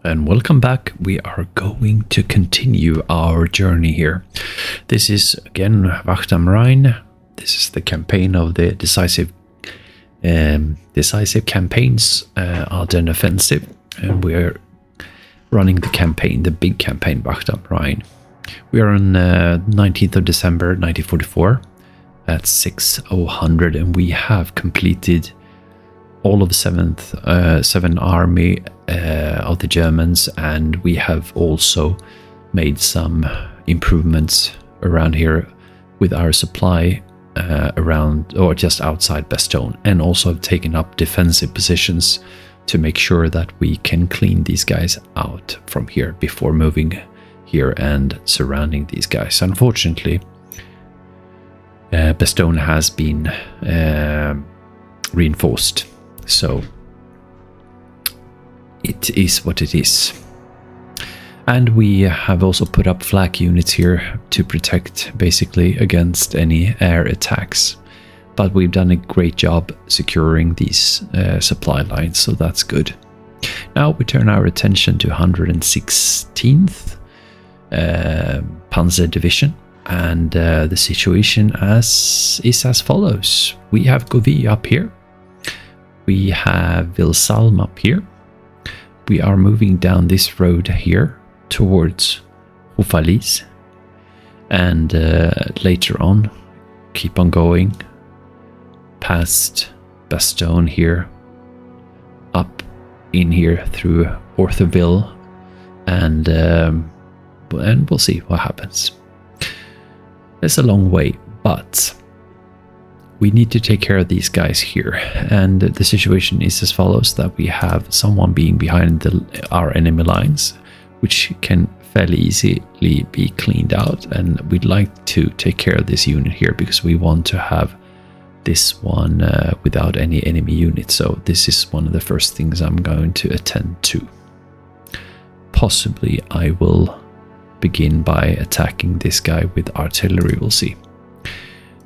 and welcome back. We are going to continue our journey here. This is again Wacht am Rhein. This is the campaign of the decisive campaigns, Ardennes offensive, and we're running the campaign, the big campaign Wacht am Rhein. We are on 19th of December 1944 at 6:00, and we have completed all of the 7th Army of the Germans, and we have also made some improvements around here with our supply around or just outside Bastogne, and also have taken up defensive positions to make sure that we can clean these guys out from here before moving here and surrounding these guys. Unfortunately, Bastogne has been reinforced, so it is what it is. And we have also put up flak units here to protect basically against any air attacks. But we've done a great job securing these supply lines, so that's good. Now we turn our attention to 116th Panzer Division, and the situation is as follows. We have Gouvy up here. We have Vilsalm up here. We are moving down this road here towards Houffalize, and later on keep on going past Bastogne here, up in here through Orthoville, and we'll see what happens. It's a long way, but we need to take care of these guys here, and the situation is as follows: that we have someone being behind our enemy lines, which can fairly easily be cleaned out, and we'd like to take care of this unit here because we want to have this one without any enemy units. So this is one of the first things I'm going to attend to. Possibly I will begin by attacking this guy with artillery, we'll see.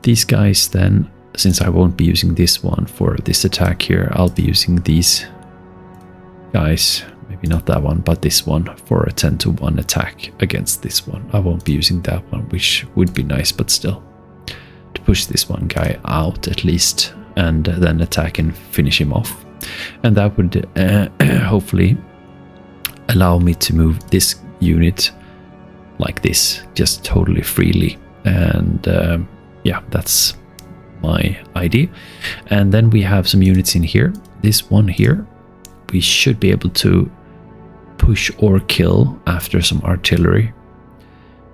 These guys then, since I won't be using this one for this attack here, I'll be using these guys, maybe not that one, but this one, for a 10-to-1 attack against this one. I won't be using that one, which would be nice, but still, to push this one guy out at least, and then attack and finish him off. And that would hopefully allow me to move this unit like this, just totally freely. And yeah, that's my idea. And then we have some units in here. This one here, we should be able to push or kill after some artillery.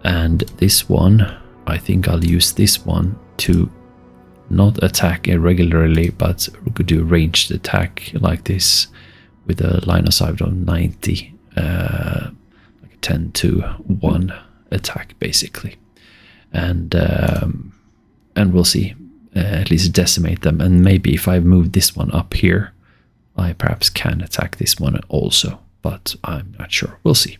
And this one, I think I'll use this one to not attack irregularly, but do ranged attack like this with a line of sight of 90, like a 10-to-1 attack basically. And we'll see, at least decimate them. And maybe if I move this one up here, I perhaps can attack this one also, but I'm not sure. We'll see.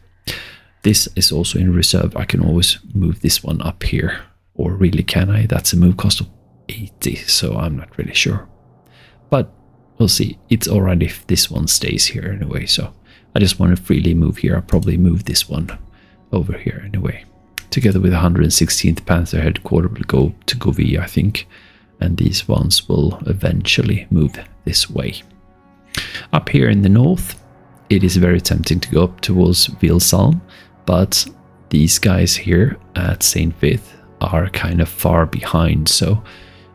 This is also in reserve. I can always move this one up here, or really can I? That's a move cost of 80, so I'm not really sure. But we'll see. It's alright if this one stays here anyway, so I just want to freely move here. I'll probably move this one over here anyway. Together with 116th Panzer headquarters will go to Gouvy, I think, and these ones will eventually move this way. Up here in the north, it is very tempting to go up towards Vilsalm, but these guys here at St Vith are kind of far behind, so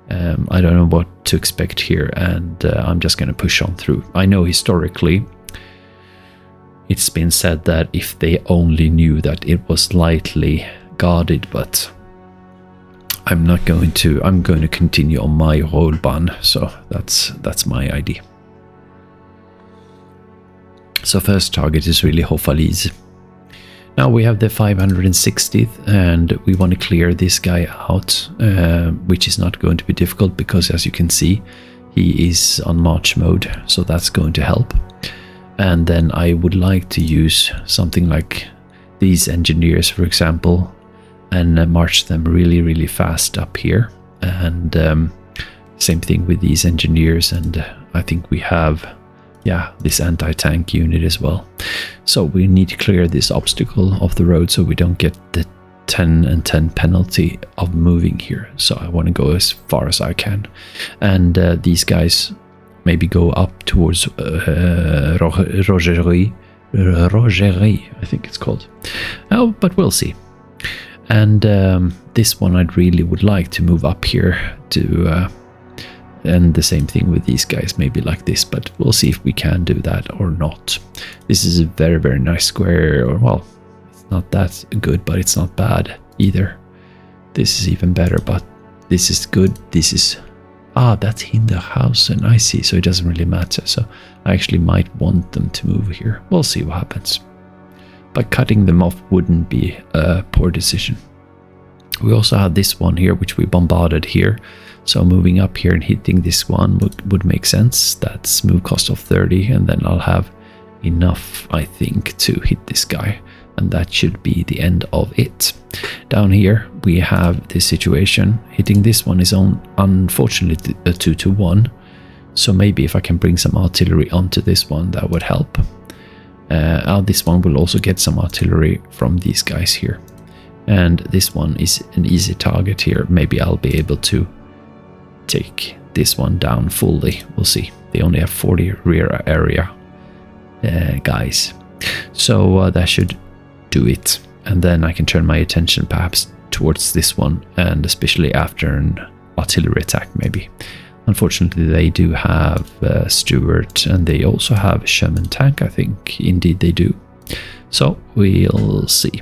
I don't know what to expect here, and I'm just going to push on through. I know historically it's been said that if they only knew that it was lightly guarded, but I'm not going to. I'm going to continue on my Rollbahn, so that's my idea. So first target is really Houffalize. Now we have the 560th, and we want to clear this guy out, which is not going to be difficult because, as you can see, he is on march mode, so that's going to help. And then I would like to use something like these engineers, for example, and march them really, really fast up here. And same thing with these engineers, and I think we have, yeah, this anti-tank unit as well. So we need to clear this obstacle off the road so we don't get the 10 and 10 penalty of moving here. So I want to go as far as I can. And these guys maybe go up towards Rogerie, I think it's called. Oh, but we'll see. And this one I really would like to move up here to... and the same thing with these guys, maybe like this, but we'll see if we can do that or not. This is a very, very nice square, or well, it's not that good, but it's not bad either. This is even better, but this is good. This is... Ah, that's Hinterhausen, I see, so it doesn't really matter. So I actually might want them to move here. We'll see what happens. But cutting them off wouldn't be a poor decision. We also have this one here, which we bombarded here. So moving up here and hitting this one would make sense. That's move cost of 30, and then I'll have enough, I think, to hit this guy. And that should be the end of it. Down here we have this situation. Hitting this one is unfortunately a 2-1. So maybe if I can bring some artillery onto this one, that would help. This one will also get some artillery from these guys here. And this one is an easy target here. Maybe I'll be able to take this one down fully. We'll see. They only have 40 rear area guys. So that should do it. And then I can turn my attention perhaps towards this one, and especially after an artillery attack maybe. Unfortunately, they do have Stuart, and they also have Sherman tank, I think. Indeed they do. So we'll see.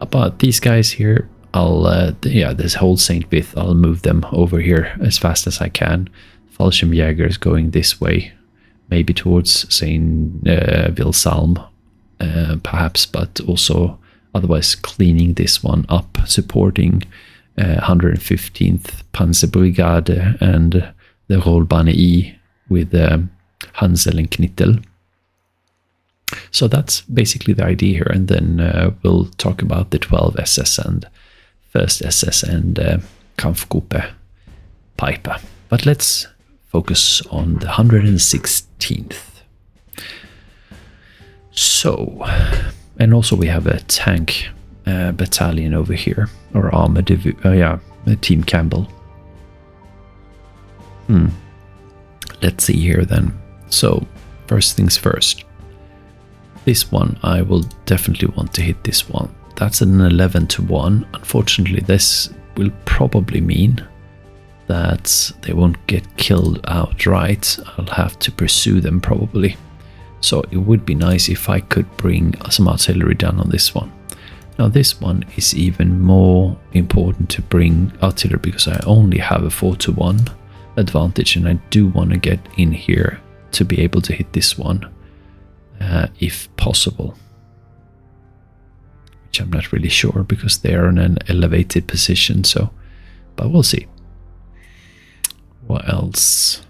About these guys here, yeah, this whole St Vith, I'll move them over here as fast as I can. Fallschirmjäger is going this way, maybe towards St Wilhelm, perhaps, but also otherwise cleaning this one up, supporting 115th Panzerbrigade and the Rollbahn E with Hansel and Knittel. So that's basically the idea here, and then we'll talk about the 12 SS and 1st SS and Kampfgruppe Peiper. But let's focus on the 116th. So, and also we have a tank battalion over here, or armor Team Campbell. Let's see here then. So, first things first. This one, I will definitely want to hit this one. That's an 11-1. Unfortunately, this will probably mean that they won't get killed outright. I'll have to pursue them probably. So it would be nice if I could bring some artillery down on this one. Now this one is even more important to bring artillery because I only have a 4-1 advantage, and I do want to get in here to be able to hit this one if possible. Which I'm not really sure because they are in an elevated position, so, but we'll see. What else?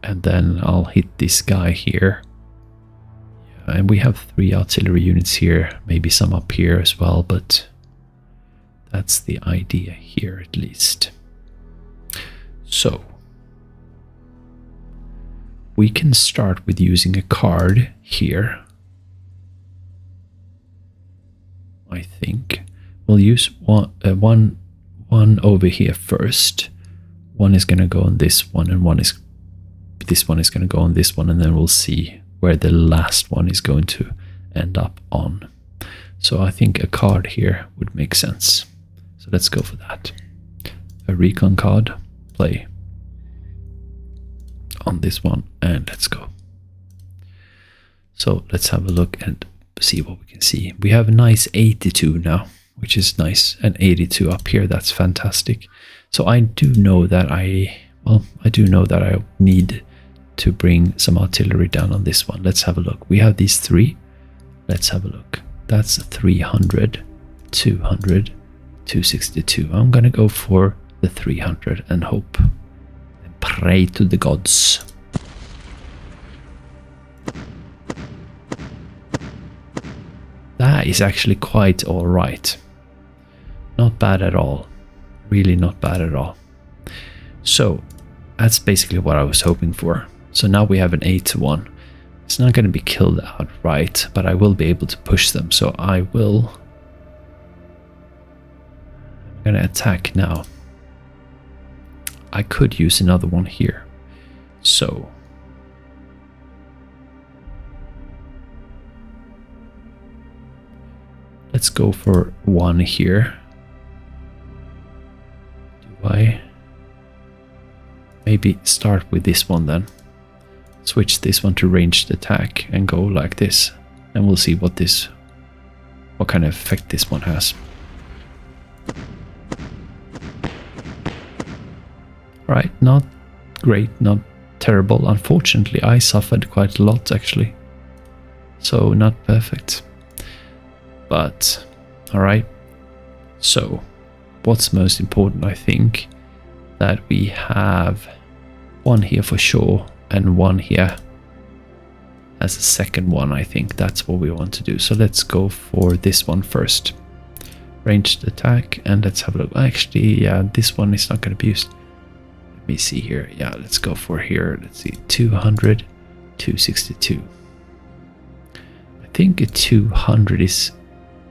And then I'll hit this guy here. Yeah, and we have 3 artillery units here, maybe some up here as well, but that's the idea here at least. So we can start with using a card here. I think we'll use one over here first. One is going to go on this one, and this one is going to go on this one, and then we'll see where the last one is going to end up on. So I think a card here would make sense. So let's go for that. A recon card, play on this one, and let's go. So let's have a look and see what we can see. We have a nice 82 now, which is nice, and 82 up here. That's fantastic. So I do know that I need to bring some artillery down on this one. Let's have a look. We have these 3. Let's have a look. That's 300, 200, 262. I'm gonna go for the 300 and hope and pray to the gods. That is actually quite all right. Not bad at all. Really not bad at all. So that's basically what I was hoping for. So now we have an 8-1. It's not going to be killed outright, but I will be able to push them. So I'm going to attack now. I could use another one here. So let's go for one here. Do I maybe start with this one then? Switch this one to ranged attack and go like this. And we'll see what kind of effect this one has. Right, not great, not terrible. Unfortunately, I suffered quite a lot actually. So not perfect. But, alright. So, what's most important, I think, that we have one here for sure and one here as a second one. I think that's what we want to do. So let's go for this one first. Ranged attack, and let's have a look. Actually, yeah, this one is not going to be used. Let me see here. Yeah, let's go for here. Let's see, 200, 262. I think a 200 is...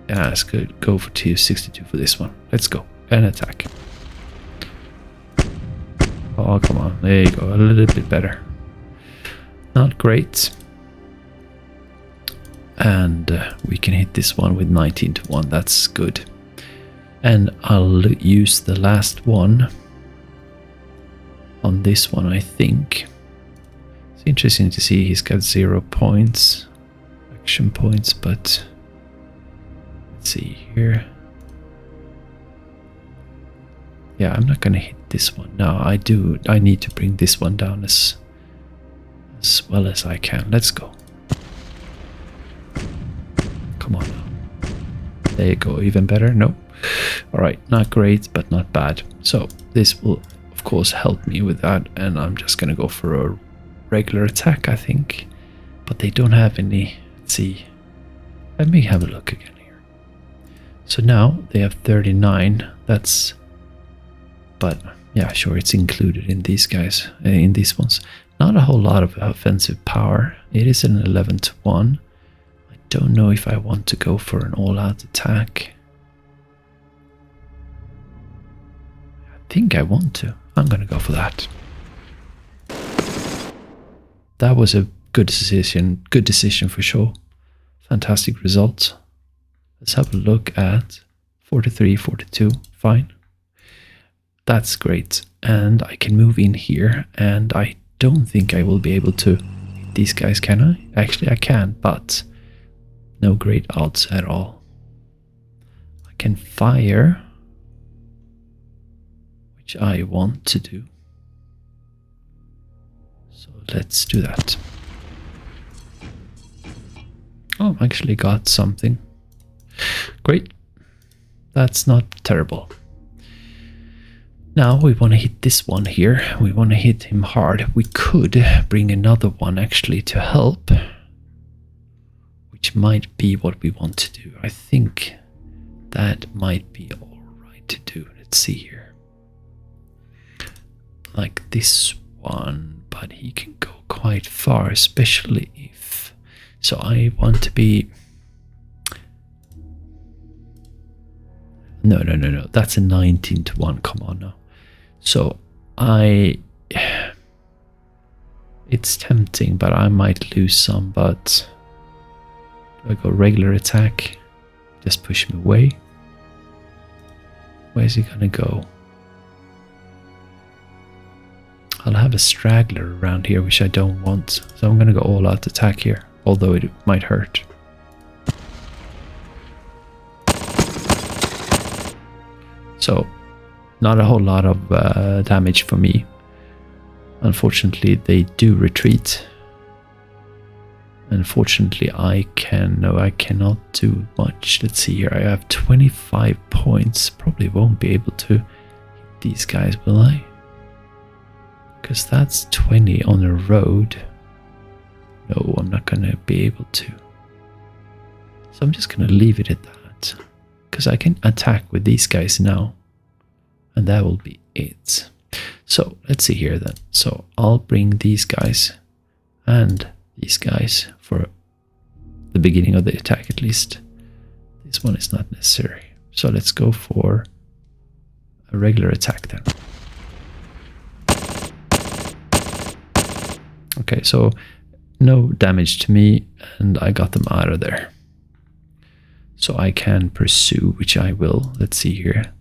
Yeah, let's go for 262 for this one. Let's go. And attack. Oh, come on. There you go. A little bit better. Not great. And we can hit this one with 19 to 1. That's good. And I'll use the last one on this one, I think. It's interesting to see he's got 0 points. Action points, but... Let's see here. Yeah, I'm not going to hit this one. No, I need to bring this one down as well as I can. Let's go. Come on now. There you go. Even better. Nope. Alright, not great, but not bad. So this will, of course, help me with that. And I'm just going to go for a regular attack, I think. But they don't have any. Let's see. Let me have a look again here. So now they have 39. That's... But yeah, sure, it's included in these guys, in these ones. Not a whole lot of offensive power. It is an 11 to 1. I don't know if I want to go for an all-out attack. I think I want to. I'm going to go for that. That was a good decision. Good decision for sure. Fantastic result. Let's have a look at 43, 42. Fine. That's great. And I can move in here, and I don't think I will be able to hit these guys, can I? Actually, I can, but no great odds at all. I can fire, which I want to do. So let's do that. Oh, I actually got something. Great. That's not terrible. Now we want to hit this one here. We want to hit him hard. We could bring another one actually to help, which might be what we want to do. I think that might be all right to do. Let's see here. Like this one, but he can go quite far, especially if... So I want to be... No. That's a 19 to 1. Come on now. So it's tempting, but I might lose some. But do I go regular attack? Just push him away. Where's he gonna go? I'll have a straggler around here, which I don't want. So I'm gonna go all out attack here, although it might hurt. So, not a whole lot of damage for me. Unfortunately, they do retreat. Unfortunately, I cannot do much. Let's see here. I have 25 points. Probably won't be able to hit these guys, will I? Because that's 20 on the road. No, I'm not going to be able to. So I'm just going to leave it at that. Because I can attack with these guys now. And that will be it. So let's see here then. So I'll bring these guys and these guys for the beginning of the attack at least. This one is not necessary. So let's go for a regular attack then. Okay, so no damage to me, and I got them out of there. So I can pursue, which I will. Let's see here.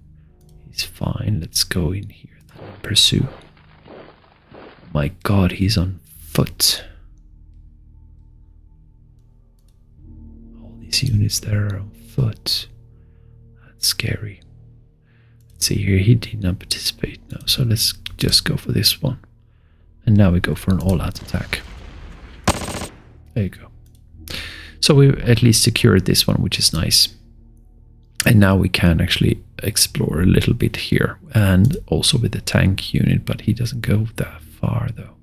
He's fine. Let's go in here and pursue. My god, he's on foot. All these units there are on foot. That's scary. Let's see here. He did not participate now, so let's just go for this one. And now we go for an all-out attack. There you go. So we at least secured this one, which is nice. And now we can actually explore a little bit here. And also with the tank unit, but he doesn't go that far though.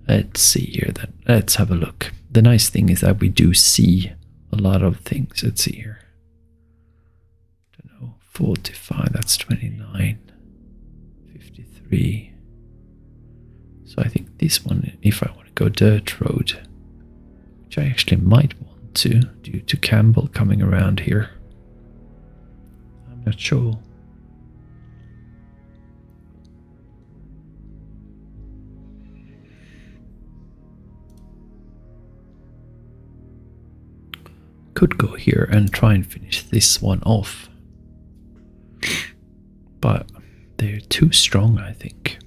Let's see here then. Let's have a look. The nice thing is that we do see a lot of things. Let's see here. I don't know, 45, that's 29. 53. So I think this one, if I want to go dirt road, which I actually might want to, due to Campbell coming around here. I'm not sure. Could go here and try and finish this one off. But they're too strong, I think.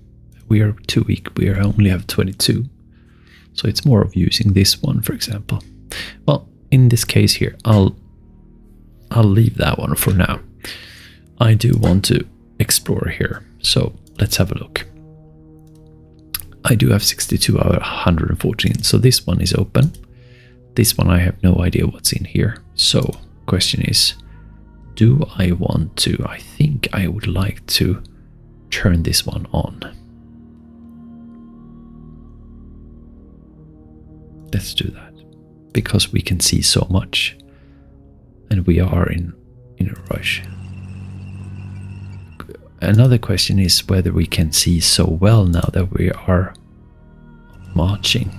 We are too weak. We only have 22. So it's more of using this one, for example. Well, in this case here, I'll leave that one for now. I do want to explore here. So let's have a look. I do have 62 out of 114. So this one is open. This one I have no idea what's in here. So question is, do I want to? I think I would like to turn this one on. Let's do that, because we can see so much and we are in a rush. Another question is whether we can see so well now that we are marching.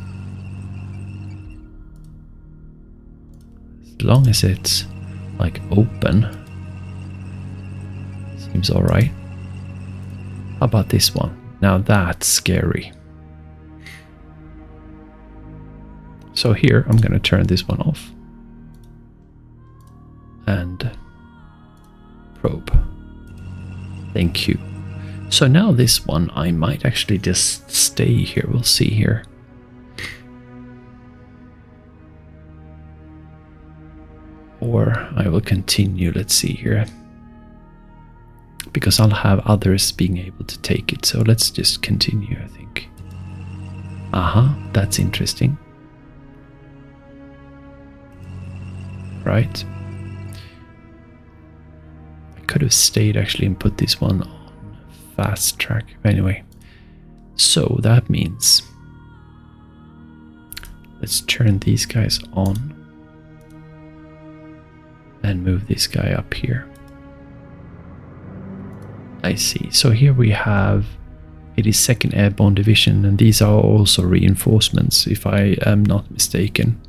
As long as it's like open, seems all right. How about this one? Now that's scary. So here I'm going to turn this one off and probe. Thank you. So now this one I might actually just stay here. We'll see here. Or I will continue. Let's see here. Because I'll have others being able to take it. So let's just continue, I think. That's interesting. Right. I could have stayed actually and put this one on fast track. Anyway, so that means let's turn these guys on and move this guy up here. I see. So here we have 82nd Airborne Division, and these are also reinforcements, if I am not mistaken.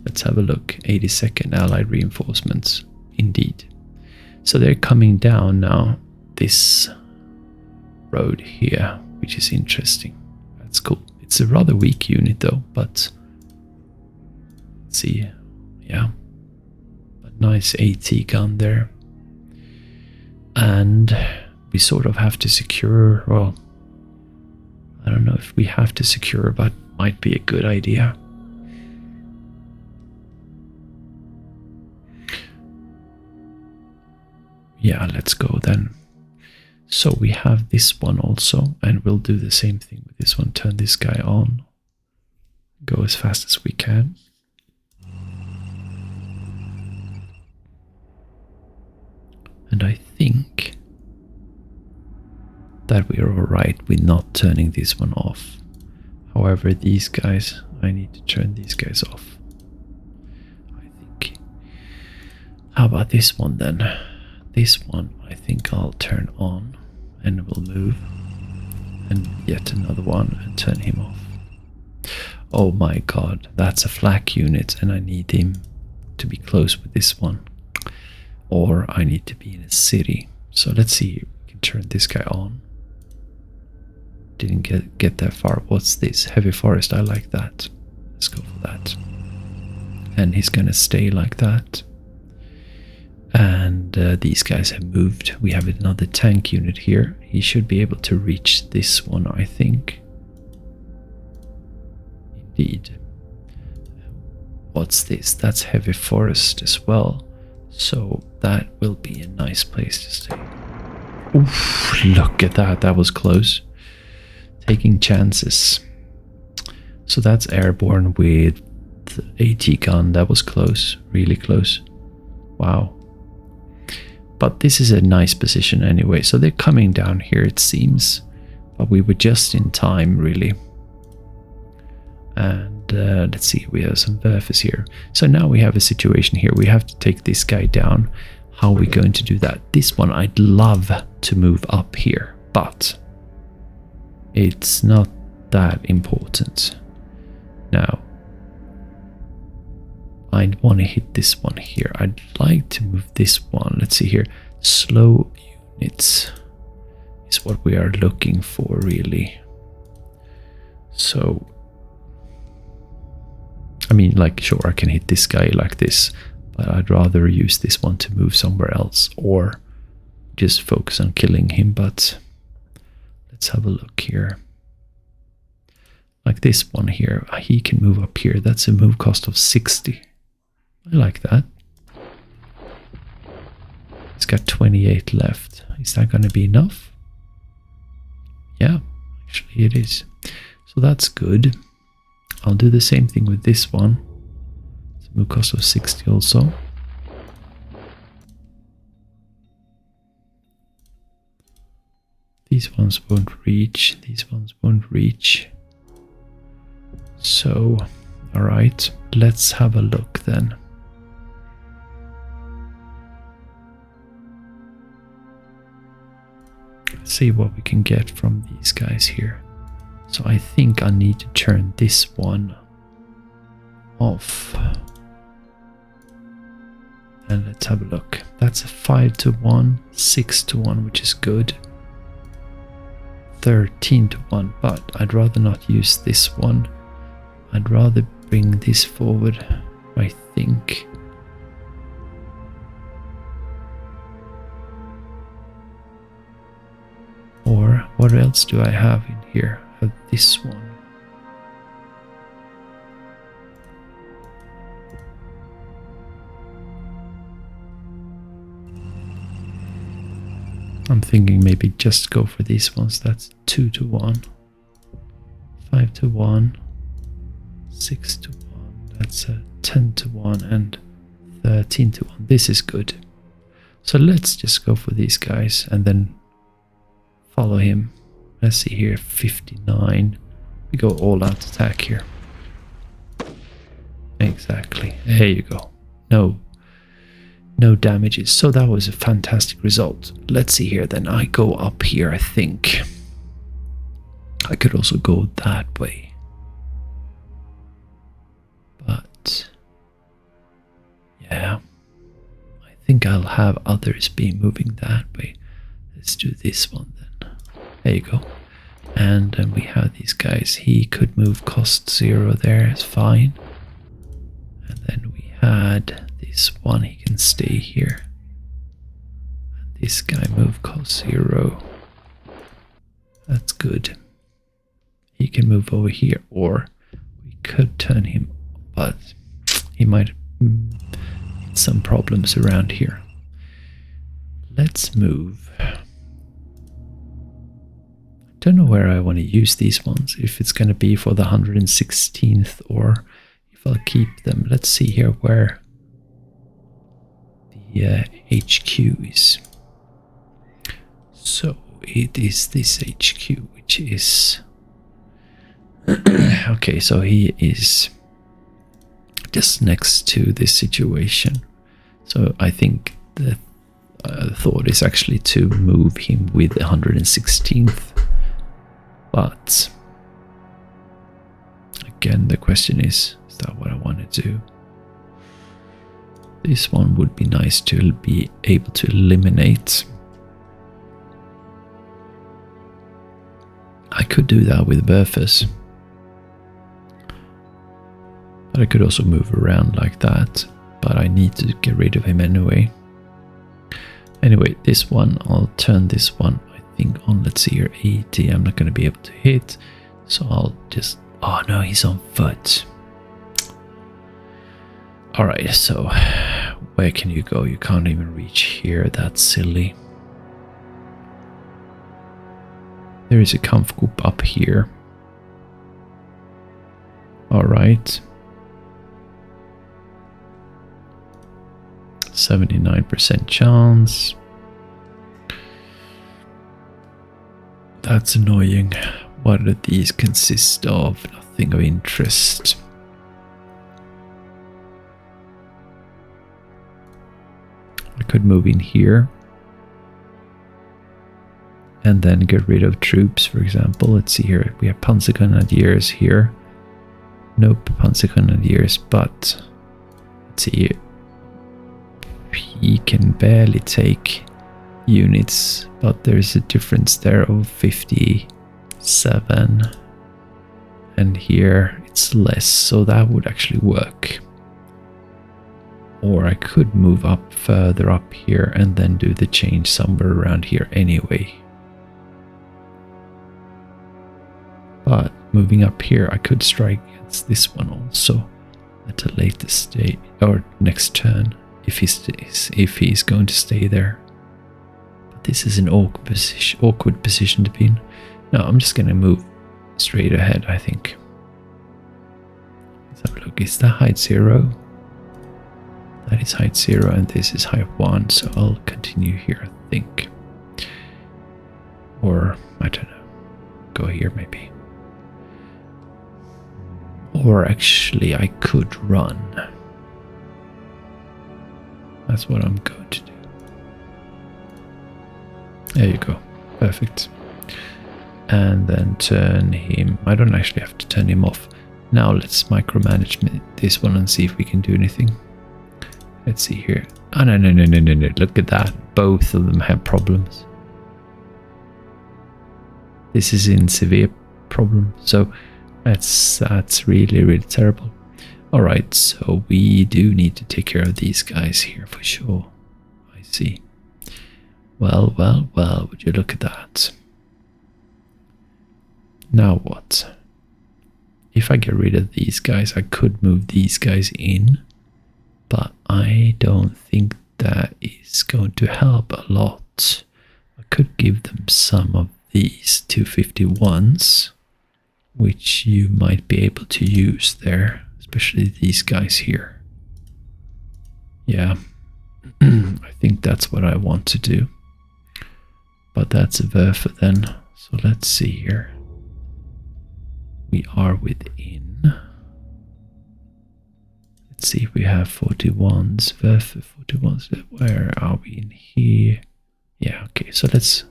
Let's have a look. 82nd Allied reinforcements, indeed. So they're coming down now this road here, which is interesting. That's cool. It's a rather weak unit though, but let's see. Yeah, but nice AT gun there. And we sort of have to secure, well, I don't know if we have to secure, but might be a good idea. Yeah, let's go then. So we have this one also, and we'll do the same thing with this one. Turn this guy on. Go as fast as we can. And I think that we are alright with not turning this one off. However, these guys, I need to turn these guys off. I think. How about this one then? This one I think I'll turn on and we'll move, and yet another one and turn him off. Oh my god, that's a flak unit, and I need him to be close with this one. Or I need to be in a city. So let's see, we can turn this guy on. Didn't get that far. What's this? Heavy forest, I like that. Let's go for that. And he's gonna stay like that. And these guys have moved. We have another tank unit here. He should be able to reach this one, I think. Indeed. What's this? That's heavy forest as well. So that will be a nice place to stay. Oof, look at that. That was close. Taking chances. So that's airborne with AT gun. That was close. Really close. Wow. But this is a nice position anyway. So they're coming down here, it seems. But we were just in time, really. And let's see, we have some verfes here. So now we have a situation here. We have to take this guy down. How are we going to do that? This one I'd love to move up here, but it's not that important. Now, I want to hit this one here. I'd like to move this one. Let's see here. Slow units is what we are looking for, really. So, I mean, like, sure, I can hit this guy like this, but I'd rather use this one to move somewhere else or just focus on killing him. But let's have a look here. Like this one here, he can move up here. That's a move cost of 60. I like that. He's got 28 left. Is that going to be enough? Yeah, actually it is. So that's good. I'll do the same thing with this one. It's a move cost of 60 also. These ones won't reach. These ones won't reach. So, alright, let's have a look then. Let's see what we can get from these guys here. So I think I need to turn this one off. And let's have a look. That's a 5-1, 6-1, which is good. 13-1, but I'd rather not use this one. I'd rather bring this forward, I think. Or what else do I have in here? I have this one. I'm thinking maybe just go for these ones. That's 2-1, 5-1, 6-1. That's a 10-1 and 13-1. This is good. So let's just go for these guys and then follow him. Let's see here, 59. We go all out attack here. Exactly. There you go. No damages. So that was a fantastic result. Let's see here then. I go up here, I think. I could also go that way. But yeah, I think I'll have others be moving that way. Let's do this one then. There you go. And then we have these guys. He could move cost 0 there. It's fine. And then we had this one, he can stay here. And this guy move cost 0. That's good. He can move over here, or we could turn him, but he might hit some problems around here. Let's move. I don't know where I want to use these ones, if it's going to be for the 116th or if I'll keep them. Let's see here where the HQ is. So it is this HQ, which is okay, so he is just next to this situation. So I think the thought is actually to move him with the 116th, but I again, the question is that what I want to do? This one would be nice to be able to eliminate. I could do that with Berthus. But I could also move around like that. But I need to get rid of him anyway. Anyway, this one, I'll turn this one, I think, on, let's see here, 80. I'm not going to be able to hit. So I'll just... Oh no, he's on foot. Alright, so where can you go? You can't even reach here. That's silly. There is a Kampfgruppe up here. Alright. 79% chance. That's annoying. What do these consist of? Nothing of interest. I could move in here. And then get rid of troops, for example. Let's see here. We have Panzergrenadiers here. Nope, Panzergrenadiers, but let's see. He can barely take units, but there's a difference there of 57. And here it's less, so that would actually work. Or I could move up further up here and then do the change somewhere around here anyway. But moving up here, I could strike against this one also at a later stage or next turn if he's going to stay there. But this is an awkward position to be in. No, I'm just going to move straight ahead, I think. Let's have a look. Is that height 0? That is height 0 and this is height 1, so I'll continue here, I think. Or, I don't know, go here maybe. Or actually I could run. That's what I'm going to do. There you go, perfect. And then turn him, I don't actually have to turn him off. Now let's micromanage this one and see if we can do anything. Let's see here. Oh, no, look at that. Both of them have problems. This is in severe problem. So that's really, really terrible. Alright, so we do need to take care of these guys here for sure. I see. Well, would you look at that. Now what? If I get rid of these guys, I could move these guys in. But I don't think that is going to help a lot. I could give them some of these 251s, which you might be able to use there, especially these guys here. Yeah, I think that's what I want to do. But that's a Werfer then. So let's see here. We are within. Let's see if we have 41s. Werfer 41s. Where are we in here? Yeah, okay, so let's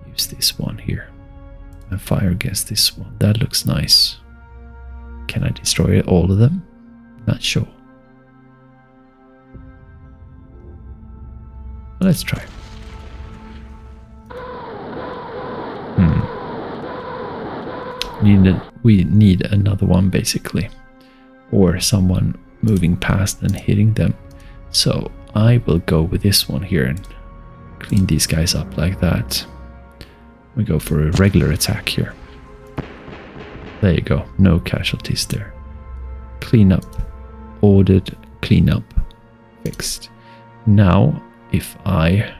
use this one here and fire against this one. That looks nice. Can I destroy all of them? Not sure. Let's try. We need another one basically, or someone moving past and hitting them. So I will go with this one here and clean these guys up like that. We go for a regular attack here. There you go, no casualties there. Clean up, ordered, clean up, fixed. Now if I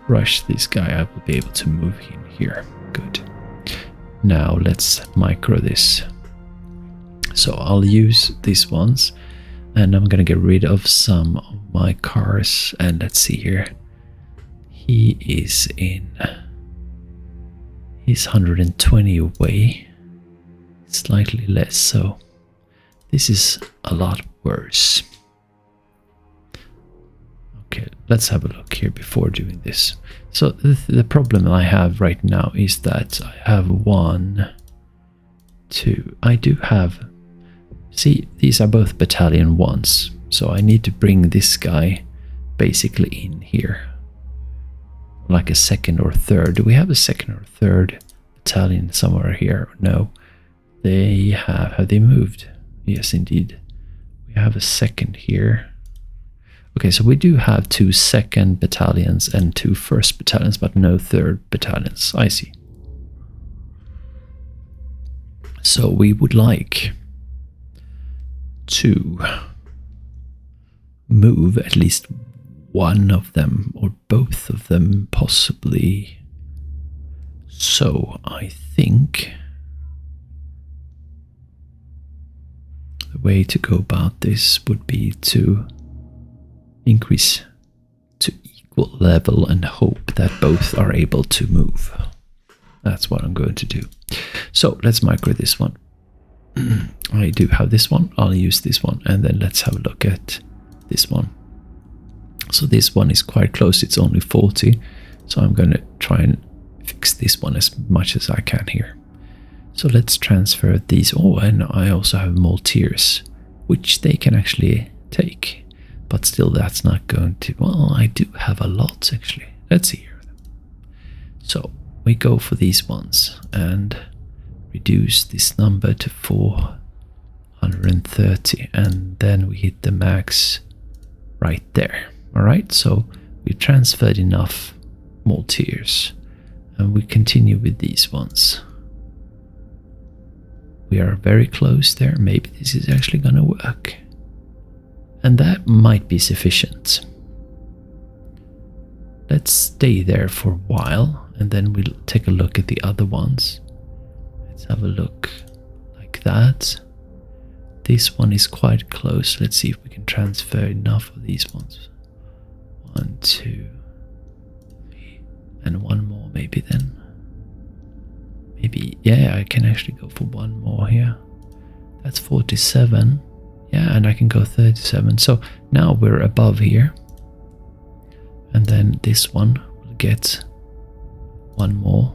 rush this guy, I will be able to move him here. Good. Now let's micro this. So I'll use these ones and I'm gonna get rid of some of my cars. And let's see here. He's 120 away, slightly less, so this is a lot worse. Okay, let's have a look here before doing this. So the problem I have right now is that I have 1, 2. I do have... See, these are both battalion 1s. So I need to bring this guy basically in here. Like a 2nd or 3rd. Do we have a 2nd or 3rd battalion somewhere here? No. They have they moved? Yes, indeed. We have a 2nd here. Okay, so we do have 2 2nd battalions and 2 1st battalions, but no 3rd battalions. I see. So we would like to move at least one of them or both of them possibly. So I think the way to go about this would be to increase to equal level and hope that both are able to move. That's what I'm going to do. So let's micro this one. I do have this one. I'll use this one, and then let's have a look at this one. So this one is quite close. It's only 40. So I'm going to try and fix this one as much as I can here. So let's transfer these. Oh, and I also have Malteers, which they can actually take. But still, that's not going to... Well, I do have a lot, actually. Let's see here. So we go for these ones and reduce this number to 430. And then we hit the max right there. All right, so we transferred enough Malteers. And we continue with these ones. We are very close there. Maybe this is actually going to work. And that might be sufficient. Let's stay there for a while, and then we'll take a look at the other ones. Let's have a look like that. This one is quite close. Let's see if we can transfer enough of these ones. 1, 2, 3, and one more maybe then. Maybe, yeah, I can actually go for one more here. That's 47. Yeah, and I can go 37. So now we're above here. And then this one will get one more.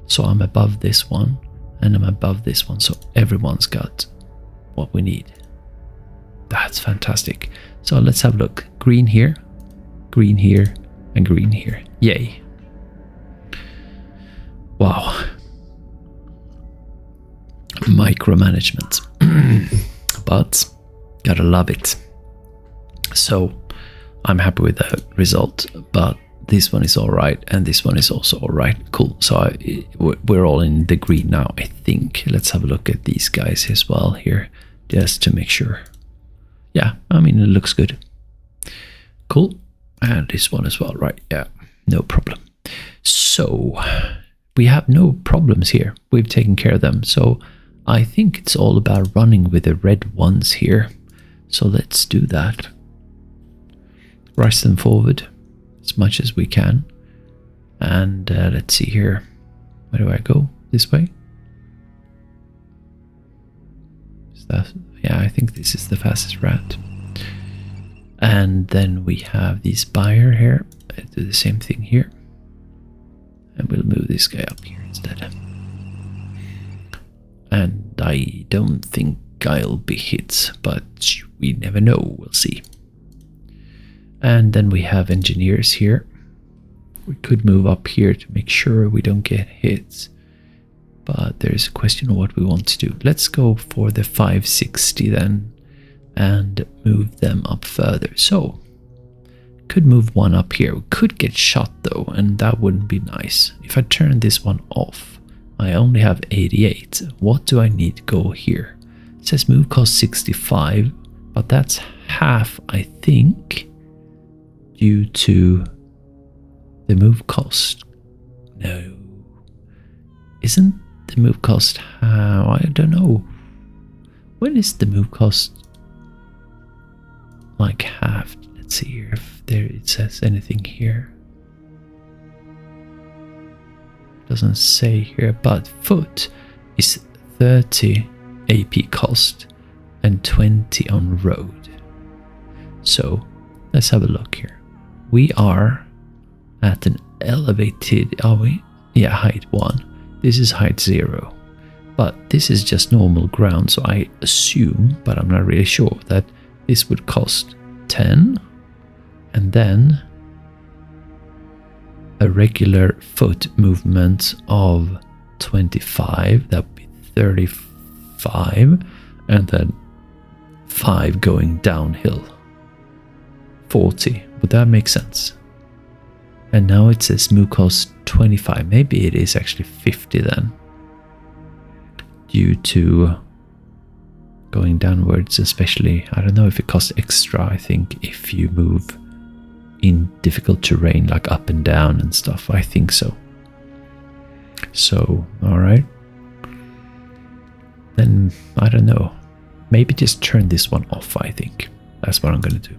So I'm above this one, and I'm above this one. So everyone's got what we need. That's fantastic. So let's have a look. Green here, and green here. Yay. Wow. Micromanagement. But gotta love it. So I'm happy with the result, but this one is all right, and this one is also all right. Cool. So we're all in the green now, I think. Let's have a look at these guys as well here, just to make sure. Yeah, I mean, it looks good. Cool. And this one as well, right? Yeah, no problem. So we have no problems here. We've taken care of them. So I think it's all about running with the red ones here. So let's do that. Rush them forward as much as we can. And let's see here. Where do I go? This way? Is that, yeah, I think this is the fastest route. And then we have this buyer here. I'll do the same thing here. And we'll move this guy up here instead. And I don't think I'll be hit, but we never know. We'll see. And then we have engineers here. We could move up here to make sure we don't get hit. But there's a question of what we want to do. Let's go for the 560 then and move them up further. So, could move one up here. We could get shot though, and that wouldn't be nice. If I turn this one off, I only have 88. What do I need to go here? It says move cost 65, but that's half, I think, due to the move cost. No. Isn't the move cost how? I don't know. When is the move cost like half? Let's see here if there it says anything here. Doesn't say here, but foot is 30 AP cost and 20 on road. So let's have a look here. We are at an elevated, are we? Yeah, height 1. This is height 0. But this is just normal ground, so I assume, but I'm not really sure, that this would cost 10, and then a regular foot movement of 25, that would be 35, and then 5 going downhill, 40. Would that make sense? And now it says move cost 25. Maybe it is actually 50 then, due to going downwards, especially. I don't know if it costs extra, I think, if you move in difficult terrain like up and down and stuff. I think so. So, alright. Then, I don't know. Maybe just turn this one off, I think. That's what I'm going to do.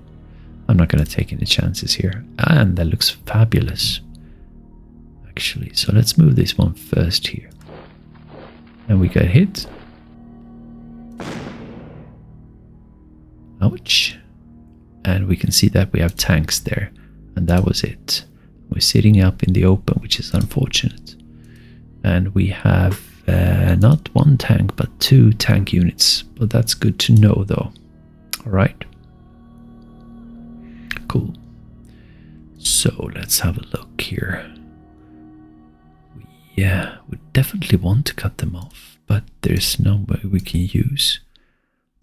I'm not going to take any chances here. And that looks fabulous, actually. So let's move this one first here. And we got hit. Ouch. And we can see that we have tanks there. And that was it. We're sitting up in the open, which is unfortunate. And we have not one tank, but 2 tank units. But that's good to know, though. Alright. Cool. So let's have a look here. Yeah, we definitely want to cut them off, but there's no way we can use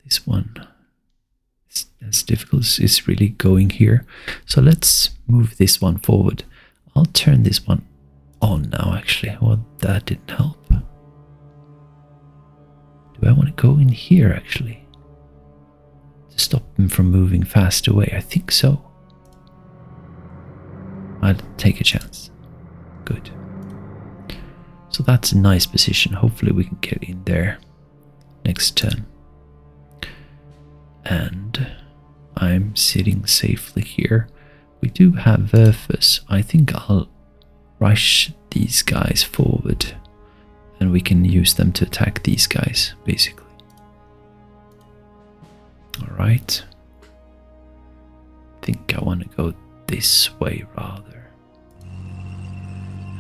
this one. It's as difficult as it's really going here. So let's move this one forward. I'll turn this one on now, actually. Well, that didn't help. Do I want to go in here, actually, to stop them from moving fast away? I think so. I'll take a chance. Good. So that's a nice position. Hopefully we can get in there next turn. And I'm sitting safely here. We do have Werfers. I think I'll rush these guys forward and we can use them to attack these guys, basically. Alright. I think I want to go this way rather.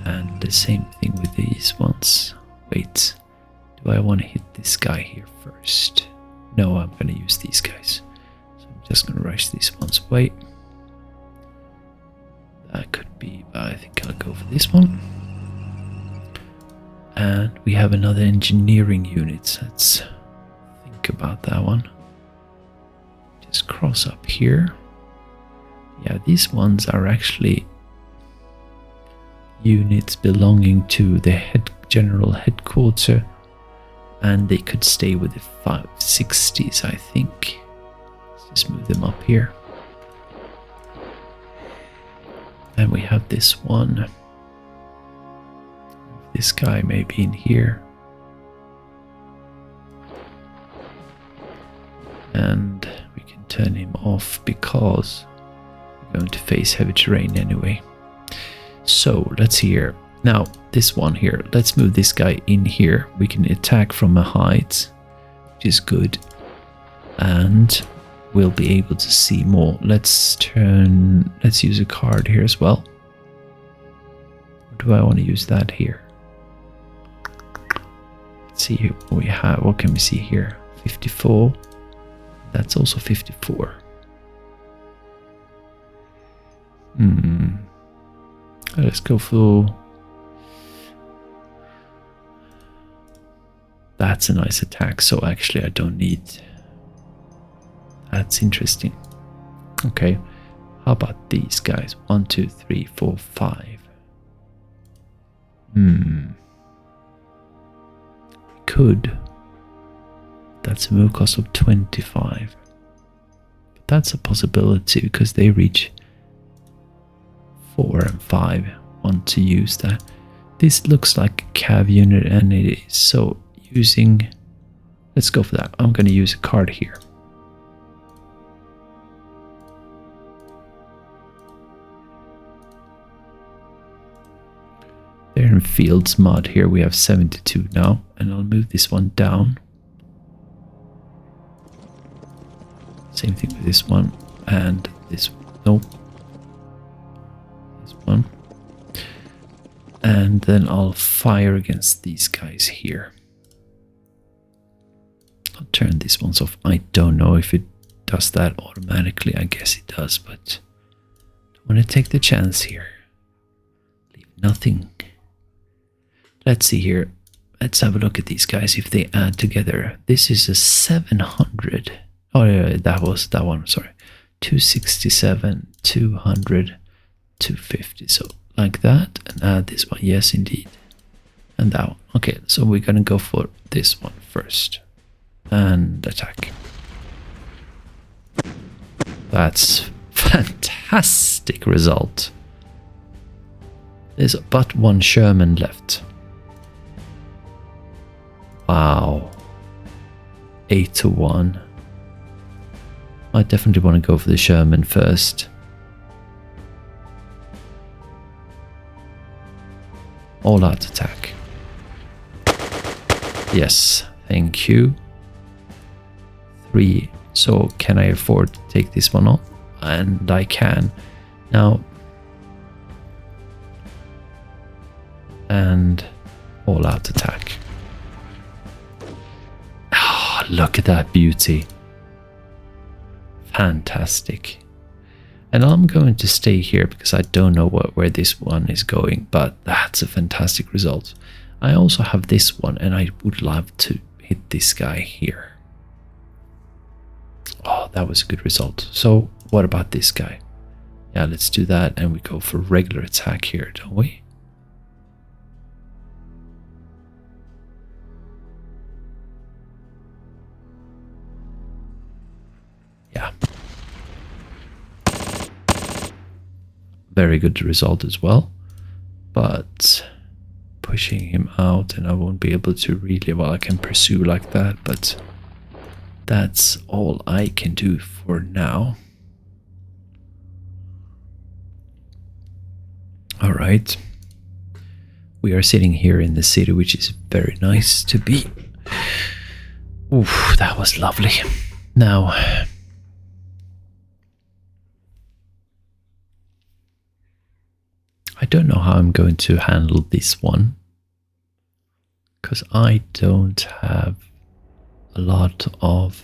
And the same thing with these ones. Wait, do I want to hit this guy here first? No, I'm going to use these guys. So I'm just going to rush these ones away. That could be, I think I'll go for this one. And we have another engineering unit. Let's think about that one. Just cross up here. Yeah, these ones are actually units belonging to the general headquarters, and they could stay with the 560s, I think. Let's just move them up here. And we have this one. This guy may be in here. And we can turn him off because we're going to face heavy terrain anyway. So let's see here. Now this one here, let's move this guy in here. We can attack from a height, which is good. And we'll be able to see more. Let's use a card here as well. Or do I want to use that here? Let's see what we have. What can we see here? 54. That's also 54. Let's go for... That's a nice attack, so actually I don't need... That's interesting. Okay, how about these guys? 1, 2, 3, 4, 5. We could. That's a move cost of 25. But that's a possibility because they reach 4 and 5. Want to use that. This looks like a cav unit and it is, so using... Let's go for that. I'm going to use a card here. They're in Fields mod here. We have 72 now, and I'll move this one down. Same thing with this one and this. Nope. This one. And then I'll fire against these guys here. I'll turn these ones off. I don't know if it does that automatically. I guess it does, but I want to take the chance here. Leave nothing. Let's see here. Let's have a look at these guys if they add together. This is a 700. Oh, yeah, that was that one. Sorry. 267, 200, 250. So like that, and add this one. Yes, indeed. And that one. Okay, so we're gonna go for this one first. And attack. That's fantastic result. There's but one Sherman left. Wow. 8-1. I definitely want to go for the Sherman first. All out attack. Yes, thank you. 3. So can I afford to take this one on? And I can. Now. And all out attack. Oh, look at that beauty. Fantastic. And I'm going to stay here because I don't know where this one is going, but that's a fantastic result. I also have this one, and I would love to hit this guy here. Oh, that was a good result. So what about this guy? Yeah, let's do that, and we go for regular attack here, don't we? Yeah. Very good result as well. But pushing him out, and I won't be able to really, well, I can pursue like that, but that's all I can do for now. All right. We are sitting here in the city, which is very nice to be. Oof, that was lovely. Now, I don't know how I'm going to handle this one, because I don't have a lot of,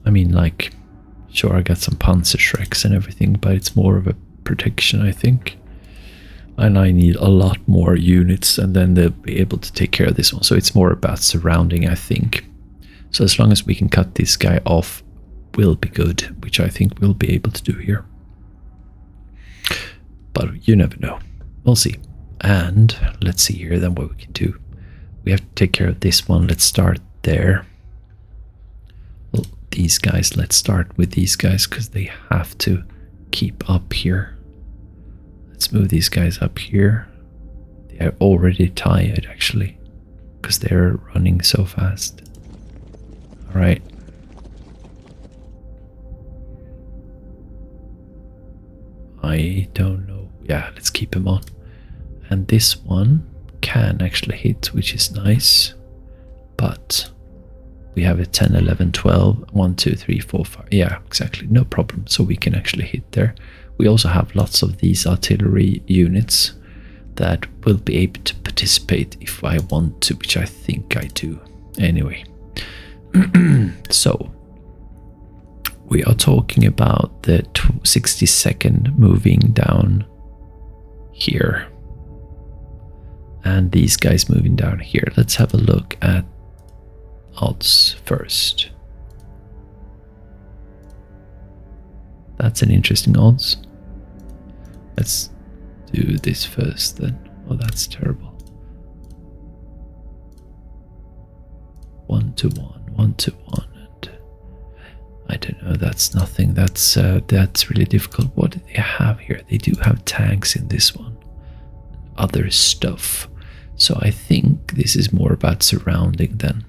I mean, like, sure, I got some Panzerschrecks and everything, but it's more of a protection, I think. And I need a lot more units, and then they'll be able to take care of this one. So it's more about surrounding, I think. So as long as we can cut this guy off, we'll be good, which I think we'll be able to do here. But you never know. We'll see. And let's see here then what we can do. We have to take care of this one. Let's start there. Well, these guys, let's start with these guys because they have to keep up here. Let's move these guys up here. They are already tired actually because they're running so fast. All right. I don't know. Yeah, let's keep him on. And this one can actually hit, which is nice. But we have a 10, 11, 12, 1, 2, 3, 4, 5. Yeah, exactly. No problem. So we can actually hit there. We also have lots of these artillery units that will be able to participate if I want to, which I think I do. Anyway. So we are talking about the 62nd moving down here. And these guys moving down here. Let's have a look at odds first. That's an interesting odds. Let's do this first then. Oh, that's terrible. 1 to 1, 1 to 1. I don't know, that's nothing. That's really difficult. What do they have here? They do have tanks in this one. Other stuff. So I think this is more about surrounding then.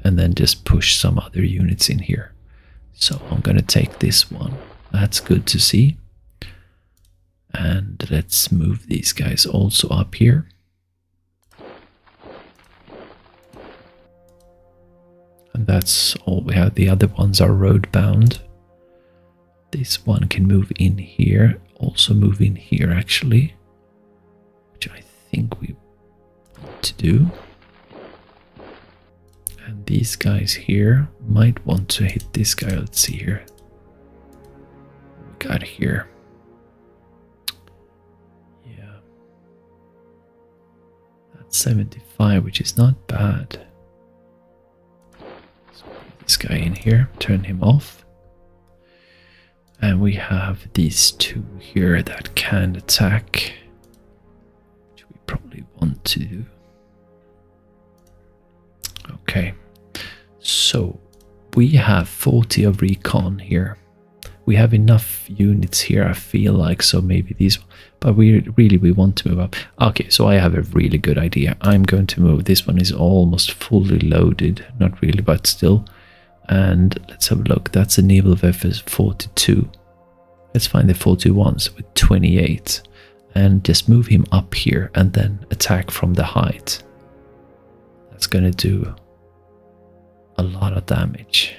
And then just push some other units in here. So I'm going to take this one. That's good to see. And let's move these guys also up here. And that's all we have. The other ones are road bound. This one can move in here. Also move in here actually. Which I think we want to do. And these guys here might want to hit this guy. Let's see here. What we got here. Yeah. That's 75, which is not bad. So put this guy in here, turn him off. And we have these two here that can attack, which we probably want to do. Okay, so we have 40 of recon here. We have enough units here, I feel like, so maybe these, but we want to move up. Okay, so I have a really good idea. I'm going to move. This one is almost fully loaded, not really, but still. And let's have a look. That's a naval effort 42. Let's find the 41s with 28 and just move him up here and then attack from the height. That's going to do a lot of damage,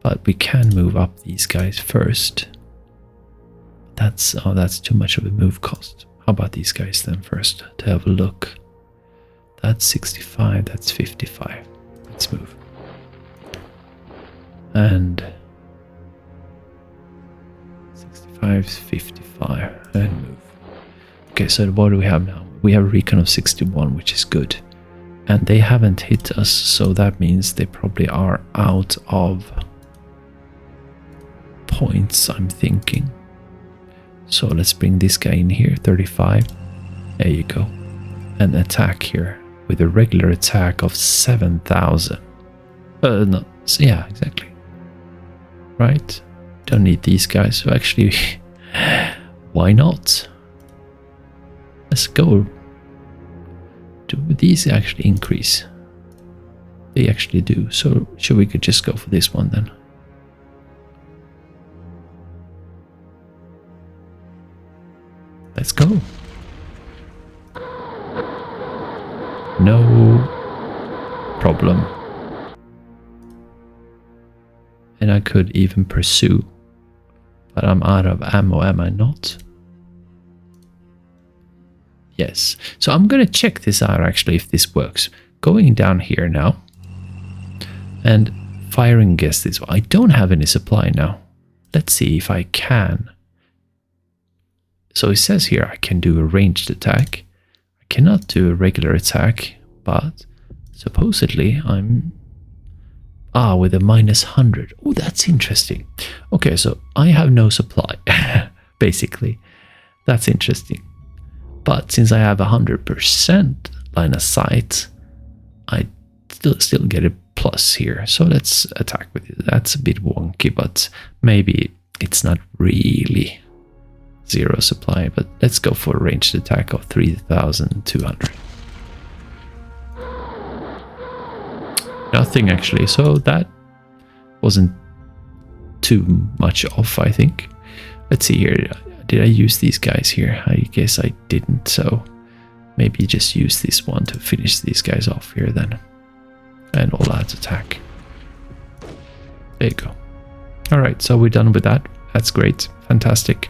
but we can move up these guys first. That's too much of a move cost. How about these guys then first to have a look? That's 65, that's 55. Let's move. And 65, 55 and move. Okay, so what do we have now? We have a recon of 61, which is good. And they haven't hit us, so that means they probably are out of points, I'm thinking. So let's bring this guy in here, 35. There you go. And attack here with a regular attack of 7,000. No, yeah, exactly. Right? Don't need these guys, so actually, why not? Let's go. Do these actually increase? They actually do. So should we could just go for this one then? Let's go. No problem. And I could even pursue, but I'm out of ammo, am I not? Yes, so I'm going to check this out actually if this works. Going down here now and firing against this one. I don't have any supply now. Let's see if I can. So it says here I can do a ranged attack. I cannot do a regular attack, but supposedly I'm with a -100. Oh, that's interesting. Okay, so I have no supply basically. That's interesting. But since I have 100% line of sight, I still get a plus here. So let's attack with it. That's a bit wonky, but maybe it's not really zero supply. But let's go for a ranged attack of 3,200. Nothing actually, so that wasn't too much off, I think. Let's see here. Did I use these guys here? I guess I didn't, so maybe just use this one to finish these guys off here then. And all out attack. There you go. Alright, so we're done with that. That's great. Fantastic.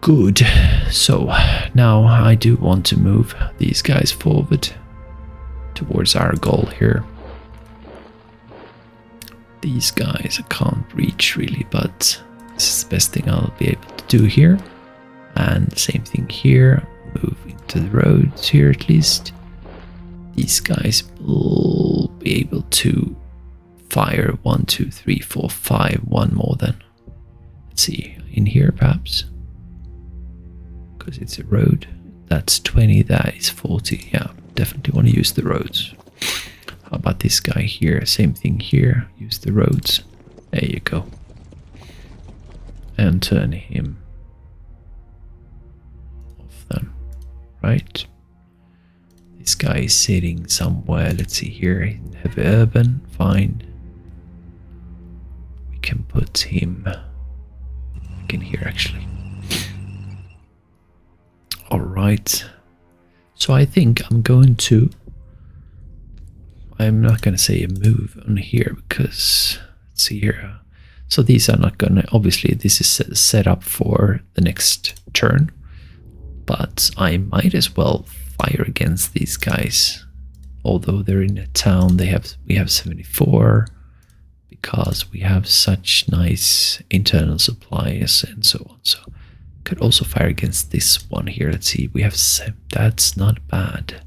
Good. So now I do want to move these guys forward towards our goal here. These guys I can't reach really, but this is the best thing I'll be able to do here. And same thing here. Move into the roads here at least. These guys will be able to fire 1, 2, 3, 4, 5. One more then. Let's see, in here perhaps. Because it's a road. That's 20, that is 40. Yeah, definitely want to use the roads. How about this guy here? Same thing here. Use the roads. There you go. And turn him off then. Right? This guy is sitting somewhere. Let's see here. Heavy urban. Fine. We can put him back in here actually. Alright. So I think I'm going to... I'm not going to say a move on here because... Let's see here. So these are not going to... Obviously this is set up for the next turn. But I might as well fire against these guys although they're in a town, we have 74 because we have such nice internal supplies and so on. So could also fire against this one here. Let's see, we have 7. That's not bad.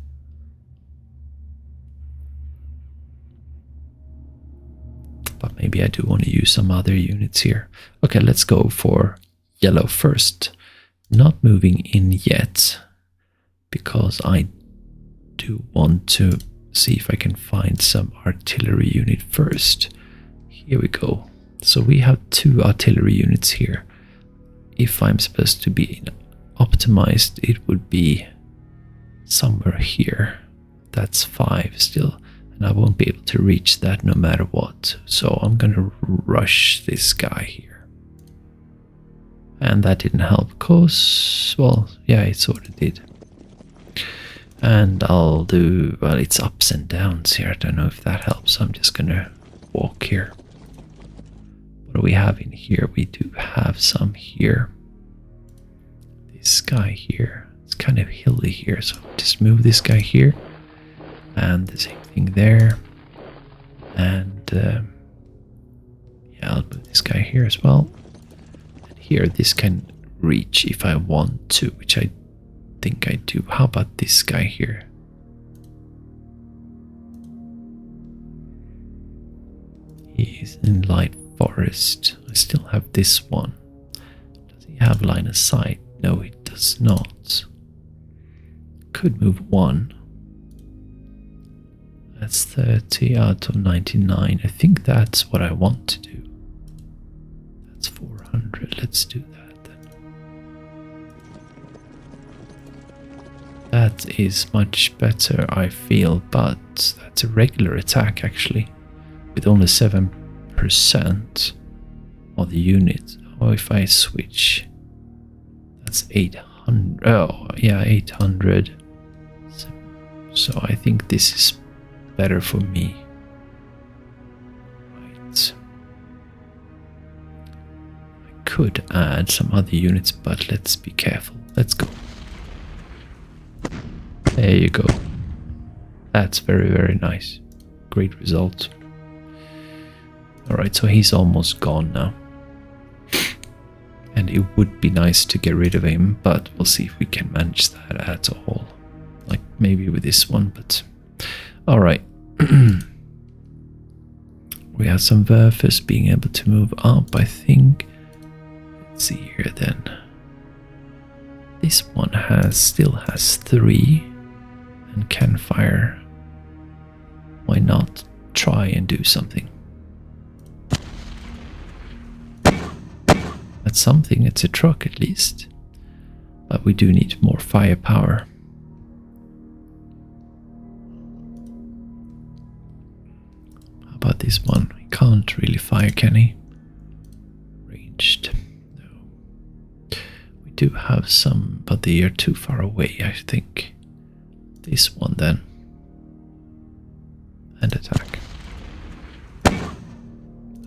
But maybe I do want to use some other units here. Okay, let's go for yellow first. Not moving in yet, because I do want to see if I can find some artillery unit first. Here we go. So we have 2 artillery units here. If I'm supposed to be optimized, it would be somewhere here. That's 5 still. And I won't be able to reach that no matter what. So I'm gonna rush this guy here. And that didn't help, cause, well, yeah, it sort of did. And I'll do, well, it's ups and downs here. I don't know if that helps. I'm just gonna walk here. What do we have in here? We do have some here. This guy here, it's kind of hilly here. So just move this guy here. And the same thing there. And yeah, I'll move this guy here as well. And here, this can reach if I want to, which I think I do. How about this guy here? He's in light forest. I still have this one. Does he have line of sight? No, he does not. Could move 1. That's 30 out of 99. I think that's what I want to do. That's 400. Let's do that then. That is much better, I feel, but that's a regular attack actually, with only 7% of the unit. Oh, if I switch, that's 800. Oh, yeah, 800. So I think this is better for me. Right. I could add some other units, but let's be careful. Let's go. There you go. That's very, very nice. Great result. Alright, so he's almost gone now. And it would be nice to get rid of him, but we'll see if we can manage that at all. Like maybe with this one, but... Alright. We have some Werfers being able to move up, I think. Let's see here then. This one still has 3 and can fire. Why not try and do something? That's something, it's a truck at least. But we do need more firepower. How about this one? He can't really fire, can he? Ranged. No. We do have some, but they are too far away, I think. This one then. And attack.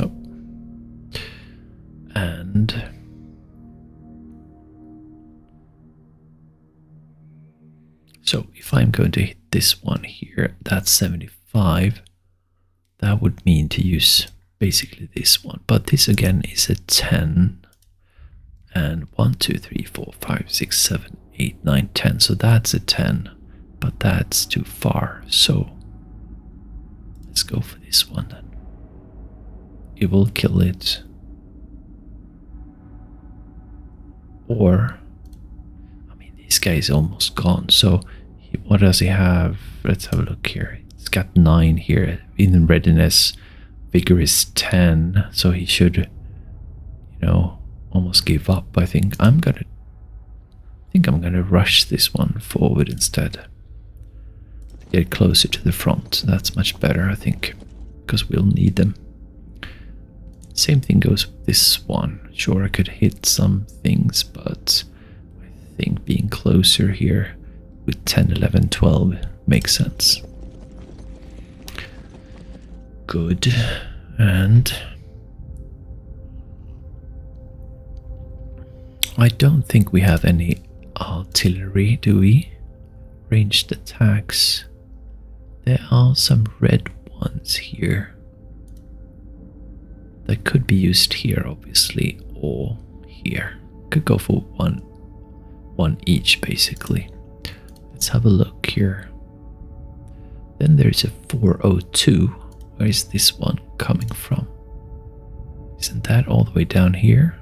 Oh. And... So if I'm going to hit this one here, that's 75. That would mean to use basically this one. But this again is a 10. And 1, 2, 3, 4, 5, 6, 7, 8, 9, 10. So that's a 10. But that's too far. So let's go for this one then. It will kill it. Or, I mean, this guy is almost gone. So what does he have? Let's have a look here. He's got 9 here in readiness. Vigor is 10. So he should, you know, almost give up. I think I'm gonna rush this one forward instead. Get closer to the front. That's much better, I think, because we'll need them. Same thing goes with this one. Sure, I could hit some things, but I think being closer here with 10, 11, 12 makes sense. Good. And I don't think we have any artillery, do we? Ranged attacks. There are some red ones here that could be used here, obviously, or here. Could go for one each, basically. Let's have a look here. Then there's a 402. Where is this one coming from? Isn't that all the way down here?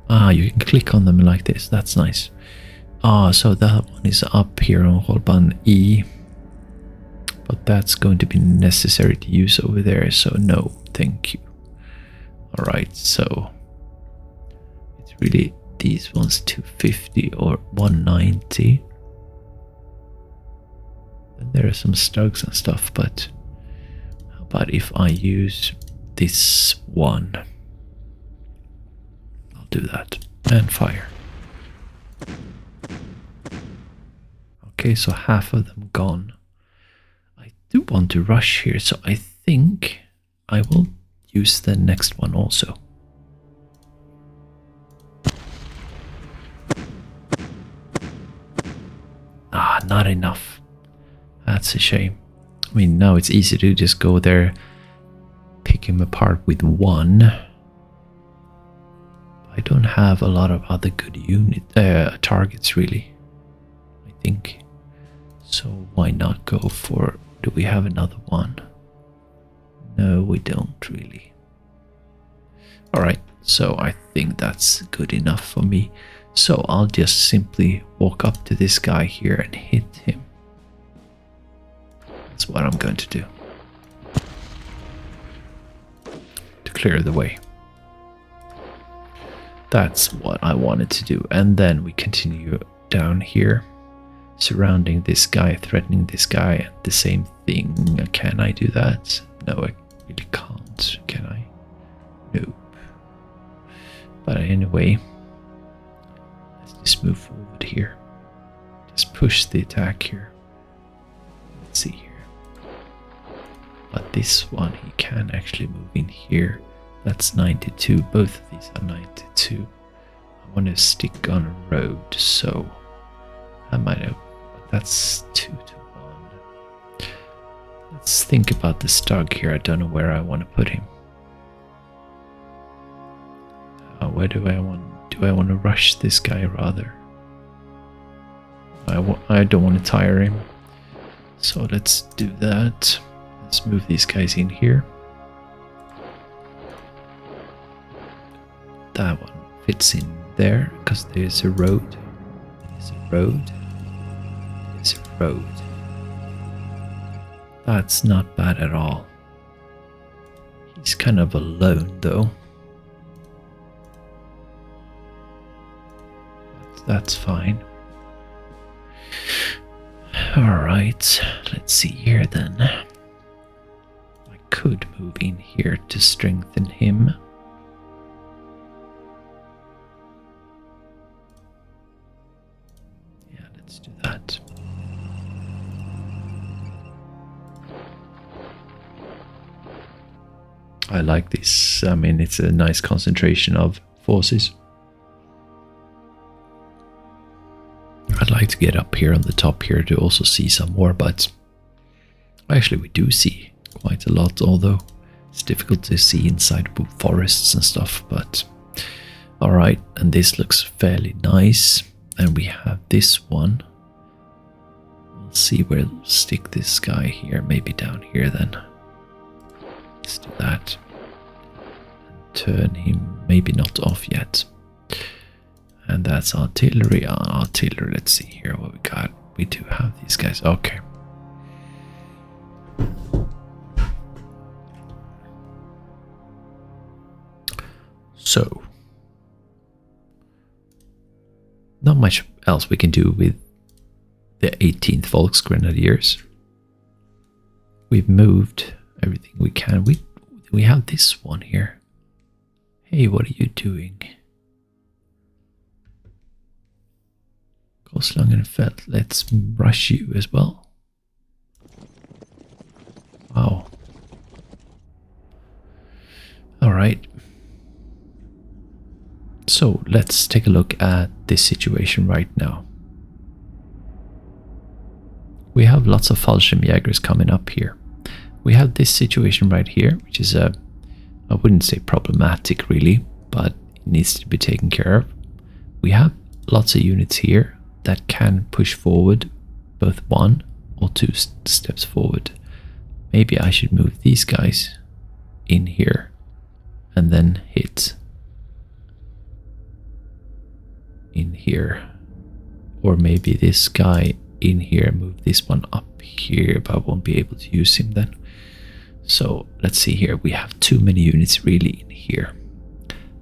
Ah, you can click on them like this. That's nice. Ah, so that one is up here on Rollbahn E. But that's going to be necessary to use over there, so no, thank you. Alright, so it's really these ones 250 or 190. And there are some stugs and stuff, but how about if I use this one? I'll do that. And fire. Okay, so half of them gone. I do want to rush here, so I think I will use the next one also. Ah, not enough. That's a shame. I mean, now it's easy to just go there, pick him apart with one. I don't have a lot of other good targets, really, I think. So why not go for... Do we have another one? No, we don't really. Alright, so I think that's good enough for me. So I'll just simply walk up to this guy here and hit him. That's what I'm going to do. To clear the way. That's what I wanted to do. And then we continue down here, surrounding this guy, threatening this guy. The same thing. Can I do that? No, I really can't. Can I? Nope. But anyway, let's just move forward here. Just push the attack here. Let's see here. But this one, he can actually move in here. That's 92. Both of these are 92. I want to stick on a road, so I might have. That's 2 to 1. Let's think about the stug here. I don't know where I want to put him. Where do I want? Do I want to rush this guy rather? I don't want to tire him. So let's do that. Let's move these guys in here. That one fits in there because there's a road. There's a road. There's a road. That's not bad at all. He's kind of alone though. That's fine. Alright, let's see here then. I could move in here to strengthen him. Yeah, let's do that. I like this. I mean, it's a nice concentration of forces. I'd like to get up here on the top here to also see some more, but actually we do see quite a lot, although it's difficult to see inside forests and stuff, but alright, and this looks fairly nice. And we have this one. We'll see where we'll stick this guy here, maybe down here then. Let's do that. And turn him maybe not off yet. And that's artillery. Artillery, let's see here what we got. We do have these guys. Okay. So, not much else we can do with the 18th Volksgrenadiers. We've moved everything we can. We have this one here. Hey, what are you doing? Slangenfeld, let's rush you as well. Wow. Alright. So let's take a look at this situation right now. we have lots of Fallschirmjägers coming up here. We have this situation right here, which is I wouldn't say problematic really, but it needs to be taken care of. We have lots of units here that can push forward both 1 or 2 steps forward. Maybe I should move these guys in here and then hit in here. Or maybe this guy in here, move this one up here, but I won't be able to use him then. So let's see here, we have too many units really in here.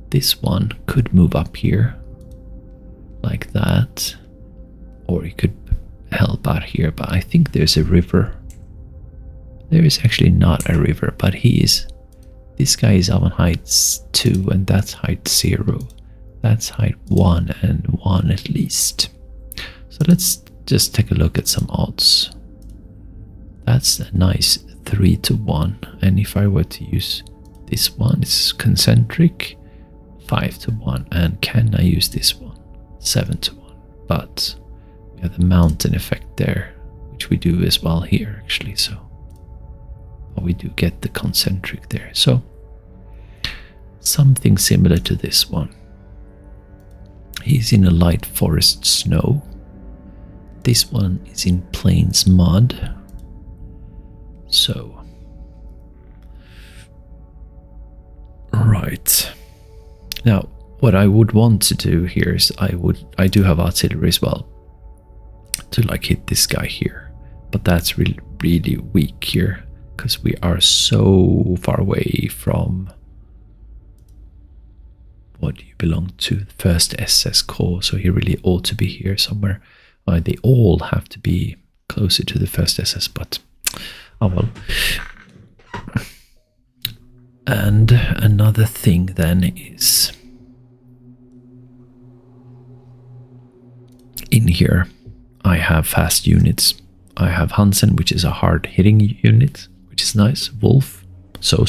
This one could move up here like that, or he could help out here, but I think there's a river. There is actually not a river, but this guy is on height 2 and that's height 0. That's height 1 and 1 at least. So let's just take a look at some odds. That's a nice 3 to 1, and if I were to use this one, it's concentric, 5 to 1, and can I use this one? 7 to 1, but we have the mountain effect there, which we do as well here actually, so we do get the concentric there, so something similar to this one. He's in a light forest snow. This one is in plains mud. So, right. Now, what I would want to do here is I do have artillery as well to like hit this guy here, but that's really, really weak here because we are so far away from what you belong to, the 1st SS Corps, so he really ought to be here somewhere. They all have to be closer to the 1st SS, but oh well. And another thing then is in here I have fast units. I have Hansen, which is a hard hitting unit, which is nice. Wolf, so.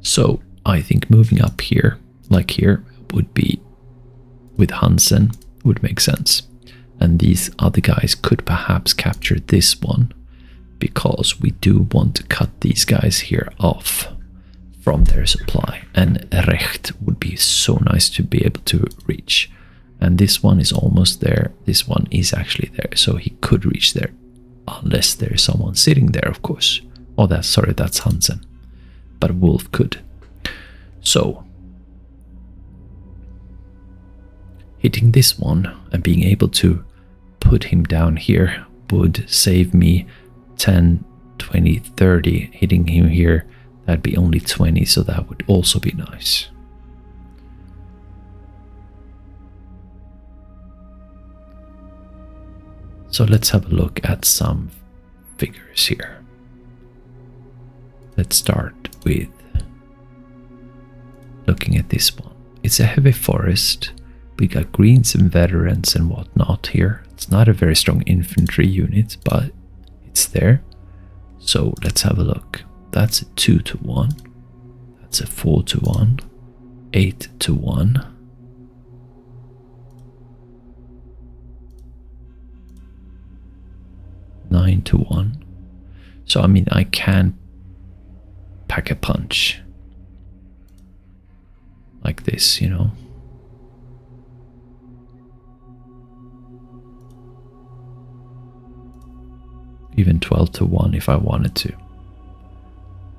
So I think moving up here, like here, would be with Hansen would make sense. And these other guys could perhaps capture this one, because we do want to cut these guys here off from their supply, and Recht would be so nice to be able to reach. And this one is almost there, this one is actually there, so he could reach there, unless there's someone sitting there, of course. Oh, that's Hansen, but Wolf could. So hitting this one and being able to put him down here would save me 10, 20, 30. Hitting him here, that'd be only 20, so that would also be nice. So let's have a look at some figures here. Let's start with looking at this one. It's a heavy forest. We got greens and veterans and whatnot here. It's not a very strong infantry unit, but it's there. So let's have a look. That's a 2 to 1. That's a 4 to 1. 8 to 1. 9 to 1. So I mean, I can pack a punch like this, you know. Even 12 to 1 if I wanted to,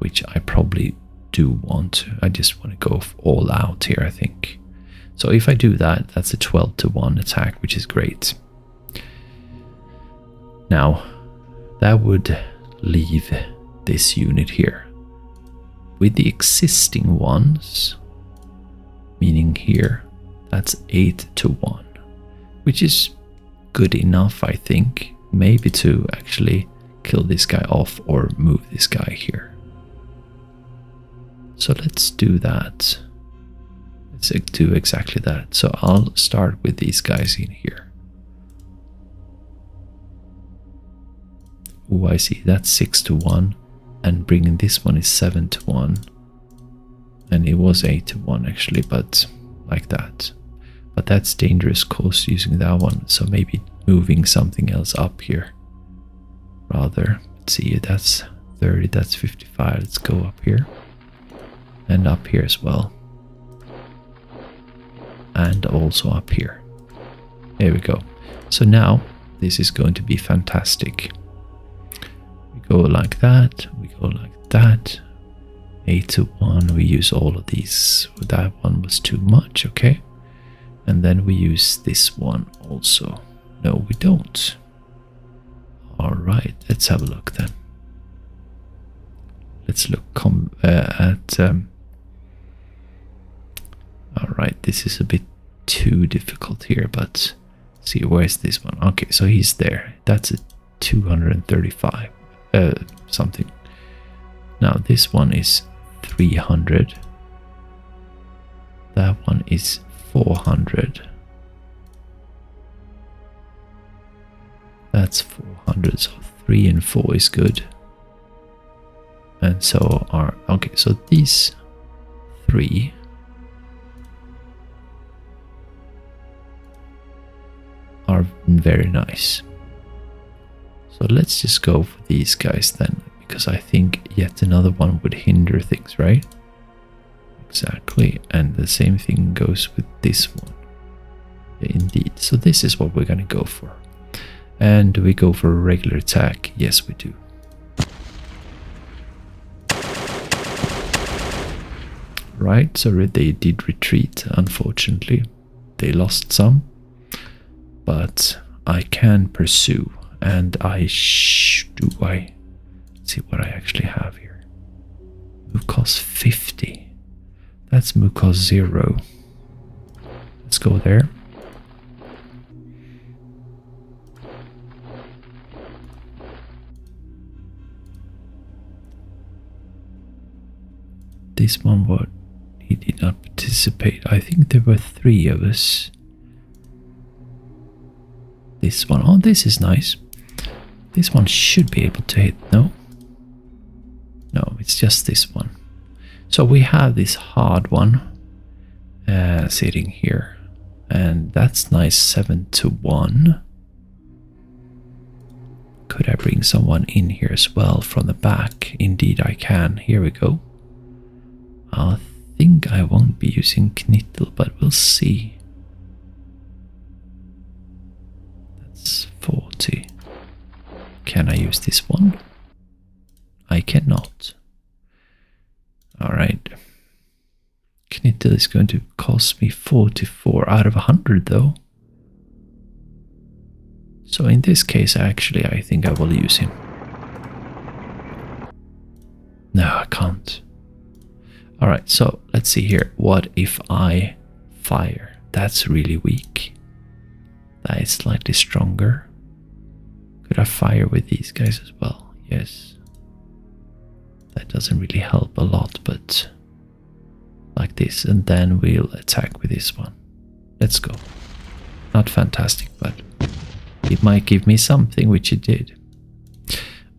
which I probably do want to. I just want to go all out here, I think. So if I do that, that's a 12 to 1 attack, which is great. Now, that would leave this unit here. With the existing ones, meaning here, that's 8 to 1, which is good enough, I think. Maybe to actually kill this guy off or move this guy here. So let's do that. Let's do exactly that. So I'll start with these guys in here. Oh, I see. That's 6 to 1. And bringing this one is 7 to 1. And it was 8 to 1 actually, but like that. But that's dangerous course using that one. So maybe moving something else up here rather. Let's see, that's 30, that's 55. Let's go up here. And up here as well. And also up here. There we go. So now this is going to be fantastic. We go like that, we go like that. 8 to 1, we use all of these. That one was too much, okay. And then we use this one also. No, we don't. Alright, let's have a look then. Let's look at... Alright, this is a bit too difficult here, but... See, where's this one? Okay, so he's there. That's a 235 something. Now this one is 300. That one is 400. That's 400, so 3 and 4 is good. And so are... Okay, so these 3... are very nice. So let's just go for these guys then, because I think yet another one would hinder things, right? Exactly, and the same thing goes with this one. Indeed, so this is what we're gonna go for. And do we go for a regular attack? Yes, we do. Right, so they did retreat, unfortunately. They lost some. But I can pursue, and let's see what I actually have here. Move cost 50. That's move cost 0. Let's go there. This one, what? He did not participate. I think there were 3 of us. This one, oh, this is nice. This one should be able to hit, no? No, it's just this one. So we have this hard one sitting here. And that's nice, 7 to 1. Could I bring someone in here as well from the back? Indeed I can. Here we go. I think I won't be using Knittel, but we'll see. 40. Can I use this one? I cannot. Alright. Knittel is going to cost me 44 out of 100 though. So in this case, actually, I think I will use him. No, I can't. Alright, so let's see here. What if I fire? That's really weak. That is slightly stronger. Could I fire with these guys as well? Yes. That doesn't really help a lot, but like this. And then we'll attack with this one. Let's go. Not fantastic, but it might give me something, which it did.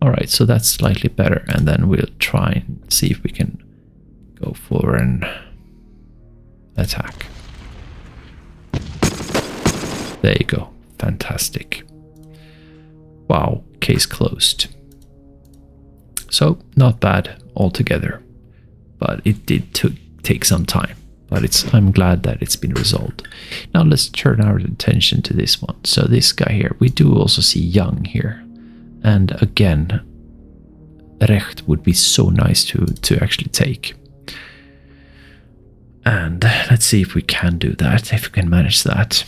Alright, so that's slightly better. And then we'll try and see if we can go for an attack. There you go. Fantastic. Wow, case closed. So, not bad altogether. But it did take some time. But I'm glad that it's been resolved. Now let's turn our attention to this one. So this guy here, we do also see young here. And again, Recht would be so nice to actually take. And let's see if we can do that, if we can manage that.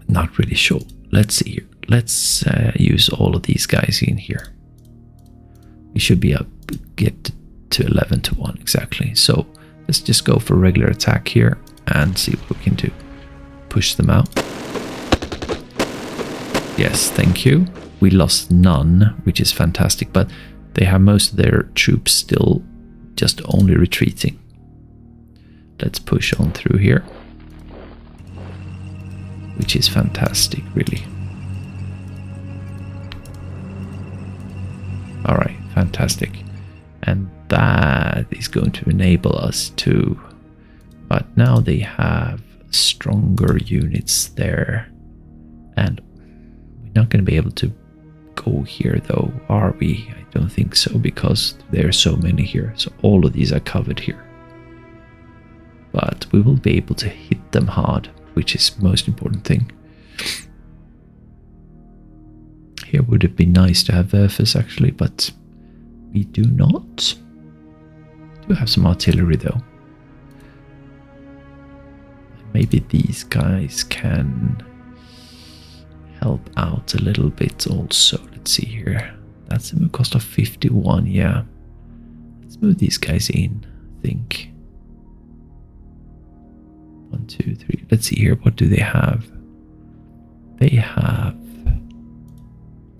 Not really sure. Let's see here. Let's use all of these guys in here. We should be up, get to 11 to 1 exactly. So let's just go for regular attack here and see what we can do. Push them out. Yes, thank you. We lost none, which is fantastic, but they have most of their troops still just only retreating. Let's push on through here, which is fantastic, really. All right, fantastic. And that is going to enable us to, but now they have stronger units there, and we're not going to be able to go here though, are we? I don't think so, because there are so many here. So all of these are covered here. But we will be able to hit them hard, which is the most important thing. Here would have been nice to have Werfers actually, but we do not. We do have some artillery though. Maybe these guys can help out a little bit also. Let's see here. That's a move cost of 51, yeah. Let's move these guys in, I think. 1, 2, 3. Let's see here. What do they have? They have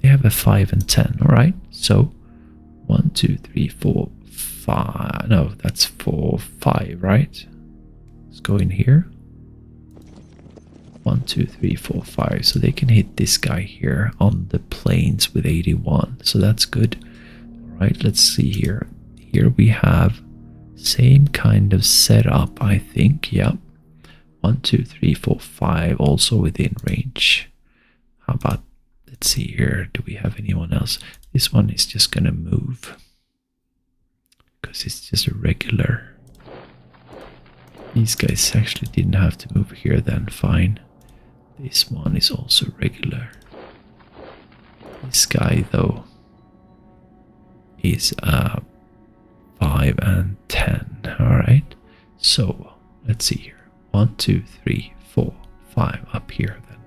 a 5 and 10, alright? So 1, 2, 3, 4, 5. No, that's 4, 5, right? Let's go in here. 1, 2, 3, 4, 5. So they can hit this guy here on the plains with 81. So that's good. All right, let's see here. Here we have same kind of setup, I think. Yeah. 1, 2, 3, 4, 5. Also within range. How about, let's see here. Do we have anyone else? This one is just going to move. Because it's just a regular. These guys actually didn't have to move here then. Fine. This one is also regular. This guy though is 5 and 10. Alright. So let's see here. 1, 2, 3, 4, 5 up here then.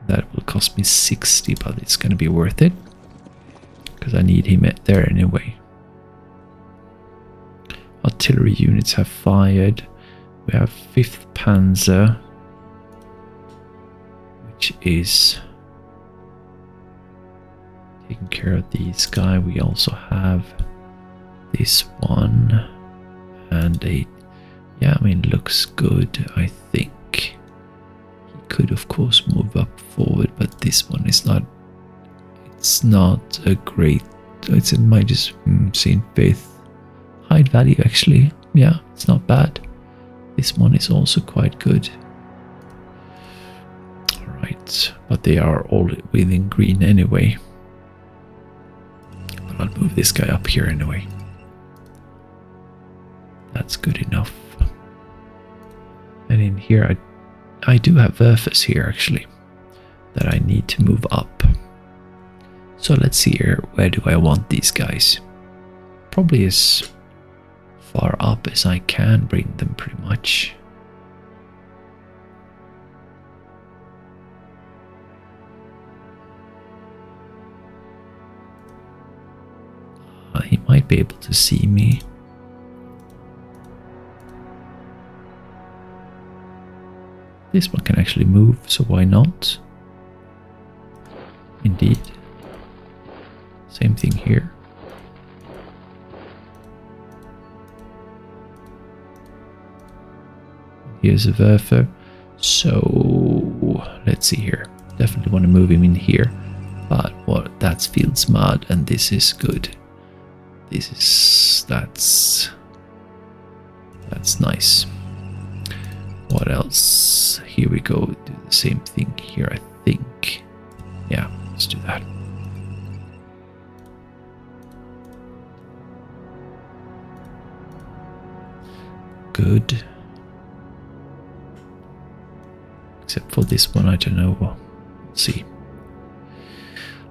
That will cost me 60, but it's gonna be worth it. Because I need him there anyway. Artillery units have fired. We have 5th Panzer, which is taking care of these guys. We also have this one and a, yeah, I mean, looks good. I think he could of course move up forward, but this one is not, it's not a great, it's in my just St Vith. High value actually, yeah, it's not bad. This one is also quite good. Alright, but they are all within green anyway. But I'll move this guy up here anyway. That's good enough. And in here I do have Werfers here actually that I need to move up. So let's see here, where do I want these guys? Probably as far up as I can bring them pretty much. He might be able to see me. This one can actually move, so why not? Indeed. Same thing here. Here's a Werfer. So let's see here. Definitely want to move him in here. But what, that's Fields Mud, and this is good. This is that's nice. What else? Here we go. Do the same thing here, I think. Yeah, let's do that. Good. Except for this one, I don't know. We'll see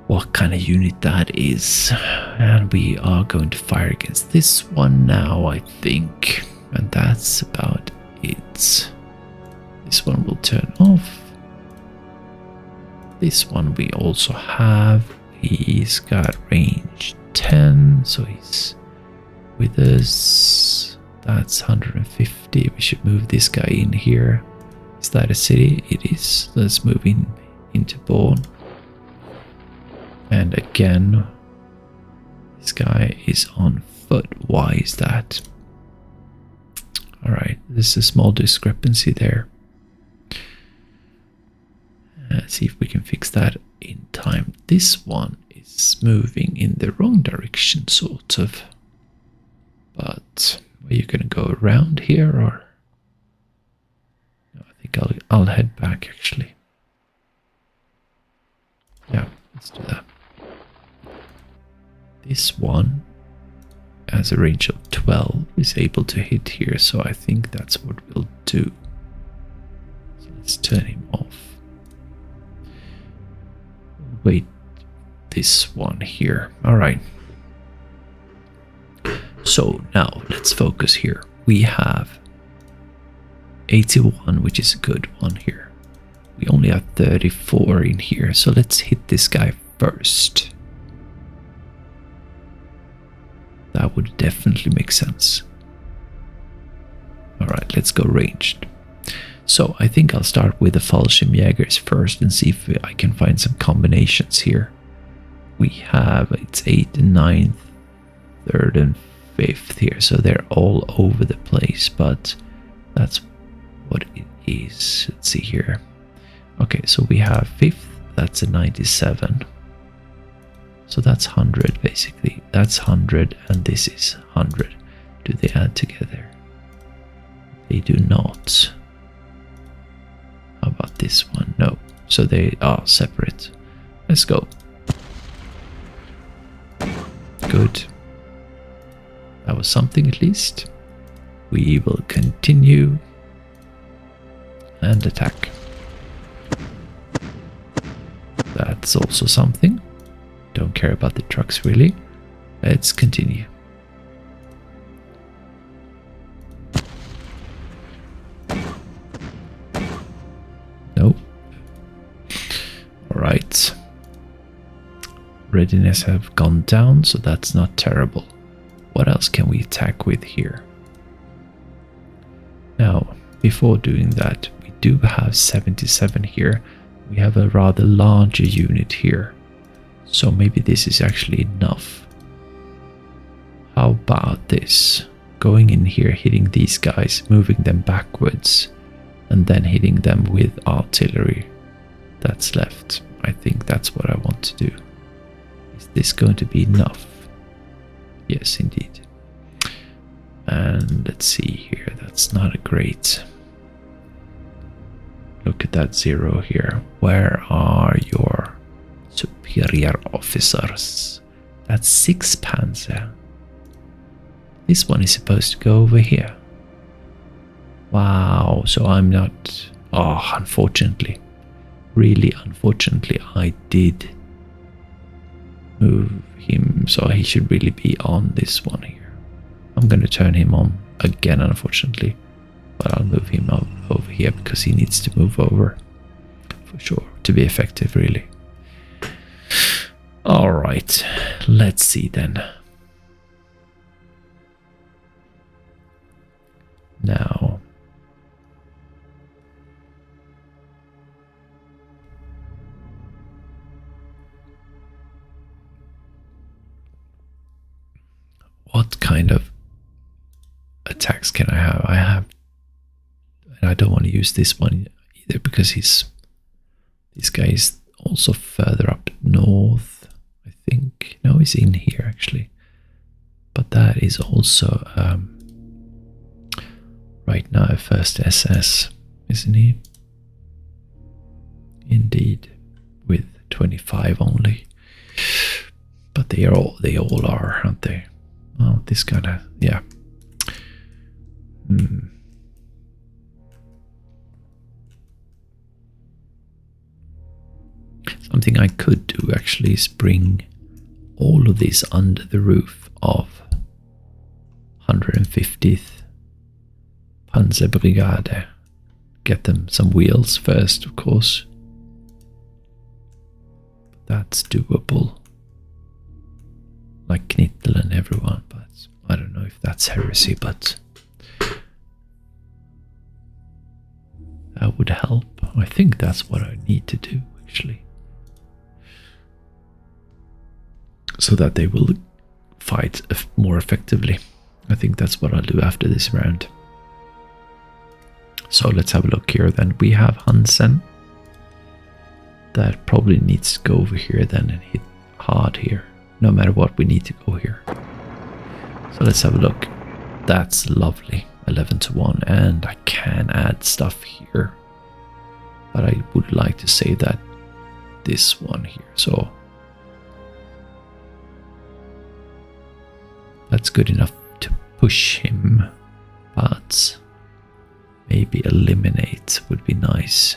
what kind of unit that is. And we are going to fire against this one now, I think. And that's about it. This one will turn off. This one we also have. He's got range 10, so he's with us. That's 150. We should move this guy in here. Is that a city? It is. Let's move into Born. And again, this guy is on foot. Why is that? Alright, there's a small discrepancy there. Let's see if we can fix that in time. This one is moving in the wrong direction, sort of. But are you going to go around here, or? No, I think I'll head back actually. Yeah, Let's do that. This one has a range of 12, is able to hit here, so I think that's what we'll do. So let's turn him off. Wait, this one here. Alright. So now let's focus here. We have 81, which is a good one here. We only have 34 in here, so let's hit this guy first. That would definitely make sense. Alright, let's go ranged. So I think I'll start with the Fallschirmjägers first and see if I can find some combinations here. We have, it's 8th and 9th, 3rd and 5th here, so they're all over the place, but that's what it is. Let's see here. Okay, so we have 5th, that's a 97. So that's 100 basically. That's 100 and this is 100. Do they add together? They do not. How about this one? No. So they are separate. Let's go. Good. That was something at least. We will continue and attack. That's also something. Don't care about the trucks really. Let's continue. Nope. Alright. Readiness have gone down, so that's not terrible. What else can we attack with here? Now, before doing that, we do have 77 here. We have a rather larger unit here. So maybe this is actually enough. How about this? Going in here, hitting these guys, moving them backwards, and then hitting them with artillery that's left. I think that's what I want to do. Is this going to be enough? Yes, indeed. And let's see here. That's not a great... Look at that 0 here. Where are your superior officers? That's 6 Panzer. This one is supposed to go over here. Wow, so I'm not... Oh, unfortunately. Really unfortunately, I did move him, so he should really be on this one here. I'm going to turn him on again, unfortunately. But I'll move him over here because he needs to move over. For sure, to be effective, really. Alright, let's see then. Now, what kind of attacks can I have? I have, and I don't want to use this one either because this guy is also further up north, I think. No, he's in here actually, but that is also right now first SS, isn't he? Indeed, with 25 only. But they all are, aren't they? Oh, this kind of, yeah. Something I could do actually is bring all of this under the roof of 150th Panzerbrigade. Get them some wheels first, of course. That's doable. Like Knittel and everyone, but I don't know if that's heresy, but that would help. I think that's what I need to do, actually. So that they will fight more effectively. I think that's what I'll do after this round. So let's have a look here then. We have Hansen. That probably needs to go over here then and hit hard here. No matter what, we need to go here. So let's have a look. That's lovely. 11-1, and I can add stuff here. But I would like to say that this one here. So That's good enough to push him, but maybe eliminate would be nice.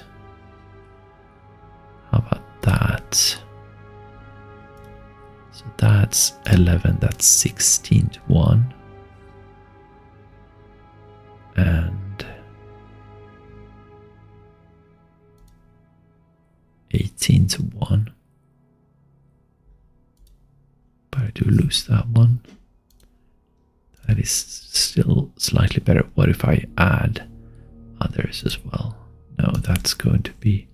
How about that? So that's 11, that's 16 to 1. And 18 to 1. But I do lose that one. That is still slightly better. What if I add others as well? No, that's going to be...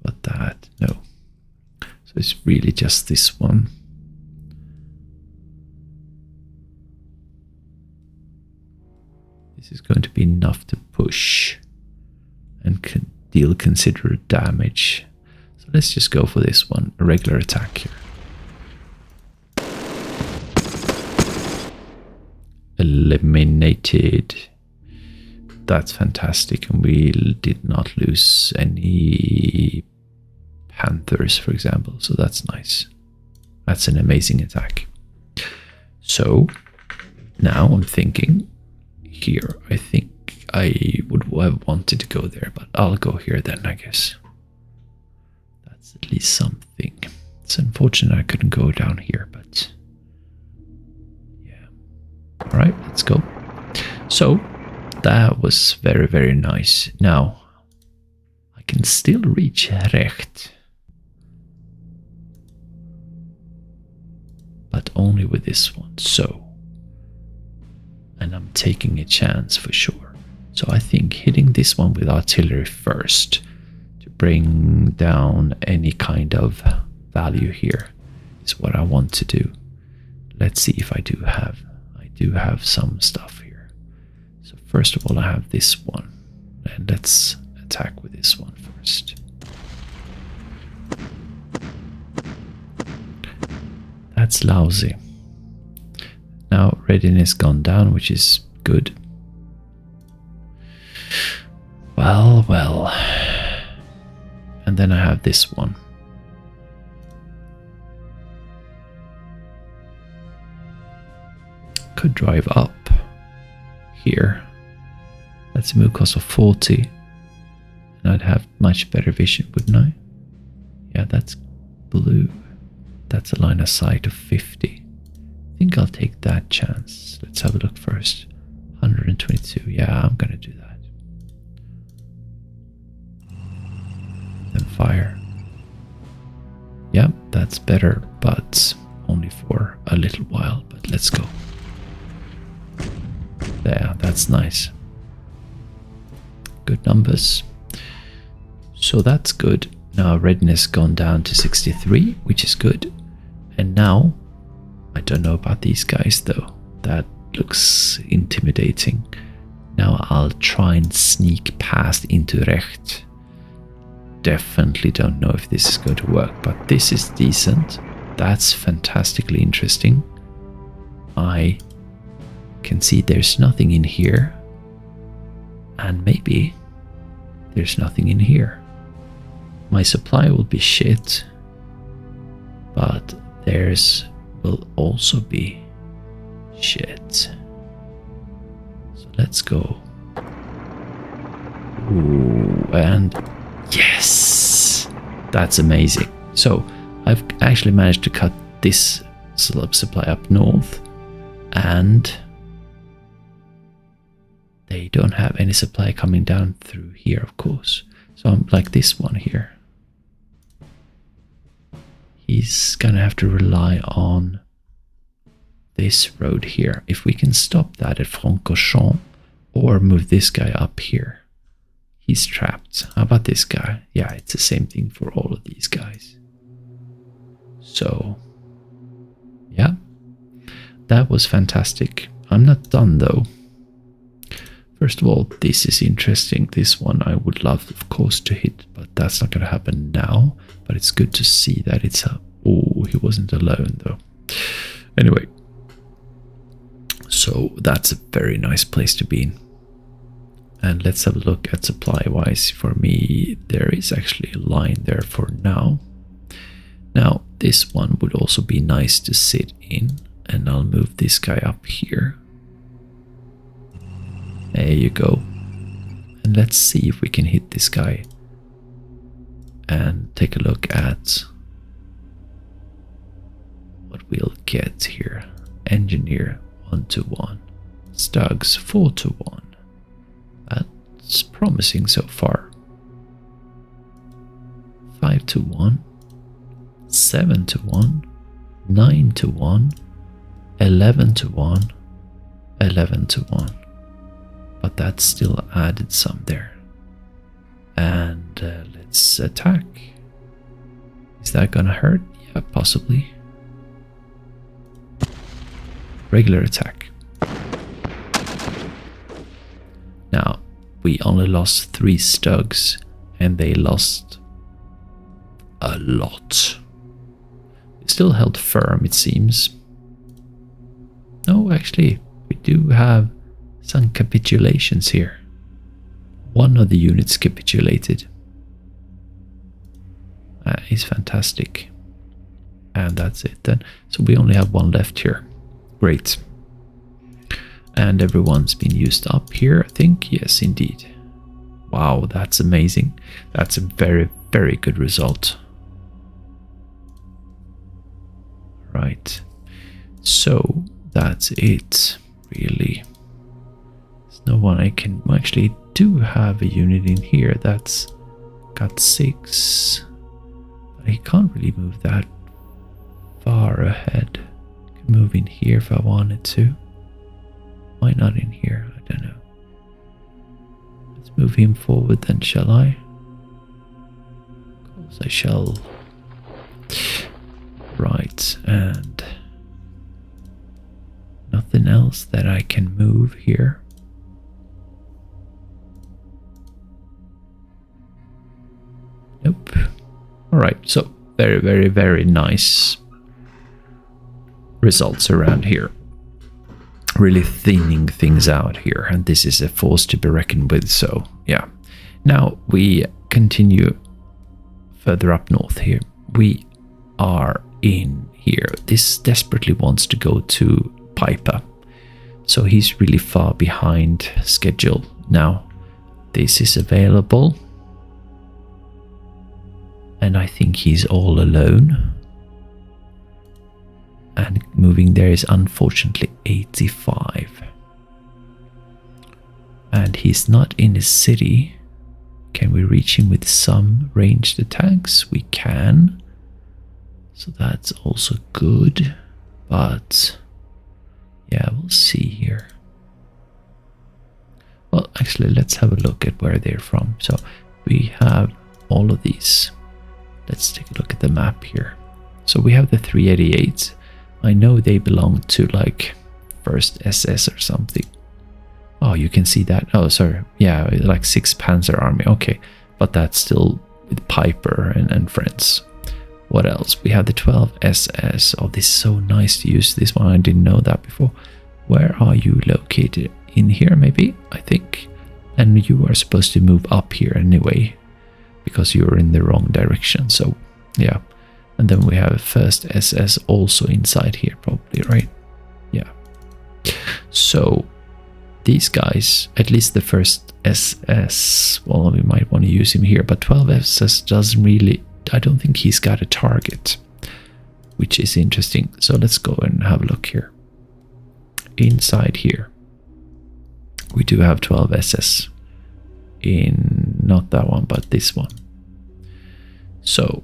But that, no. So it's really just this one. This is going to be enough to push and deal considerable damage. So let's just go for this one, a regular attack here. Eliminated. That's fantastic, and we did not lose any panthers, for example, so that's nice. That's an amazing attack. So now I'm thinking here, I think I would have wanted to go there, but I'll go here then, I guess. That's at least something. It's unfortunate I couldn't go down here, but yeah. All right, let's go. So that was very, very nice. Now I can still reach Recht, but only with this one. So, and I'm taking a chance for sure. So I think hitting this one with artillery first to bring down any kind of value here is what I want to do. Let's see if I do have some stuff here. So first of all, I have this one, and let's attack with this one first. That's lousy. Now readiness gone down, which is good. Well, well. And then I have this one. Could drive up here. That's a move cost of 40. And I'd have much better vision, wouldn't I? Yeah, that's blue. That's a line of sight of 50. I think I'll take that chance. Let's have a look first. 122. Yeah, I'm gonna do that. Then fire. Yeah, that's better, but only for a little while. But let's go. There, that's nice. Good numbers. So that's good. Now readiness gone down to 63, which is good. And now, I don't know about these guys though. That looks intimidating. Now I'll try and sneak past into Recht. Definitely don't know if this is going to work, but this is decent. That's fantastically interesting. I can see there's nothing in here. And maybe there's nothing in here. My supply will be shit, but theirs will also be shit. So let's go. Ooh, and yes! That's amazing. So I've actually managed to cut this supply up north, and they don't have any supply coming down through here, of course. So I'm like this one here. He's gonna have to rely on this road here. If we can stop that at Francorchamps or move this guy up here, he's trapped. How about this guy? Yeah, it's the same thing for all of these guys. So, yeah, that was fantastic. I'm not done though. First of all, this is interesting. This one I would love, of course, to hit, but that's not going to happen now. But it's good to see that it's a... Oh, he wasn't alone, though. Anyway. So that's a very nice place to be in. And let's have a look at supply-wise. For me, there is actually a line there for now. Now, this one would also be nice to sit in. And I'll move this guy up here. There you go. And let's see if we can hit this guy. And take a look at what we'll get here. Engineer 1-1. Stugs 4-1. That's promising so far. 5-1. 7-1. 9-1. 11-1. 11-1. But that still added some there. And let's attack. Is that gonna hurt? Yeah, possibly. Regular attack. Now, we only lost 3 stugs, and they lost a lot. We still held firm, it seems. No, actually, we do have some capitulations here. One of the units capitulated. That is fantastic. And that's it then. So we only have 1 left here. Great. And everyone's been used up here, I think. Yes, indeed. Wow, that's amazing. That's a very, very good result. Right. So that's it, really. There's no one I can... Actually, do have a unit in here that's got 6. But he can't really move that far ahead. I can move in here if I wanted to. Why not in here? I don't know. Let's move him forward then, shall I? Of course I shall. Right, and nothing else that I can move here. Nope. Alright, so very, very, very nice results around here. Really thinning things out here, and this is a force to be reckoned with, so yeah. Now we continue further up north here. We are in here. This desperately wants to go to Peiper, so he's really far behind schedule. Now this is available, and I think he's all alone. And moving there is unfortunately 85. And he's not in the city. Can we reach him with some ranged attacks? We can. So that's also good. But yeah, we'll see here. Well, actually, let's have a look at where they're from. So we have all of these. Let's take a look at the map here. So we have the 388. I know they belong to like 1st SS or something. Oh, you can see that. Oh, sorry. Yeah, like 6th Panzer Army. Okay, but that's still with Peiper and friends. What else? We have the 12 SS. Oh, this is so nice to use this one. I didn't know that before. Where are you located? In here, maybe? I think. And you are supposed to move up here anyway, because you're in the wrong direction. So, yeah. And then we have 1st SS also inside here, probably, right? Yeah. So these guys, at least the 1st SS, well, we might want to use him here, but 12 SS doesn't really, I don't think he's got a target, which is interesting. So let's go and have a look here. Inside here, we do have 12 SS in, not that one, but this one. So,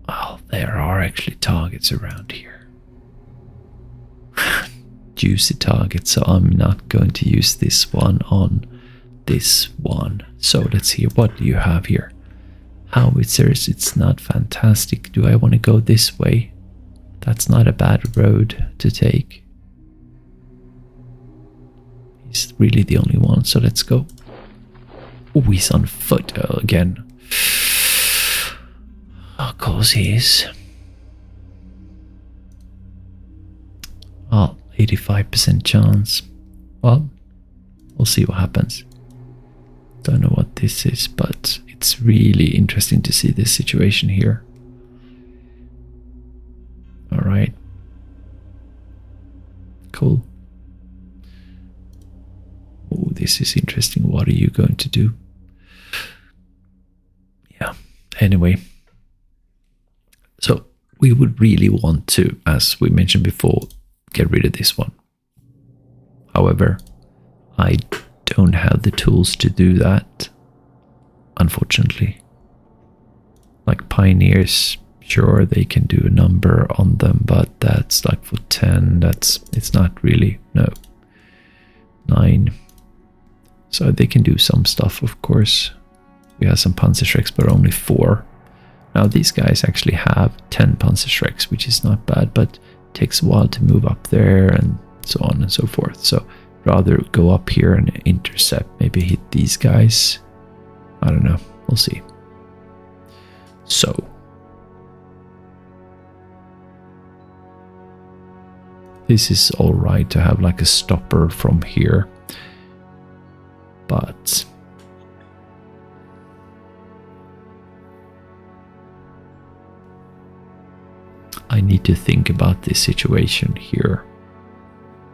well, there are actually targets around here. Juicy targets, so I'm not going to use this one on this one. So let's see, what do you have here? Howitzers, it's not fantastic. Do I want to go this way? That's not a bad road to take. He's really the only one, so let's go. Oh, he's on foot again. Of course he is. Well, 85% chance. Well, we'll see what happens. Don't know what this is, but it's really interesting to see this situation here. Alright. Cool. Oh, this is interesting. What are you going to do? Yeah. Anyway. So we would really want to, as we mentioned before, get rid of this one. However, I don't have the tools to do that, unfortunately. Like pioneers, sure, they can do a number on them, but that's like for 10, it's not really, no. 9. So they can do some stuff, of course. We have some Panzerschrecks, but only 4. Now these guys actually have 10 Panzerschrecks, which is not bad, but it takes a while to move up there and so on and so forth. So rather go up here and intercept, maybe hit these guys. I don't know, we'll see. So this is all right to have like a stopper from here, but I need to think about this situation here,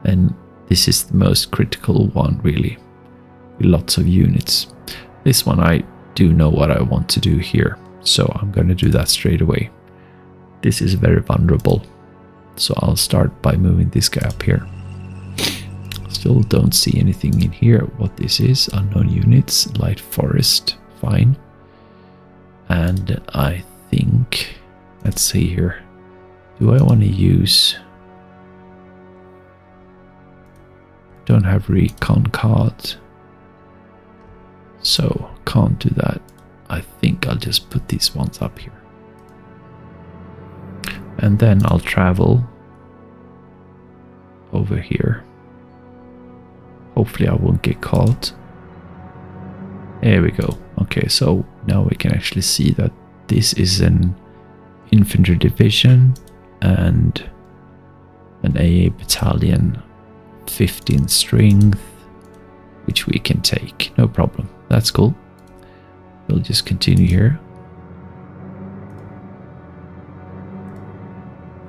and this is the most critical one really, lots of units. This one I do know what I want to do here, so I'm going to do that straight away. This is very vulnerable, so I'll start by moving this guy up here. Still don't see anything in here. What this is, unknown units, light forest, fine. And I think, let's see here, do I want to use, don't have recon card, so can't do that. I think I'll just put these ones up here. And then I'll travel over here. Hopefully I won't get caught. There we go. Okay, so now we can actually see that this is an infantry division and an AA battalion, 15 strength, which we can take, no problem. That's cool. We'll just continue here.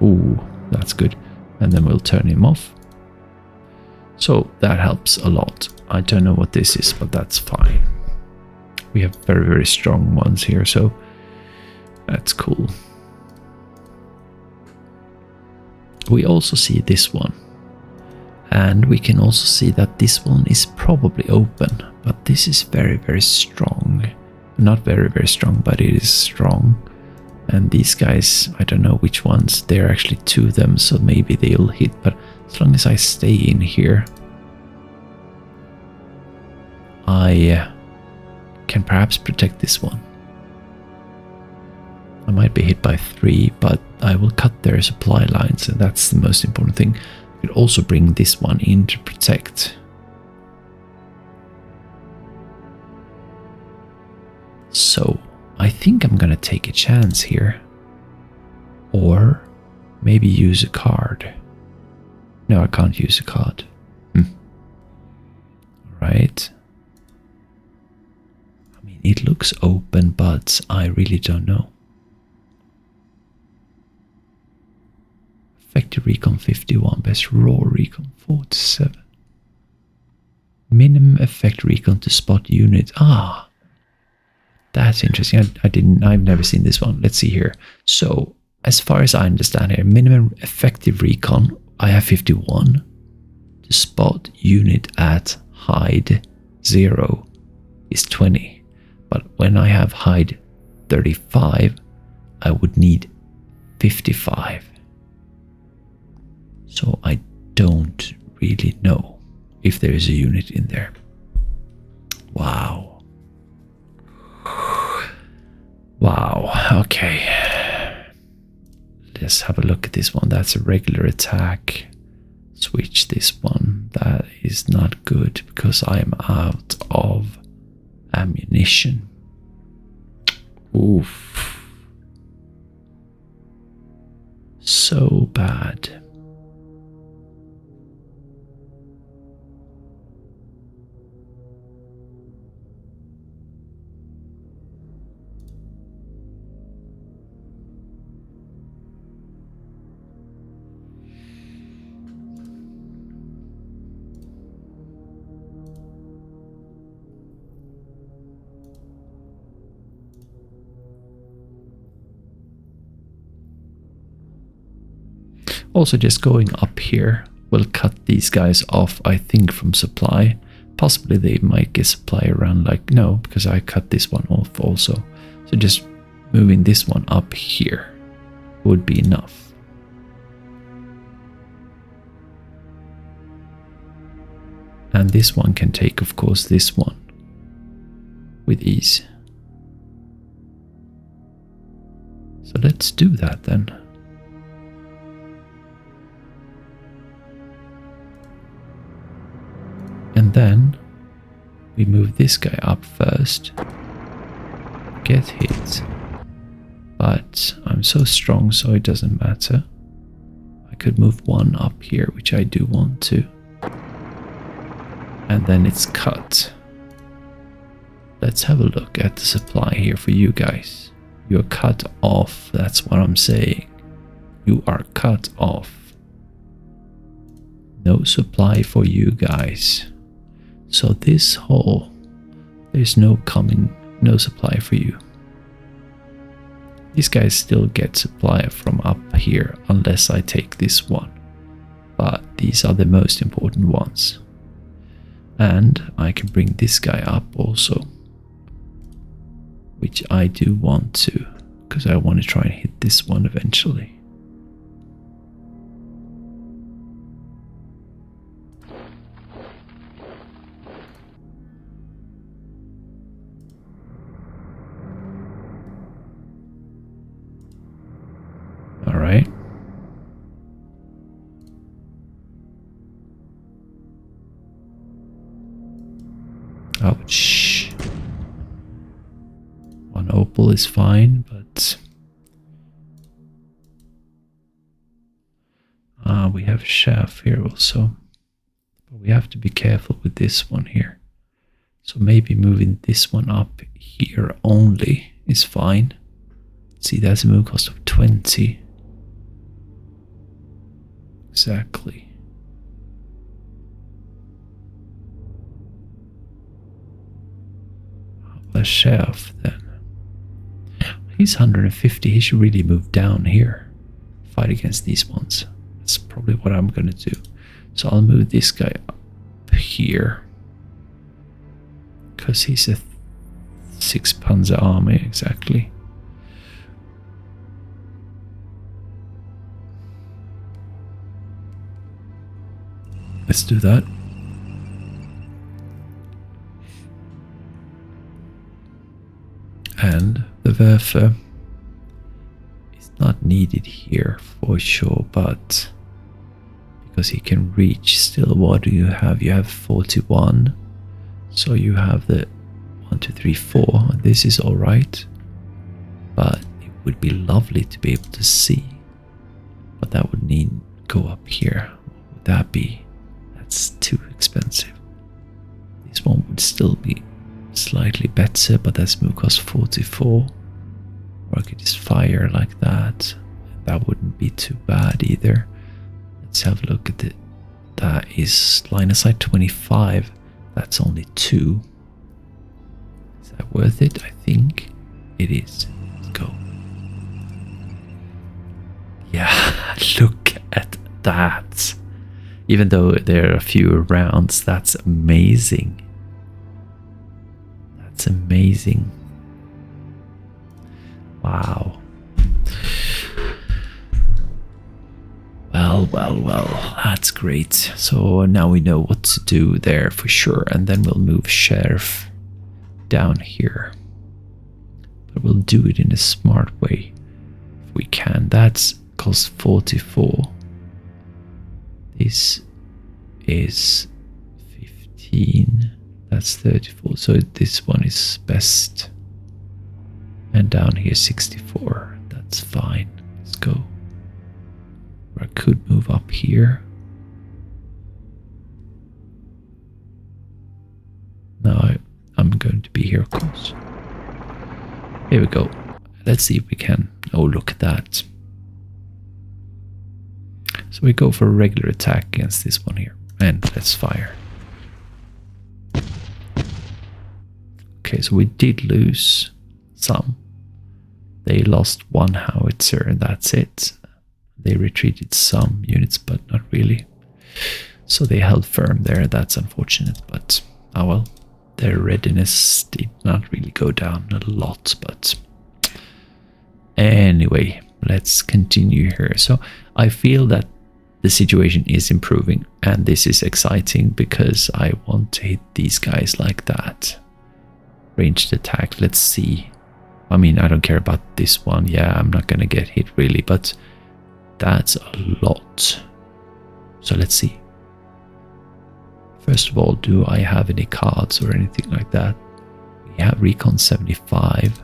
Ooh, that's good. And then we'll turn him off. So that helps a lot. I don't know what this is, but that's fine. We have very, very strong ones here, so that's cool. We also see this one. And we can also see that this one is probably open, but this is very, very strong. Not very, very strong, but it is strong. And these guys, I don't know which ones, there are actually 2 of them, so maybe they'll hit, but as long as I stay in here, I can perhaps protect this one. I might be hit by 3, but I will cut their supply lines, and that's the most important thing. I could also bring this one in to protect. So I think I'm gonna take a chance here, or maybe use a card. No, I can't use a card. Right. I mean, it looks open, but I really don't know. Effective recon 51, best raw recon 47. Minimum effect recon to spot unit. Ah, that's interesting. I've never seen this one. Let's see here. So, as far as I understand here, minimum effective recon, I have 51. To spot unit at hide 0 is 20. But when I have hide 35, I would need 55. So I don't really know if there is a unit in there. Wow. Wow, okay. Let's have a look at this one. That's a regular attack. Switch this one. That is not good because I am out of ammunition. Oof. So bad. Also, just going up here will cut these guys off, I think, from supply. Possibly they might get supply around, like, no, because I cut this one off also. So just moving this one up here would be enough. And this one can take, of course, this one with ease. So let's do that then. And then we move this guy up first. Get hit. But I'm so strong, so it doesn't matter. I could move one up here, which I do want to. And then it's cut. Let's have a look at the supply here for you guys. You're cut off, that's what I'm saying. You are cut off. No supply for you guys. So this hole, there's no supply for you. These guys still get supply from up here unless I take this one. But these are the most important ones. And I can bring this guy up also. Which I do want to, because I want to try and hit this one eventually. All right. Ouch. One opal is fine, but we have a chef here also. But we have to be careful with this one here. So maybe moving this one up here only is fine. See, that's a move cost of 20. Exactly. The chef then. He's 150. He should really move down here. Fight against these ones. That's probably what I'm going to do. So I'll move this guy up here. Because he's a 6 Panzer army, exactly. Let's do that. And the Werfer is not needed here for sure, but because he can reach still. What do you have? You have 41. So you have the 1, 2, 3, 4. This is alright. But it would be lovely to be able to see. But that would need go up here. What would that be? That's too expensive. This one would still be slightly better, but that's move cost 44. Or I could just fire like that. That wouldn't be too bad either. Let's have a look at it. That is line of sight 25. That's only 2. Is that worth it? I think it is. Let's go. Yeah, look at that. Even though there are a few rounds, that's amazing. That's amazing. Wow. Well, that's great. So now we know what to do there for sure, and then we'll move Sheriff down here. But we'll do it in a smart way if we can. That's cost 44. This is 15. That's 34. So this one is best. And down here 64. That's fine. Let's go. Or I could move up here. No, I'm going to be here, of course. Here we go. Let's see if we can. Oh, look at that. So we go for a regular attack against this one here. And let's fire. Okay, so we did lose some. They lost 1 howitzer and that's it. They retreated some units, but not really. So they held firm there. That's unfortunate, but oh well. Their readiness did not really go down a lot, but anyway, let's continue here. So I feel that the situation is improving, and this is exciting because I want to hit these guys like that. Ranged attack, let's see. I mean, I don't care about this one. Yeah, I'm not gonna get hit really, but that's a lot. So let's see. First of all, do I have any cards or anything like that? We have Recon 75.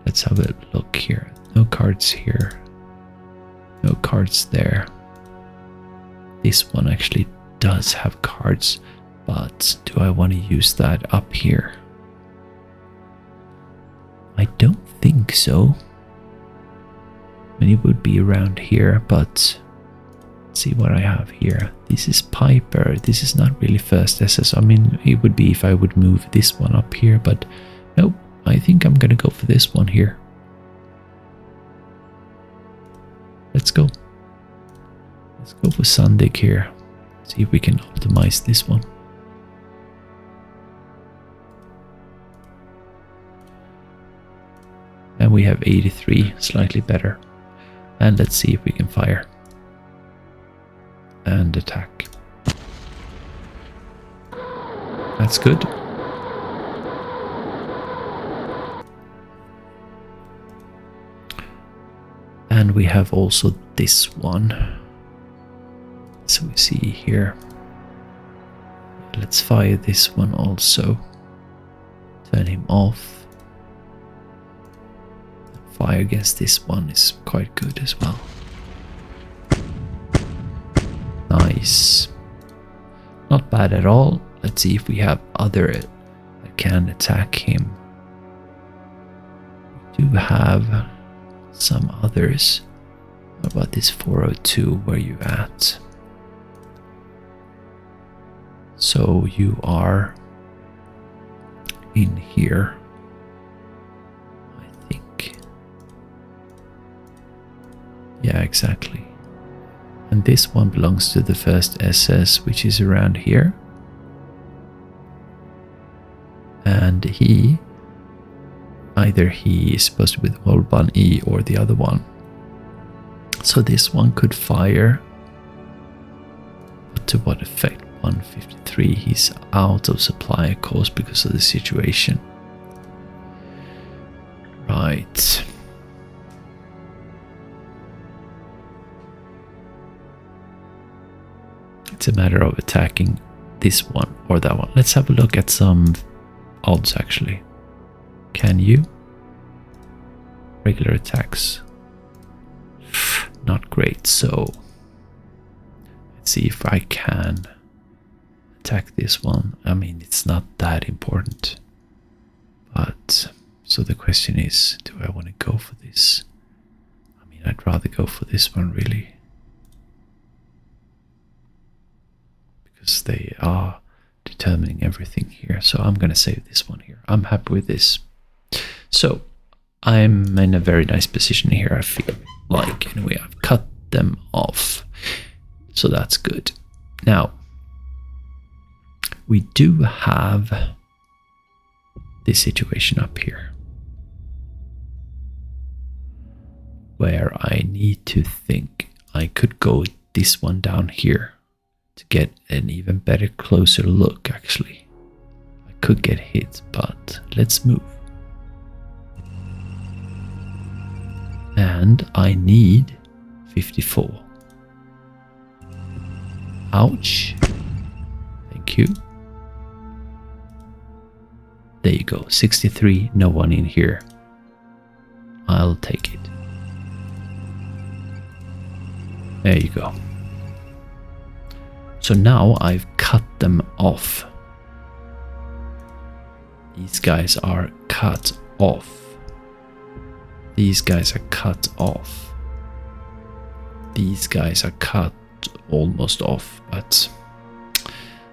Let's have a look here. No cards here. No cards there. This one actually does have cards, but do I want to use that up here? I don't think so. I mean, it would be around here, but let's see what I have here. This is Peiper. This is not really first SS. I mean, it would be if I would move this one up here, but nope. I think I'm gonna go for this one here. Let's go. Let's go for Sandig here. See if we can optimize this one. And we have 83, slightly better. And let's see if we can fire. And attack. That's good. And we have also this one. So we see here. Let's fire this one also. Turn him off. Fire against this one is quite good as well. Nice. Not bad at all. Let's see if we have other that can attack him. We do have some others. What about this 402? Where are you at? So you are in here, I think. Yeah, exactly. And this one belongs to the first SS, which is around here. And either he is supposed to be the Rollbahn E or the other one. So this one could fire. But to what effect? 153. He's out of supply, of course, because of the situation. Right. It's a matter of attacking this one or that one. Let's have a look at some odds actually. Can you? Regular attacks. Not great, so let's see if I can attack this one. I mean, it's not that important. But, so the question is, do I want to go for this? I mean, I'd rather go for this one really. Because they are determining everything here. So I'm going to save this one here. I'm happy with this. So I'm in a very nice position here, I feel like. Anyway, I've cut them off. So that's good. Now, we do have this situation up here where I need to think. I could go this one down here to get an even better, closer look, actually. I could get hit, but let's move. And I need 54. Ouch. Thank you. There you go. 63. No one in here. I'll take it. There you go. So now I've cut them off. These guys are cut off. These guys are cut off. These guys are cut almost off, but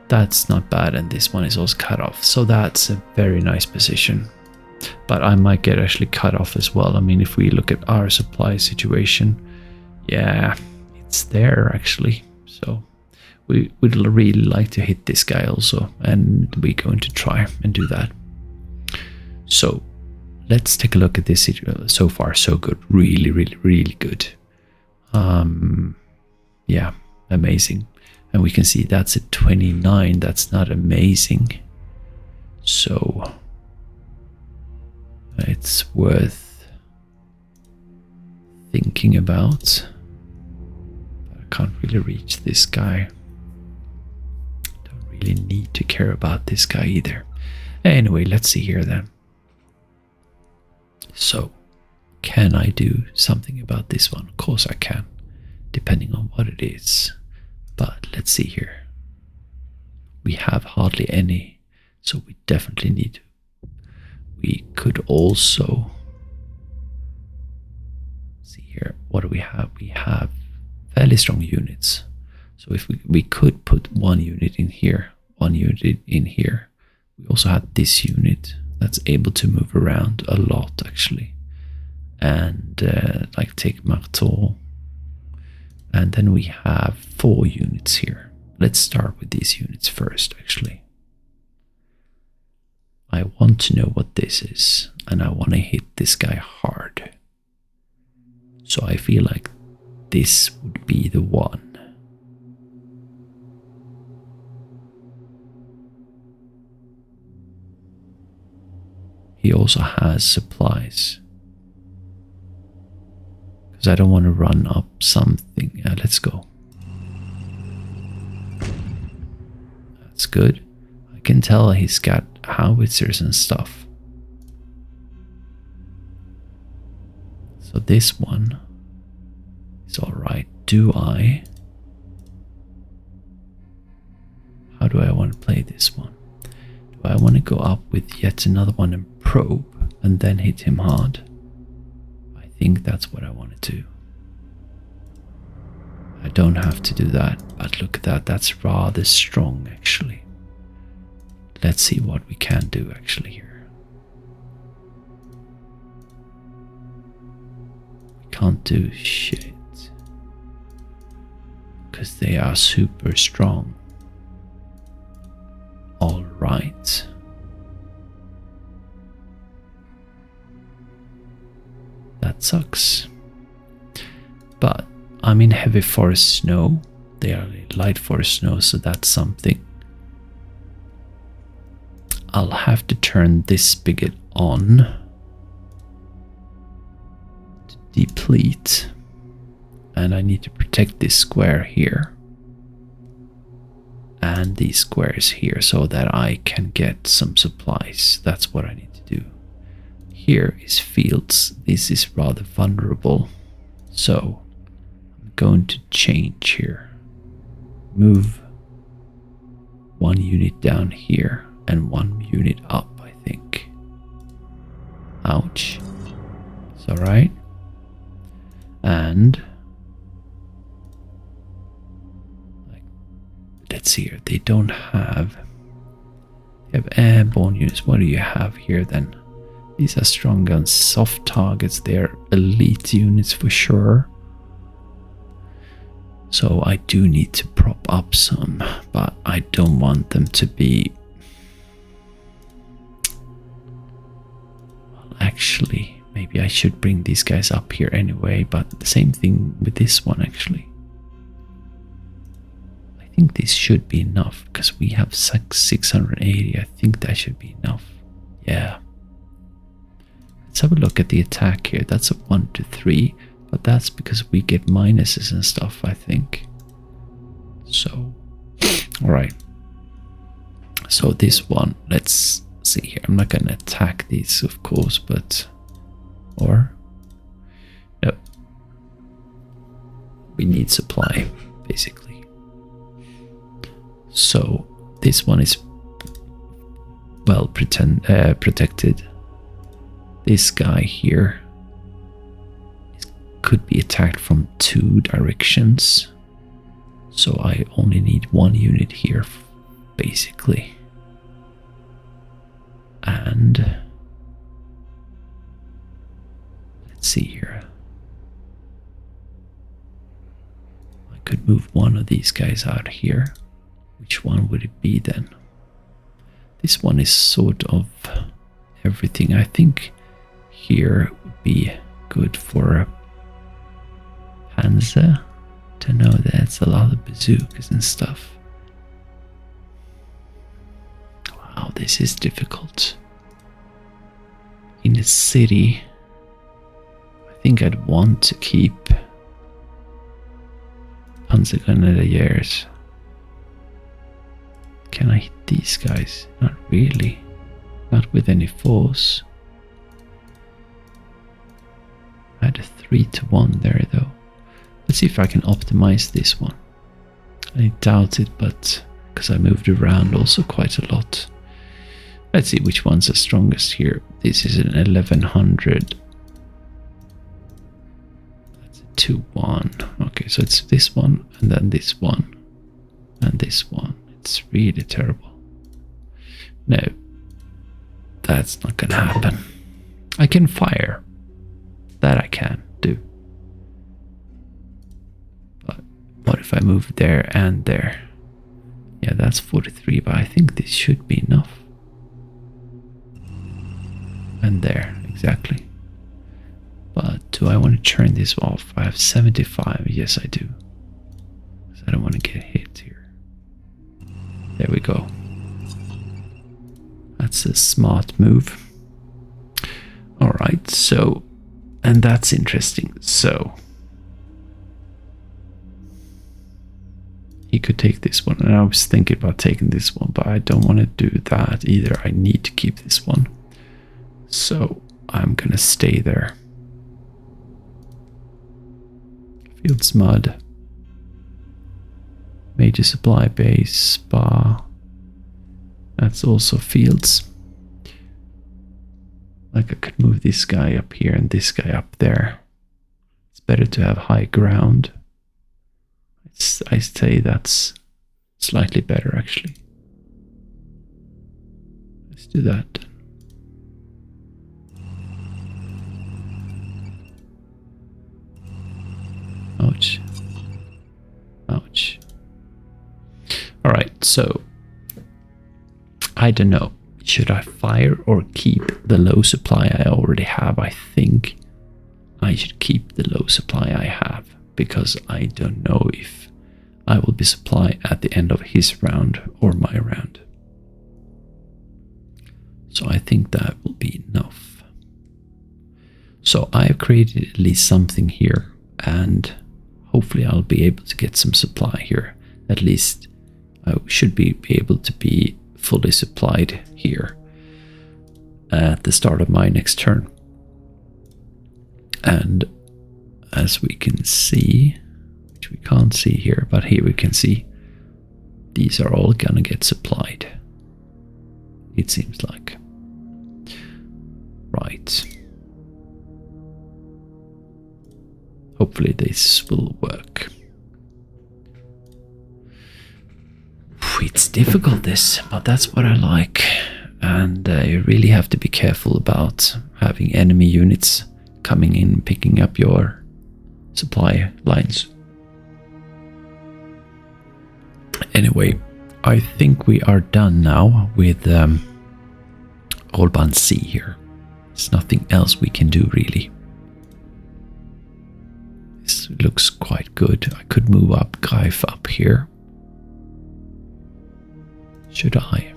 that's not bad. And this one is also cut off. So that's a very nice position. But I might get actually cut off as well. I mean, if we look at our supply situation, Yeah, it's there actually. So we would really like to hit this guy also, and we're going to try and do that. So let's take a look at this. So far, so good. Really, really, really good. Yeah, amazing. And we can see that's a 29. That's not amazing. So it's worth thinking about. But I can't really reach this guy. Don't really need to care about this guy either. Anyway, let's see here then. So, can I do something about this one? Of course I can, depending on what it is. But let's see here. We have hardly any, so we definitely need to. We could also see here. What do we have? We have fairly strong units. So if we could put one unit in here, one unit in here. We also have this unit that's able to move around a lot actually, and like take Marteau. And then we have 4 units here. Let's start with these units first actually. I want to know what this is, and I want to hit this guy hard. So I feel like this would be the one. He also has supplies. Because I don't want to run up something. Let's go. That's good. I can tell he's got howitzers and stuff. So this one is alright. Do I? How do I want to play this one? Do I want to go up with yet another one and probe and then hit him hard? I think that's what I want to do. I don't have to do that, but look at that. That's rather strong actually. Let's see what we can do actually here. We can't do shit because they are super strong. All right. That sucks. But I'm in heavy forest snow. They are light forest snow, so that's something. I'll have to turn this spigot on to deplete. And I need to protect this square here. And these squares here so that I can get some supplies. That's what I need to do. Here is fields. This is rather vulnerable. So I'm going to change here. Move 1 unit down here and 1 unit up, I think. Ouch. It's alright. And let's see here. They don't have. They have airborne units. What do you have here then? These are strong guns, soft targets. They're elite units for sure. So I do need to prop up some, but I don't want them to be. Well, actually, maybe I should bring these guys up here anyway, but the same thing with this one actually. I think this should be enough because we have 680. I think that should be enough. Yeah. Let's have a look at the attack here. That's a 1 to 3, but that's because we get minuses and stuff, I think. So, alright. So this one, let's see here. I'm not going to attack these, of course, but... Or? No. We need supply, basically. So, this one is well protected. This guy here could be attacked from 2 directions. So I only need 1 unit here, basically. And let's see here. could move one of these guys out here. Which one would it be then? This one is sort of everything. I think here would be good for a Panzer. To know that's a lot of bazookas and stuff. Wow, this is difficult. In the city, I think I'd want to keep Panzergrenadiers. Can I hit these guys? Not really. Not with any force. I had a 3-to-1 there though. Let's see if I can optimize this one. I doubt it, but because I moved around also quite a lot. Let's see which one's the strongest here. This is an 1100. That's a 2-1. Okay, so it's this one, and then this one, and this one. It's really terrible. No, that's not gonna happen. I can fire. That I can do. But what if I move there and there? Yeah, that's 43, but I think this should be enough. And there, exactly. But do I want to turn this off? I have 75. Yes, I do. Because I don't want to get hit here. There we go. That's a smart move. Alright, so... And that's interesting. So... He could take this one. And I was thinking about taking this one, but I don't want to do that either. I need to keep this one. So I'm gonna stay there. Fields mud. Major supply base, spa. That's also fields. Like I could move this guy up here and this guy up there. It's better to have high ground. I say that's slightly better actually. Let's do that. Ouch. Ouch. Alright, so I don't know. Should I fire or keep the low supply I already have? I think I should keep the low supply I have because I don't know if I will be supply at the end of his round or my round. So I think that will be enough. So I have created at least something here and hopefully I'll be able to get some supply here. At least I should be able to be fully supplied here at the start of my next turn. And as we can see, which we can't see here, but here we can see, these are all gonna get supplied. It seems like. Right. Hopefully this will work. It's difficult this, but that's what I like. And you really have to be careful about having enemy units coming in, picking up your supply lines. Anyway, I think we are done now with Rollbahn C here. There's nothing else we can do really. This looks quite good. I could move up Gleize up here. Should I?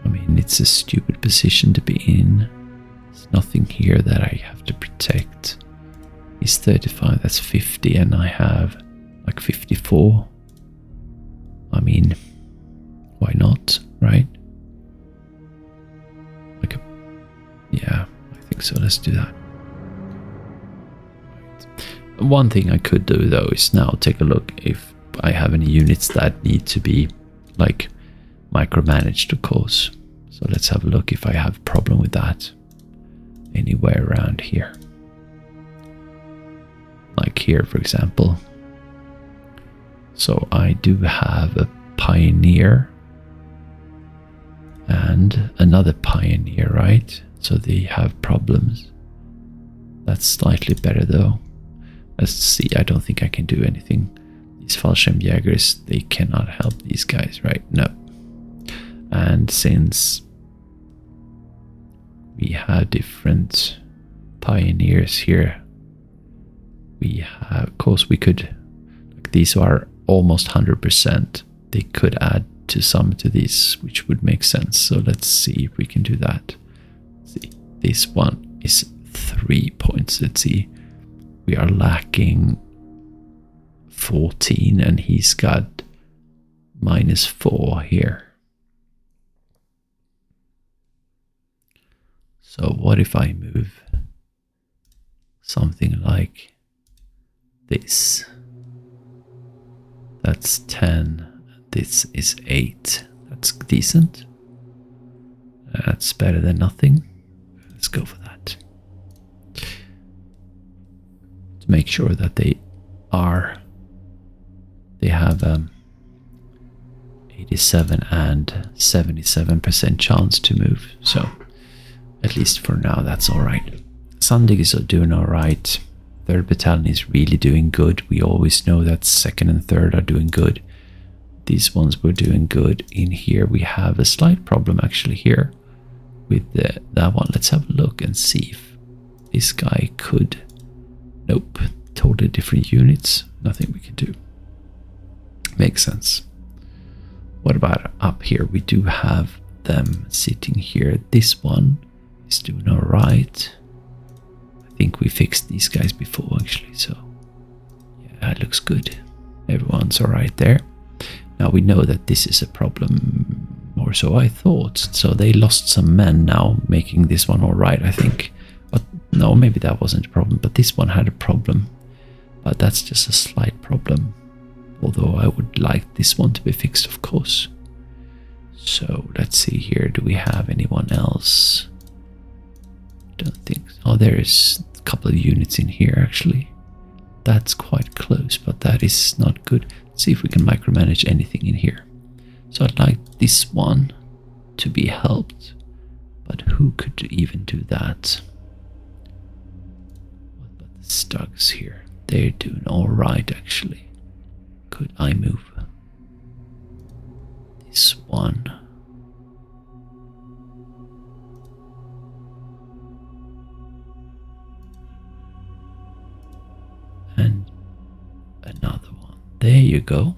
I mean, it's a stupid position to be in. There's nothing here that I have to protect. He's 35, that's 50, and I have like 54. I mean, why not, right? Like yeah, I think so. Let's do that. Right. One thing I could do though is now take a look if I have any units that need to be like micromanaged, of course. So let's have a look if I have a problem with that anywhere around here. Like here, for example. So I do have a pioneer and another pioneer, right? So they have problems. That's slightly better though. Let's see, I don't think I can do anything. These Fallschirmjägers, they cannot help these guys, right? No. And since we have different pioneers here, we have, of course, we could, like, these are almost 100%. They could add to some to these, which would make sense. So let's see if we can do that. Let's see, this one is 3 points. Let's see, we are lacking 14 and he's got -4 here. So what if I move something like this? That's 10. This is 8. That's decent. That's better than nothing. Let's go for that. To make sure that they have 87 and 77% chance to move. So at least for now, that's all right. Sandig is doing all right. 3rd Battalion is really doing good. We always know that 2nd and 3rd are doing good. These ones were doing good. In here, we have a slight problem actually here with that one. Let's have a look and see if this guy could. Nope, totally different units. Nothing we can do. Makes sense. What about up here? We do have them sitting here. This one is doing all right. I think we fixed these guys before actually, so yeah, it looks good. Everyone's all right there. Now we know that this is a problem, or so I thought. So they lost some men now, making this one all right, I think. But no, maybe that wasn't a problem, but this one had a problem. But that's just a slight problem. Although I would like this one to be fixed, of course. So let's see here. Do we have anyone else? Don't think so. Oh, there is a couple of units in here actually. That's quite close, but that is not good. Let's see if we can micromanage anything in here. So I'd like this one to be helped, but who could even do that? What about the Stugs here? They're doing all right actually. Could I move this one? And another one. There you go.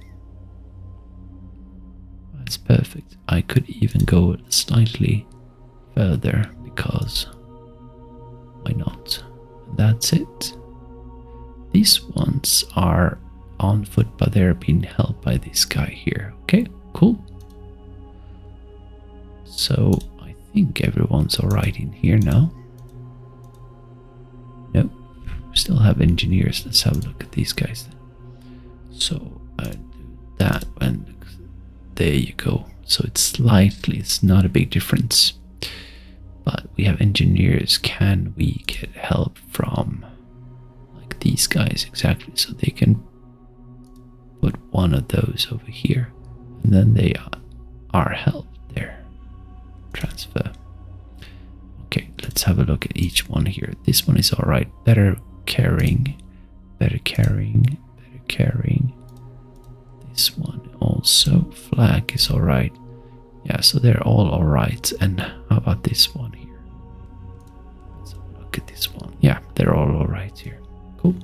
That's perfect. I could even go slightly further because why not? And that's it. These ones are on foot, but they're being helped by this guy here. Okay, cool. So I think everyone's all right in here now. Nope, still have engineers. Let's have a look at these guys then. So I do that, and there you go. So it's not a big difference, but we have engineers. Can we get help from like these guys? Exactly, so they can put one of those over here, and then they are helped there. Transfer. Okay, let's have a look at each one here. This one is all right. Better carrying, better carrying, better carrying. This one also. Flag is all right. Yeah, so they're all right. And how about this one here? Let's have a look at this one. Yeah, they're all right here. Cool.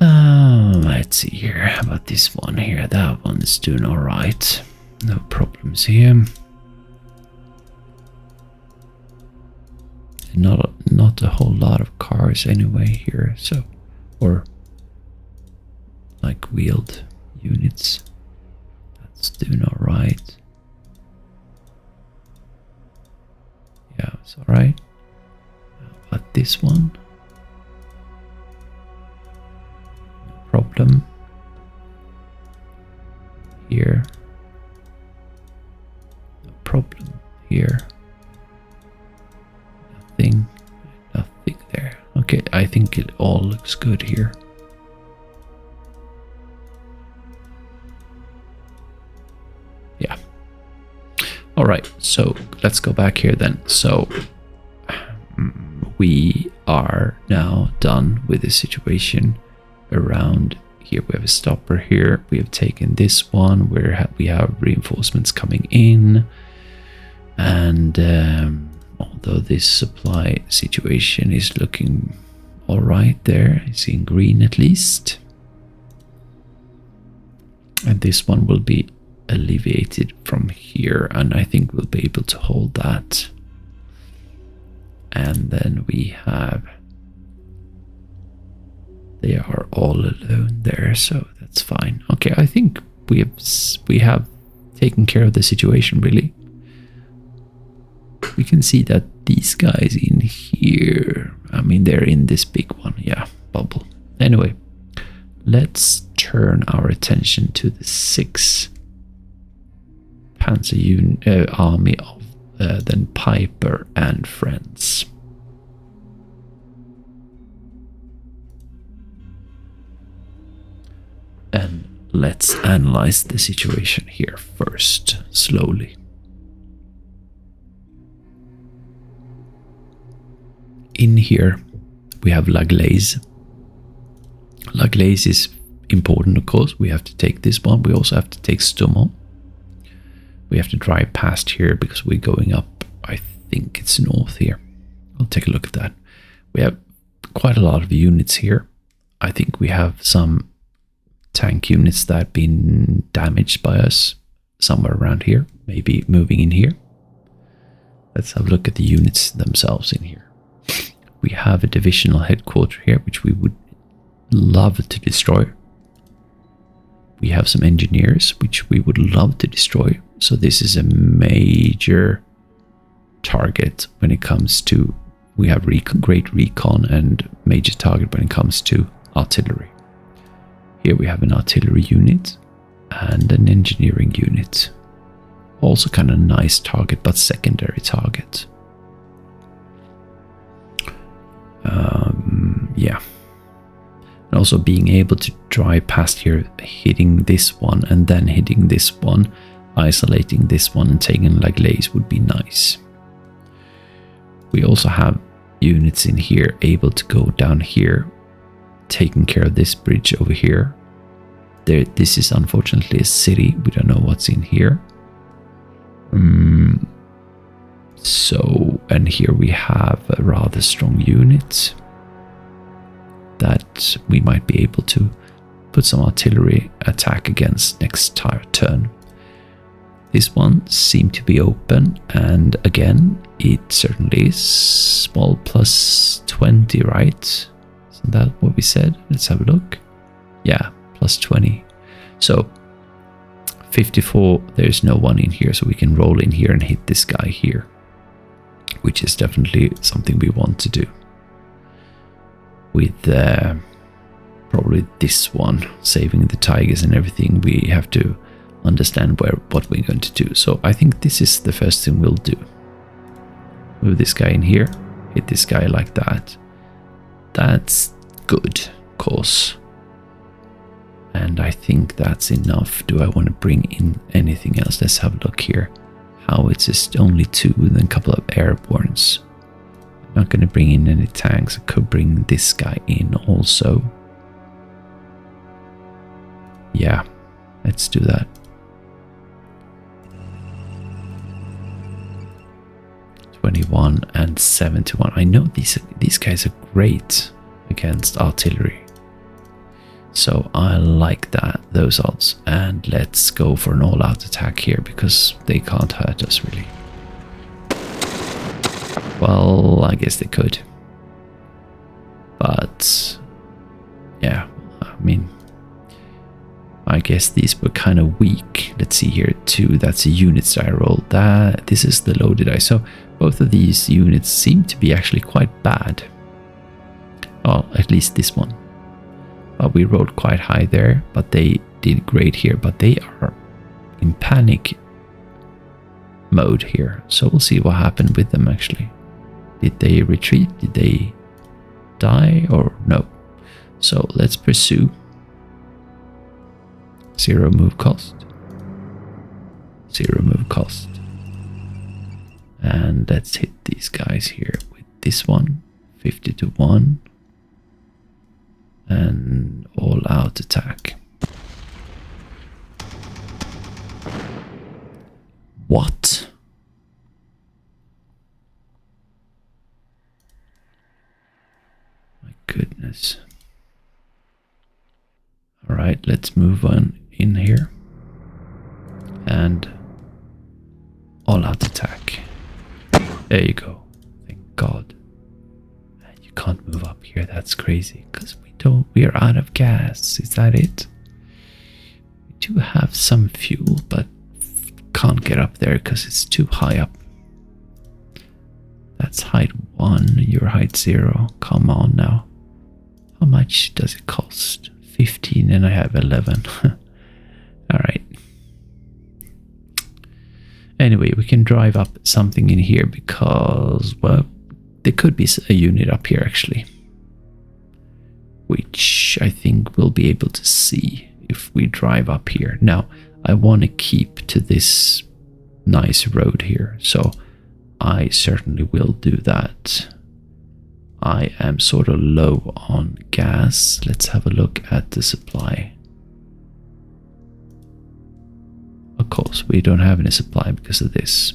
Let's see here. How about this one here? That one is doing all right. No problems here. Not a whole lot of cars anyway here. So, or like wheeled units. That's doing all right. Yeah, it's all right. How about this one? Problem here, no problem here, nothing there. Okay, I think it all looks good here. Yeah. All right, so let's go back here then. So we are now done done with the situation around here. We have a stopper here. We have taken this one where we have reinforcements coming in. And although this supply situation is looking all right there, it's in green at least. And this one will be alleviated from here, and I think we'll be able to hold that. And then we have, they are all alone there, so that's fine. Okay, I think we have taken care of the situation, really. We can see that these guys in here, I mean, they're in this big one, yeah, bubble. Anyway, let's turn our attention to the 6th Panzer army of then Peiper and friends. And let's analyze the situation here first, slowly. In here we have Gleize. Gleize is important, of course. We have to take this one. We also have to take Stummo. We have to drive past here because we're going up, I think it's north here. I'll take a look at that. We have quite a lot of units here. I think we have some tank units that have been damaged by us somewhere around here, maybe moving in here. Let's have a look at the units themselves in here. We have a divisional headquarters here, which we would love to destroy. We have some engineers, which we would love to destroy. So this is a major target when it comes to, we have great recon and major target when it comes to artillery. Here we have an artillery unit and an engineering unit. Also kind of nice target, but secondary target. Yeah. And also being able to drive past here, hitting this one and then hitting this one, isolating this one and taking Gleize would be nice. We also have units in here able to go down here, taking care of this bridge over here. This is unfortunately a city. We don't know what's in here. So, and here we have a rather strong unit that we might be able to put some artillery attack against next turn. This one seemed to be open, and again, it certainly is small plus 20, right? Isn't that what we said? Let's have a look. Yeah, plus 20. So 54, there's no one in here, so we can roll in here and hit this guy here, which is definitely something we want to do. With probably this one, saving the tigers and everything, we have to understand what we're going to do. So I think this is the first thing we'll do. Move this guy in here, hit this guy like that. That's good, of course. And I think that's enough. Do I want to bring in anything else? Let's have a look here. How it's just only 2 and then a couple of airbornes. I'm not going to bring in any tanks. I could bring this guy in also. Yeah, let's do that. 21 and 71. I know these guys are great against artillery. So I like those odds. And let's go for an all-out attack here because they can't hurt us really. Well, I guess they could. But yeah, I mean, I guess these were kind of weak. Let's see here, 2. That's a unit I rolled. This is the loaded die. So both of these units seem to be actually quite bad. Oh, at least this one. But we rolled quite high there, but they did great here. But they are in panic mode here. So we'll see what happened with them actually. Did they retreat? Did they die or no? So let's pursue. 0 move cost. 0 move cost. And let's hit these guys here with this one. 50 to 1. attack. What? My goodness. Alright, let's move on in here. And all out attack. There you go. Thank God. And you can't move up here, that's crazy. Because we are out of gas. Is that it? We do have some fuel, but can't get up there because it's too high up. That's height 1, you're height 0. Come on now. How much does it cost? 15 and I have 11. Alright. Anyway, we can drive up something in here because, well, there could be a unit up here actually. Which I think we'll be able to see if we drive up here. Now, I want to keep to this nice road here, so I certainly will do that. I am sort of low on gas. Let's have a look at the supply. Of course, we don't have any supply because of this.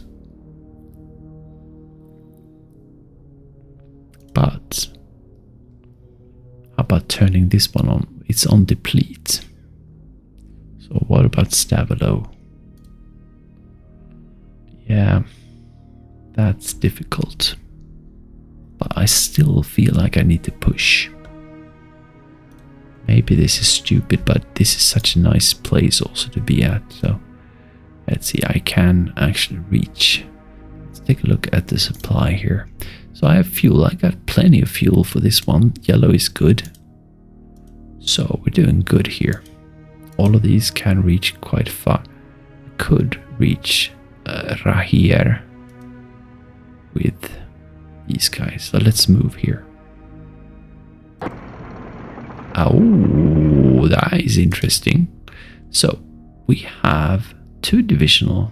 But how about turning this one on? It's on deplete. So what about Stavilo? Yeah, that's difficult. But I still feel like I need to push. Maybe this is stupid, but this is such a nice place also to be at. So let's see, I can actually reach. Let's take a look at the supply here. So I have fuel. I got plenty of fuel for this one. Yellow is good. So we're doing good here. All of these can reach quite far. I could reach Rahir with these guys. So let's move here. Oh, that is interesting. So we have 2 divisional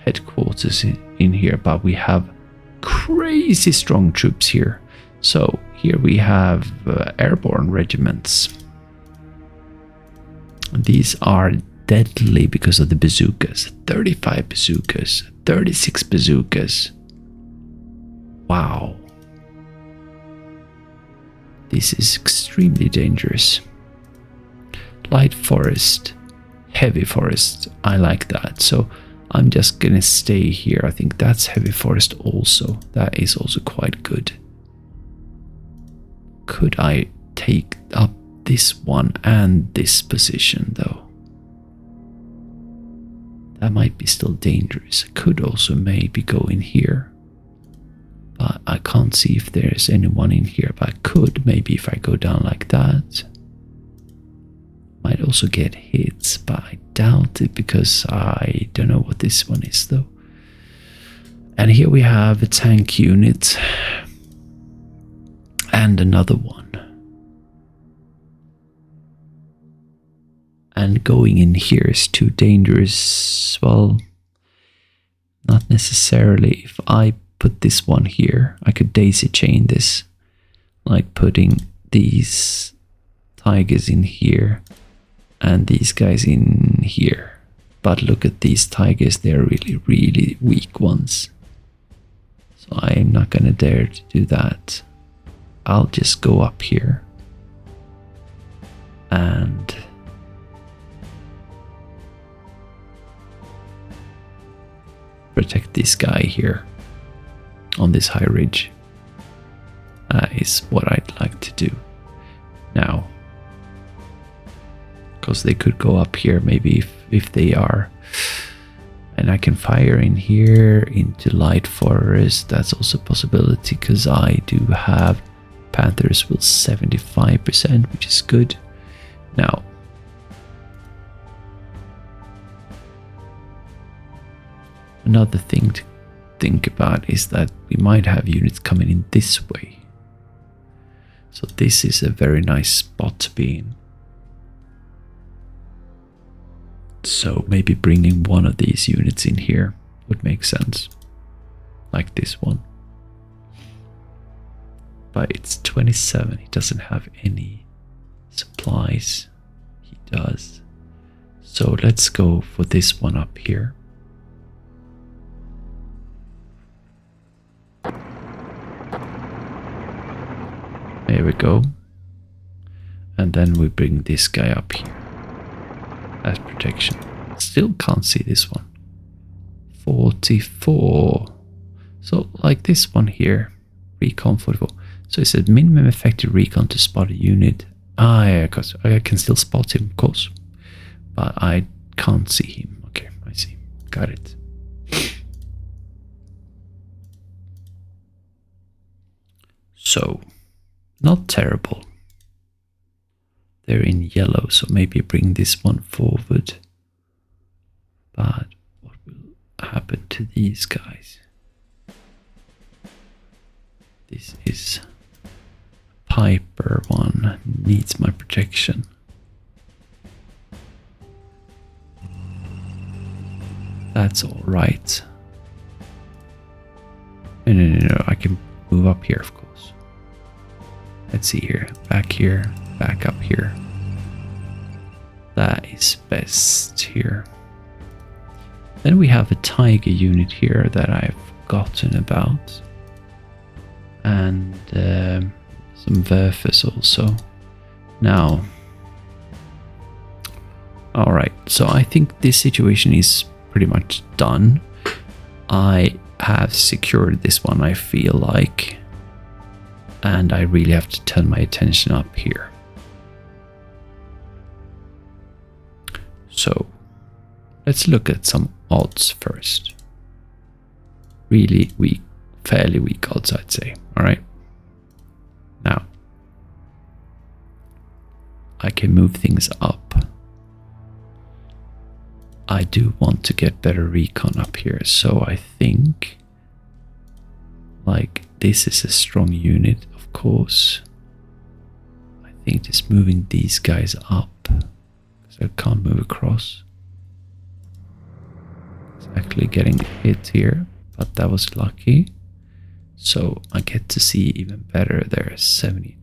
headquarters in here, but we have crazy strong troops here. So here we have airborne regiments. These are deadly because of the bazookas. 35 bazookas, 36 bazookas. Wow. This is extremely dangerous. Light forest, heavy forest. I like that. So I'm just gonna stay here. I think that's heavy forest also. That is also quite good. Could I take up this one and this position though? That might be still dangerous. I could also maybe go in here. But I can't see if there's anyone in here. But I could maybe if I go down like that. Might also get hits, but I doubt it because I don't know what this one is though. And here we have a tank unit. And another one. And going in here is too dangerous. Well, not necessarily. If I put this one here, I could daisy chain this. Like putting these tigers in here and these guys in here. But look at these tigers, they're really, really weak ones. So I'm not gonna dare to do that. I'll just go up here and protect this guy here on this high ridge. That is what I'd like to do now, because they could go up here maybe if they are, and I can fire in here into light forest. That's also a possibility because I do have Panthers with 75%, which is good. Now another thing to think about is that we might have units coming in this way. So this is a very nice spot to be in. So maybe bringing one of these units in here would make sense. Like this one. But it's 27, he doesn't have any supplies. does. So let's go for this one up here. There we go. And then we bring this guy up here as protection. Still can't see this one. 44. So like this one here, recon 44. So it said minimum effective recon to spot a unit. Ah, yeah, because I can still spot him, of course, but I can't see him. Okay, I see. Got it. So, not terrible. They're in yellow, so maybe bring this one forward. But what will happen to these guys? This is Peiper one, needs my protection. That's all right. No, I can move up here, of course. Let's see here, back up here. That is best here. Then we have a tiger unit here that I've forgotten about. And some Werfers also. Now, alright, so I think this situation is pretty much done. I have secured this one, I feel like. And I really have to turn my attention up here. So, let's look at some odds first. Really weak, fairly weak odds, I'd say. Alright. Now, I can move things up. I do want to get better recon up here, so I think like this is a strong unit, of course. I think just moving these guys up, because I can't move across. It's actually getting hit here, but that was lucky. So I get to see even better there, 70.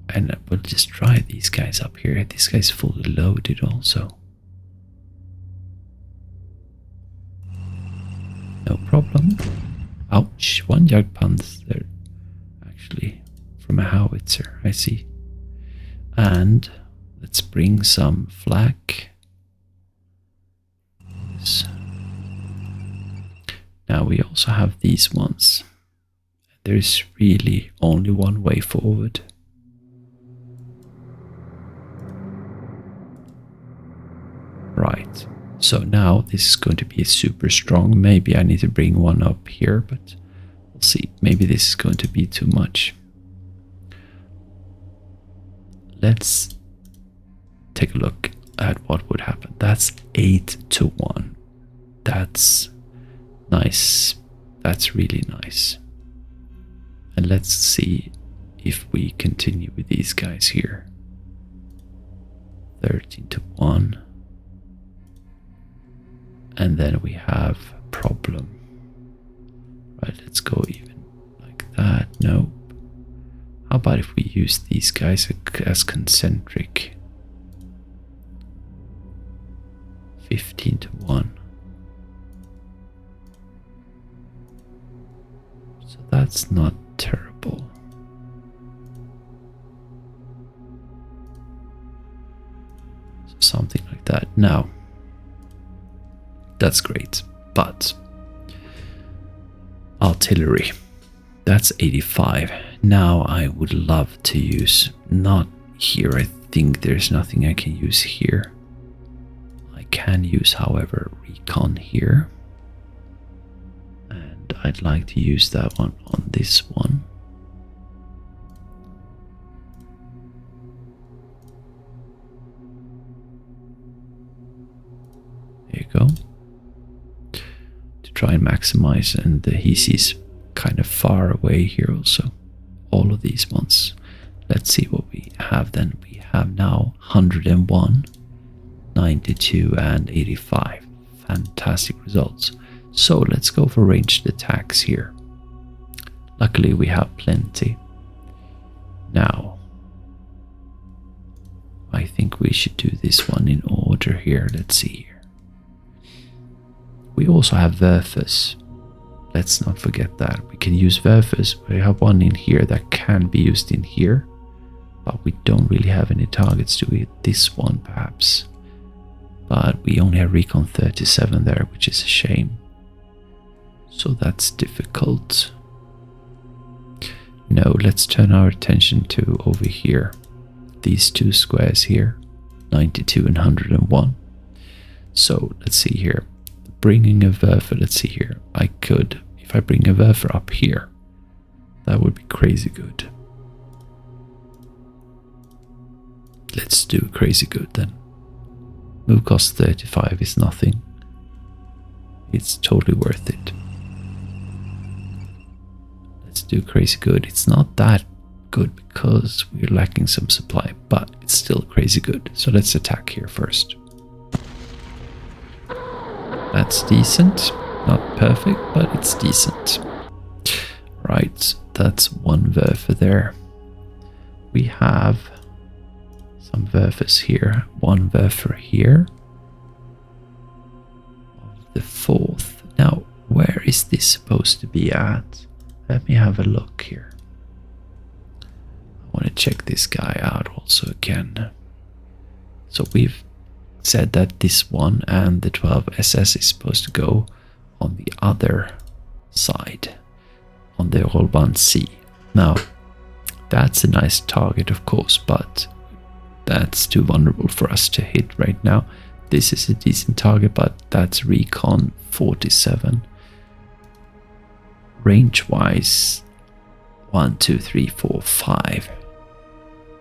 And we'll just try these guys up here. This guy's fully loaded also. No problem. Ouch, one Jagdpanzer actually from a howitzer, I see. And let's bring some flak. Now we also have these ones. There is really only one way forward. Right, so now this is going to be super strong. Maybe I need to bring one up here, but we'll see. Maybe this is going to be too much. Let's take a look at what would happen. That's 8-1. That's nice. That's really nice. And let's see if we continue with these guys here. 13-1. And then we have a problem. Right, let's go even like that. Nope. How about if we use these guys as concentric? 15-1. So that's not terrible. So something like that. Now, that's great, but artillery, that's 85. Now I would love to use, not here, I think there's nothing I can use here. I can use, however, recon here. And I'd like to use that one on this one. There you go. Try and maximize, and he sees kind of far away here also. All of these ones. Let's see what we have then. We have now 101, 92 and 85. Fantastic results. So let's go for ranged attacks here. Luckily we have plenty. Now, I think we should do this one in order here. Let's see here. We also have Werfers. Let's not forget that. We can use Werfers. We have one in here that can be used in here. But we don't really have any targets to it. This one perhaps. But we only have Recon 37 there, which is a shame. So that's difficult. No, let's turn our attention to over here. These two squares here. 92 and 101. So let's see here. Bringing a Werfer, let's see here. I could, if I bring a Werfer up here, that would be crazy good. Let's do crazy good then. Move cost 35 is nothing. It's totally worth it. Let's do crazy good. It's not that good because we're lacking some supply, but it's still crazy good. So let's attack here first. That's decent. Not perfect, but it's decent. Right, that's one Werfer there. We have some Werfers here. One Werfer here. The fourth. Now, where is this supposed to be at? Let me have a look here. I want to check this guy out also again. So we've said that this one and the 12 SS is supposed to go on the other side, on the Rollbahn C. Now, that's a nice target, of course, but that's too vulnerable for us to hit right now. This is a decent target, but that's Recon 47. Range-wise, 1, 2, 3, 4, 5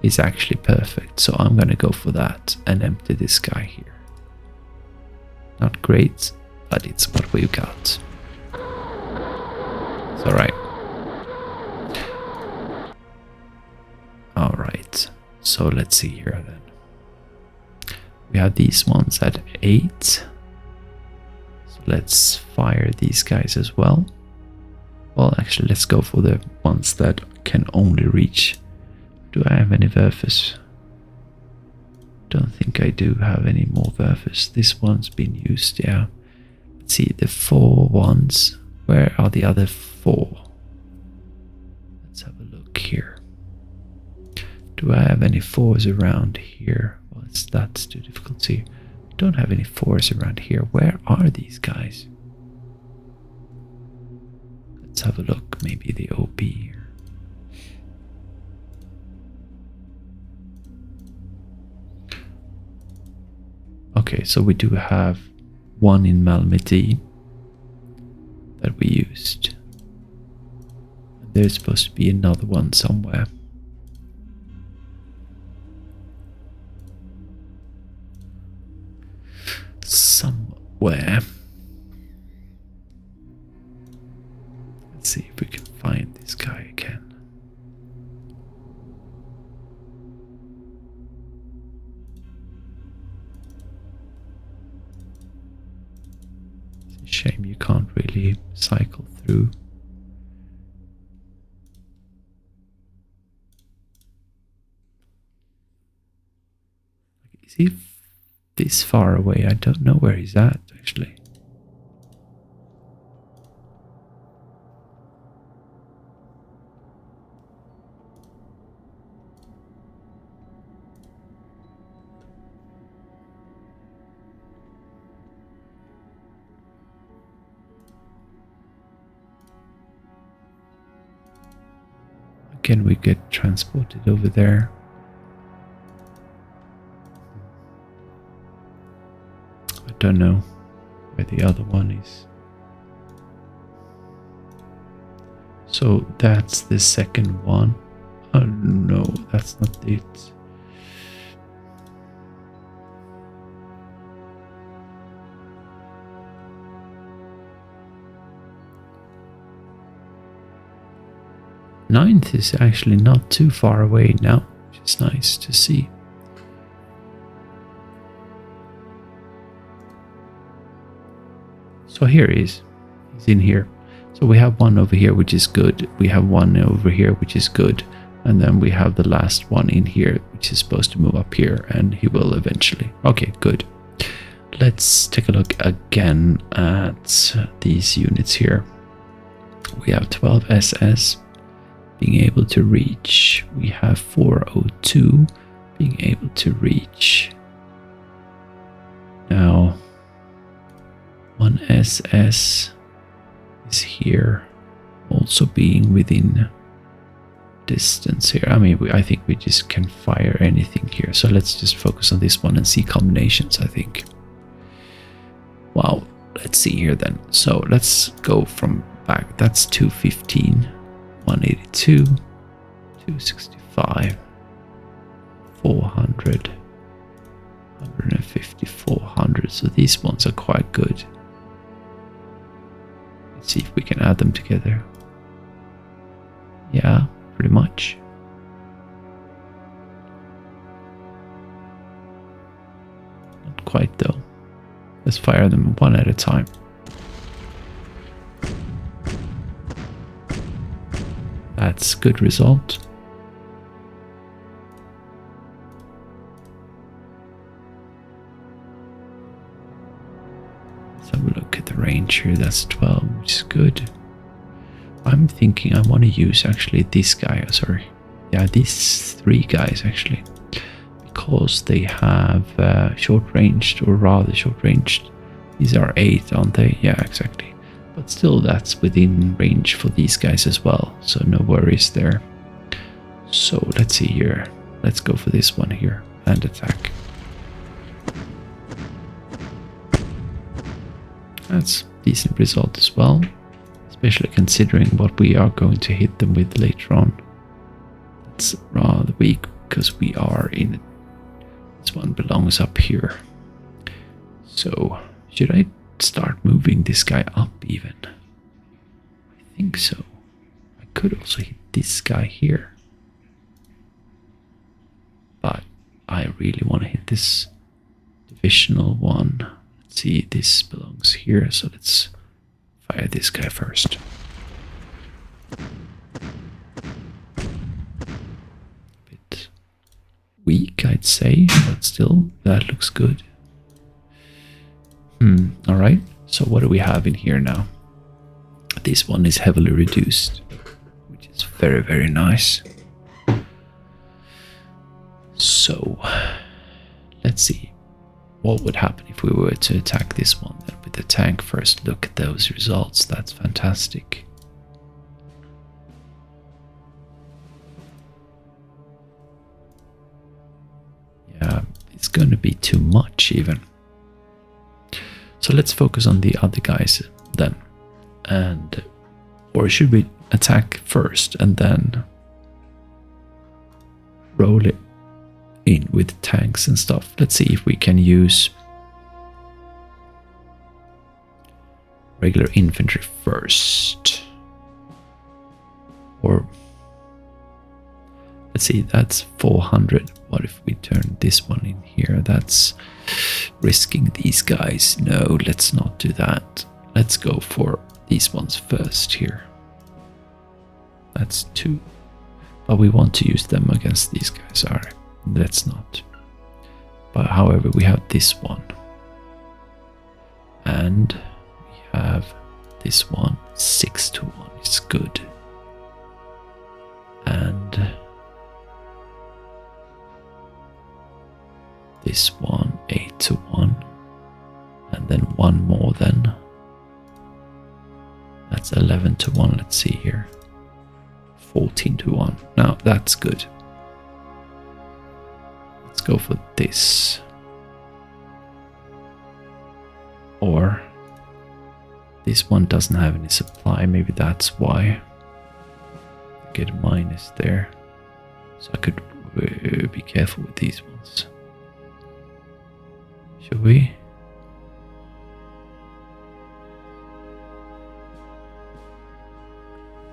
is actually perfect. So I'm going to go for that and empty this guy here. Not great, but it's what we've got. It's alright. Alright, so let's see here then. We have these ones at 8. So let's fire these guys as well. Well, actually, let's go for the ones that can only reach. Do I have any Werfers? Don't think I do have any more Werfers. This one's been used, yeah. Let's see, the 4 ones. Where are the other 4? Let's have a look here. Do I have any 4s around here? Well, that's too difficult to see. Don't have any 4s around here. Where are these guys? Let's have a look. Maybe the OP here. Okay, so we do have one in Malmedy that we used. There's supposed to be another one somewhere. Somewhere. Let's see if we can find this guy again. It's a shame you can't really cycle through. Is he this far away? I don't know where he's at actually. Again, we get transported over there. I don't know where the other one is. So that's the second one. Oh no, that's not it. Ninth is actually not too far away now, which is nice to see. So here he is. He's in here. So we have one over here, which is good. We have one over here, which is good. And then we have the last one in here, which is supposed to move up here, and he will eventually. Okay, good. Let's take a look again at these units here. We have 12 SS being able to reach. We have 402 being able to reach. Now, 1 SS is here, also being within distance here. I mean, I think we just can fire anything here. So let's just focus on this one and see combinations, I think. Wow, let's see here then. So let's go from back. That's 215, 182, 265, 400, 150, 400. So these ones are quite good. Let's see if we can add them together. Yeah, pretty much. Not quite though. Let's fire them one at a time. That's good result. Let's have a look at the range here. That's 12, which is good. I'm thinking I want to use actually this guy, sorry. Yeah, these 3 guys actually. Because they have short-ranged, or rather short-ranged. These are 8, aren't they? Yeah, exactly. But still, that's within range for these guys as well. So no worries there. So let's see here. Let's go for this one here and attack. That's a decent result as well. Especially considering what we are going to hit them with later on. It's rather weak because we are in it. This one belongs up here. So should I start moving this guy up even? I think so. I could also hit this guy here. But I really want to hit this divisional one. Let's see, this belongs here. So let's fire this guy first. Bit weak, I'd say, but still, that looks good. Alright, so what do we have in here now? This one is heavily reduced, which is very, very nice. So, let's see. What would happen if we were to attack this one then with the tank first? Look at those results, that's fantastic. Yeah, it's going to be too much even. So let's focus on the other guys then. And, or should we attack first and then roll it in with tanks and stuff? Let's see if we can use regular infantry first. Or let's see, that's 400. What if we turn this one in here? That's risking these guys. No, let's not do that. Let's go for these ones first here. That's 2. But we want to use them against these guys. Alright, let's not. But however, we have this one. And we have this one. 6 to 1 is good. And this one, 8 to 1. And then one more then. That's 11 to 1. Let's see here. 14 to 1. Now that's good. Let's go for this. Or this one doesn't have any supply. Maybe that's why. Get a minus there. So I could be careful with these ones. Should we?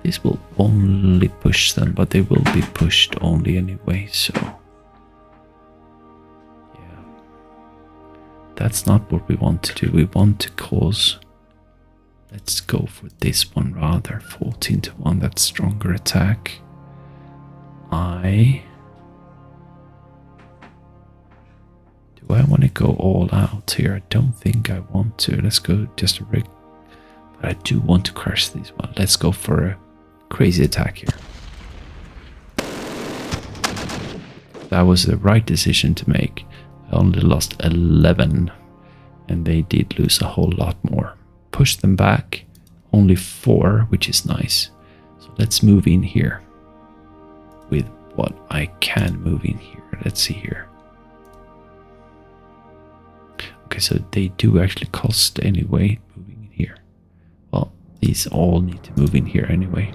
This will only push them, but they will be pushed only anyway, so yeah. That's not what we want to do. We want to cause... Let's go for this one rather. 14 to 1, that's stronger attack. Do I want to go all out here? I don't think I want to. Let's go just a rig. But I do want to crush these one. Let's go for a crazy attack here. That was the right decision to make. I only lost 11. And they did lose a whole lot more. Push them back. Only 4, which is nice. So let's move in here. With what I can move in here. Let's see here. Okay, so they do actually cost anyway moving in here. Well, these all need to move in here anyway.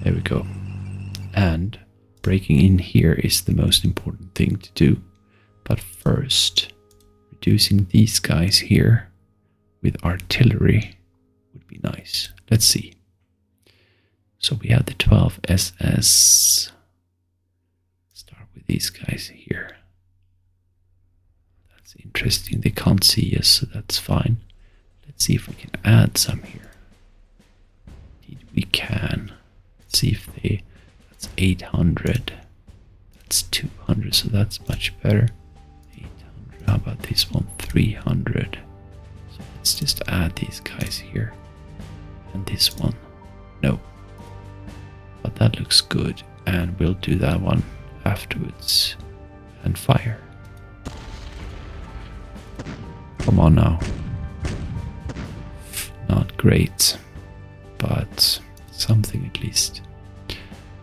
There we go. And breaking in here is the most important thing to do. But first, reducing these guys here with artillery would be nice. Let's see. So we have the 12 SS. Start with these guys here. That's interesting. They can't see us, so that's fine. Let's see if we can add some here. Indeed, we can. Let's see if they... That's 800. That's 200, so that's much better. 800. How about this one? 300. So let's just add these guys here. And this one. No. But that looks good. And we'll do that one afterwards. And fire. Come on now. Not great. But something at least.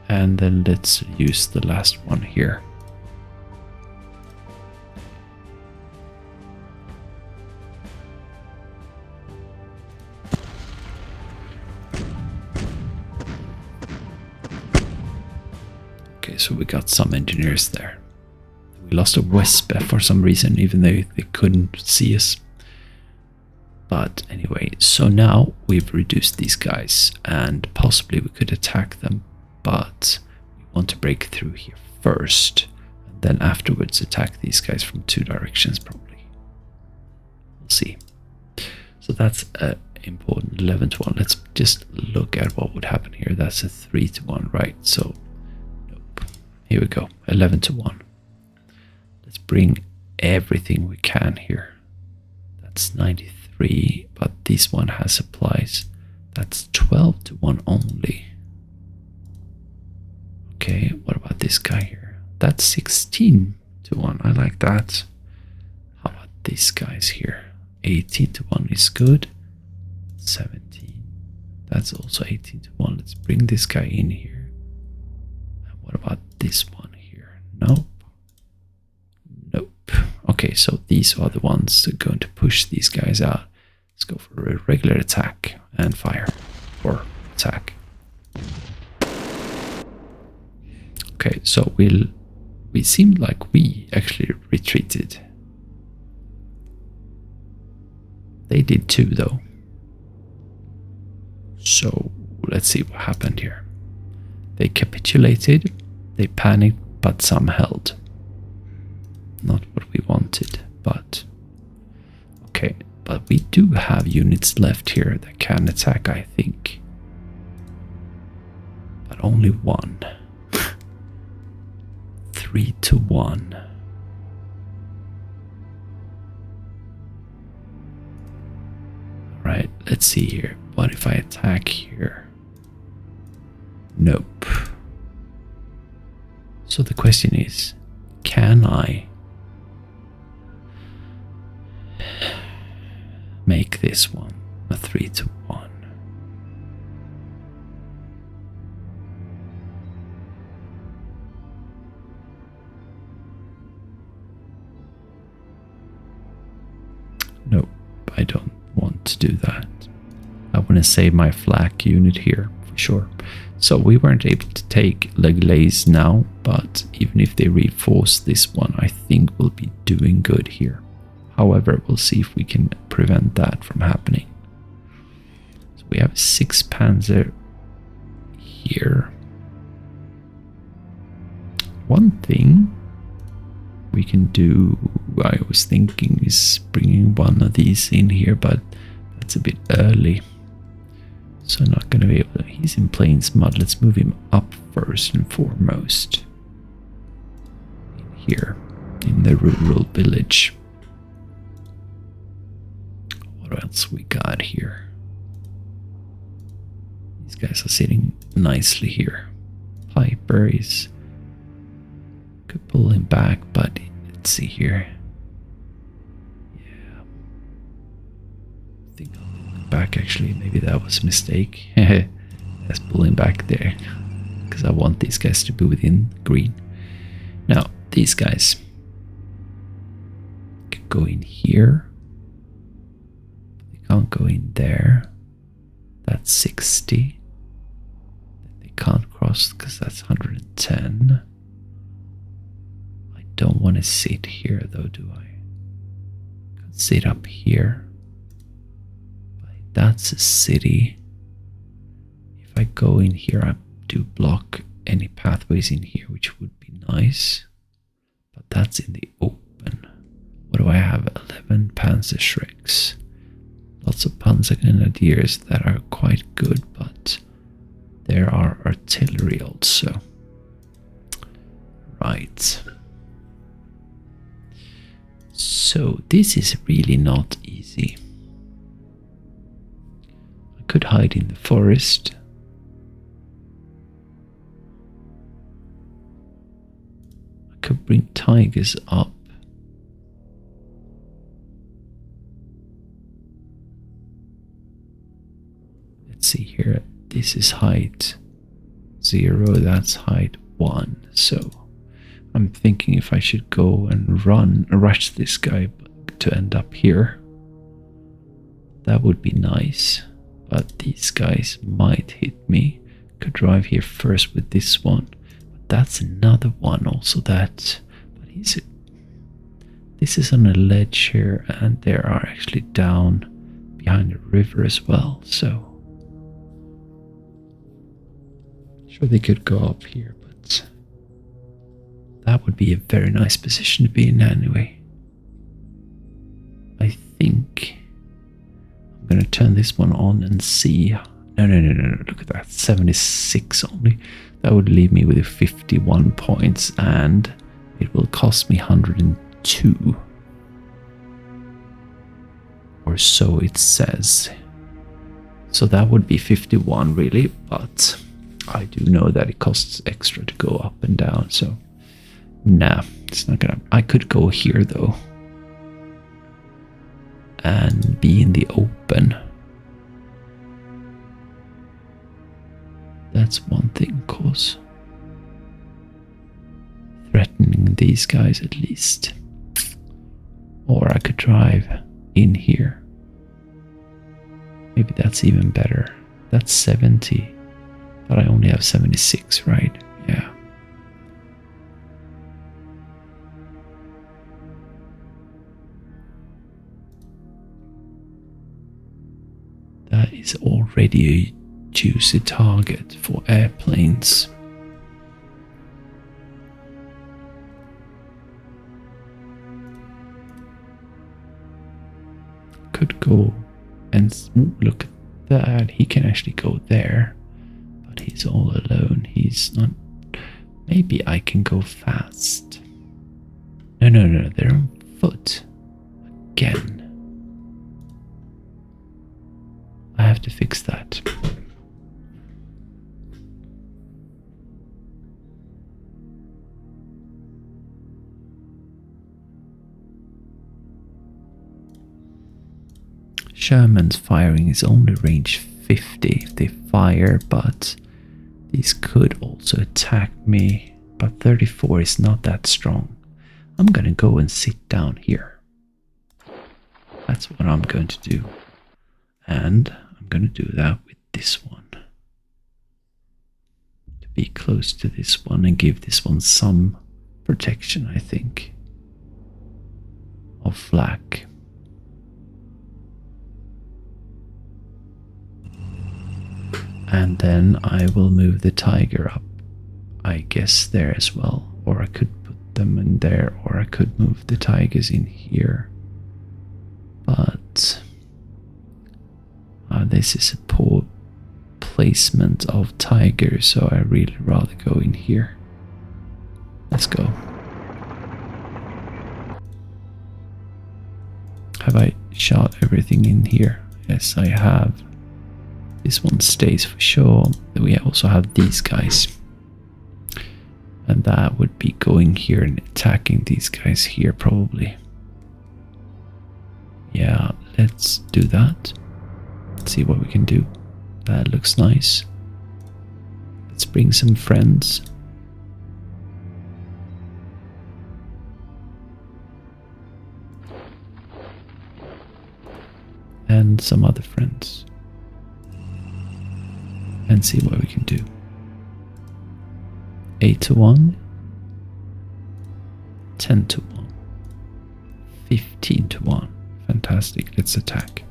And then let's use the last one here. Okay, so we got some engineers there. We lost a Wespe for some reason, even though they couldn't see us. But anyway, so now we've reduced these guys and possibly we could attack them. But we want to break through here first, and then afterwards attack these guys from 2 directions probably. We'll see. So that's important. 11 to 1. Let's just look at what would happen here. That's a 3 to 1, right? So, nope. Here we go. 11 to 1. Let's bring everything we can here. That's 93, but this one has supplies. That's 12 to 1 only. Okay, what about this guy here? That's 16 to 1. I like that. How about these guys here? 18 to 1 is good. 17. That's also 18 to 1. Let's bring this guy in here. And what about this one here? Nope. Nope. Okay, so these are the ones that are going to push these guys out. Let's go for a regular attack and fire. Or attack. Okay, so we seemed like we actually retreated. They did too, though. So let's see what happened here. They capitulated, they panicked, but some held. Not what we wanted, but okay. But we do have units left here that can attack, I think. But only one. 3 to 1. Alright, let's see here. What if I attack here? Nope. So the question is, can I make this one a 3 to 1? Nope, I don't want to do that. I want to save my flak unit here for sure. So we weren't able to take the Gleize now, but even if they reinforce this one, I think we'll be doing good here. However, we'll see if we can prevent that from happening. So we have 6 Panzer here. One thing we can do, I was thinking, is bringing one of these in here, but that's a bit early. So I'm not going to be able to. He's in plains mud. Let's move him up first and foremost. In here, in the rural village. What else we got here? These guys are sitting nicely here. Peiper is... could pull him back, but let's see here. Yeah. I think I'll pull him back actually. Maybe that was a mistake. Let's pull him back there. Because I want these guys to be within green. Now, these guys can go in here. They can't go in there. That's 60. They can't cross because that's 110. I don't want to sit here though, do I? Could sit up here. But that's a city. If I go in here, I do block any pathways in here, which would be nice. But that's in the open. What do I have? 11 Panzer Shreks. Lots of Panzer Grenadiers that are quite good, but there are artillery also. Right. So this is really not easy. I could hide in the forest. I could bring tigers up. Let's see here. This is height 0, that's height 1. So I'm thinking if I should go and rush this guy to end up here. That would be nice. But these guys might hit me. Could drive here first with this one. But that's another one also that... But this is on a ledge here, and they are actually down behind the river as well. So... sure they could go up here, but... that would be a very nice position to be in anyway. I think I'm going to turn this one on and see. No, look at that, 76 only. That would leave me with 51 points, and it will cost me 102. Or so it says. So that would be 51 really, but I do know that it costs extra to go up and down, so... nah, it's not gonna... I could go here though. And be in the open. That's one thing, cause... threatening these guys at least. Or I could drive in here. Maybe that's even better. That's 70. But I only have 76, right? Yeah. That is already a juicy target for airplanes. Could go and look at that. He can actually go there. But he's all alone. He's not... maybe I can go fast. No, they're on foot. Again. I have to fix that. Sherman's firing is only range 50 if they fire, but these could also attack me. But 34 is not that strong. I'm gonna go and sit down here. That's what I'm going to do. And I'm going to do that with this one. To be close to this one and give this one some protection, I think. Of flak. And then I will move the tiger up, I guess, there as well. Or I could put them in there, or I could move the tigers in here. But this is a poor placement of tigers, so I really rather go in here. Let's go. Have I shot everything in here? Yes, I have. This one stays for sure. We also have these guys. And that would be going here and attacking these guys here probably. Yeah, let's do that. Let's see what we can do. That looks nice. Let's bring some friends. And some other friends. And see what we can do. 8-1. 10-1. 15-1. Fantastic. Let's attack.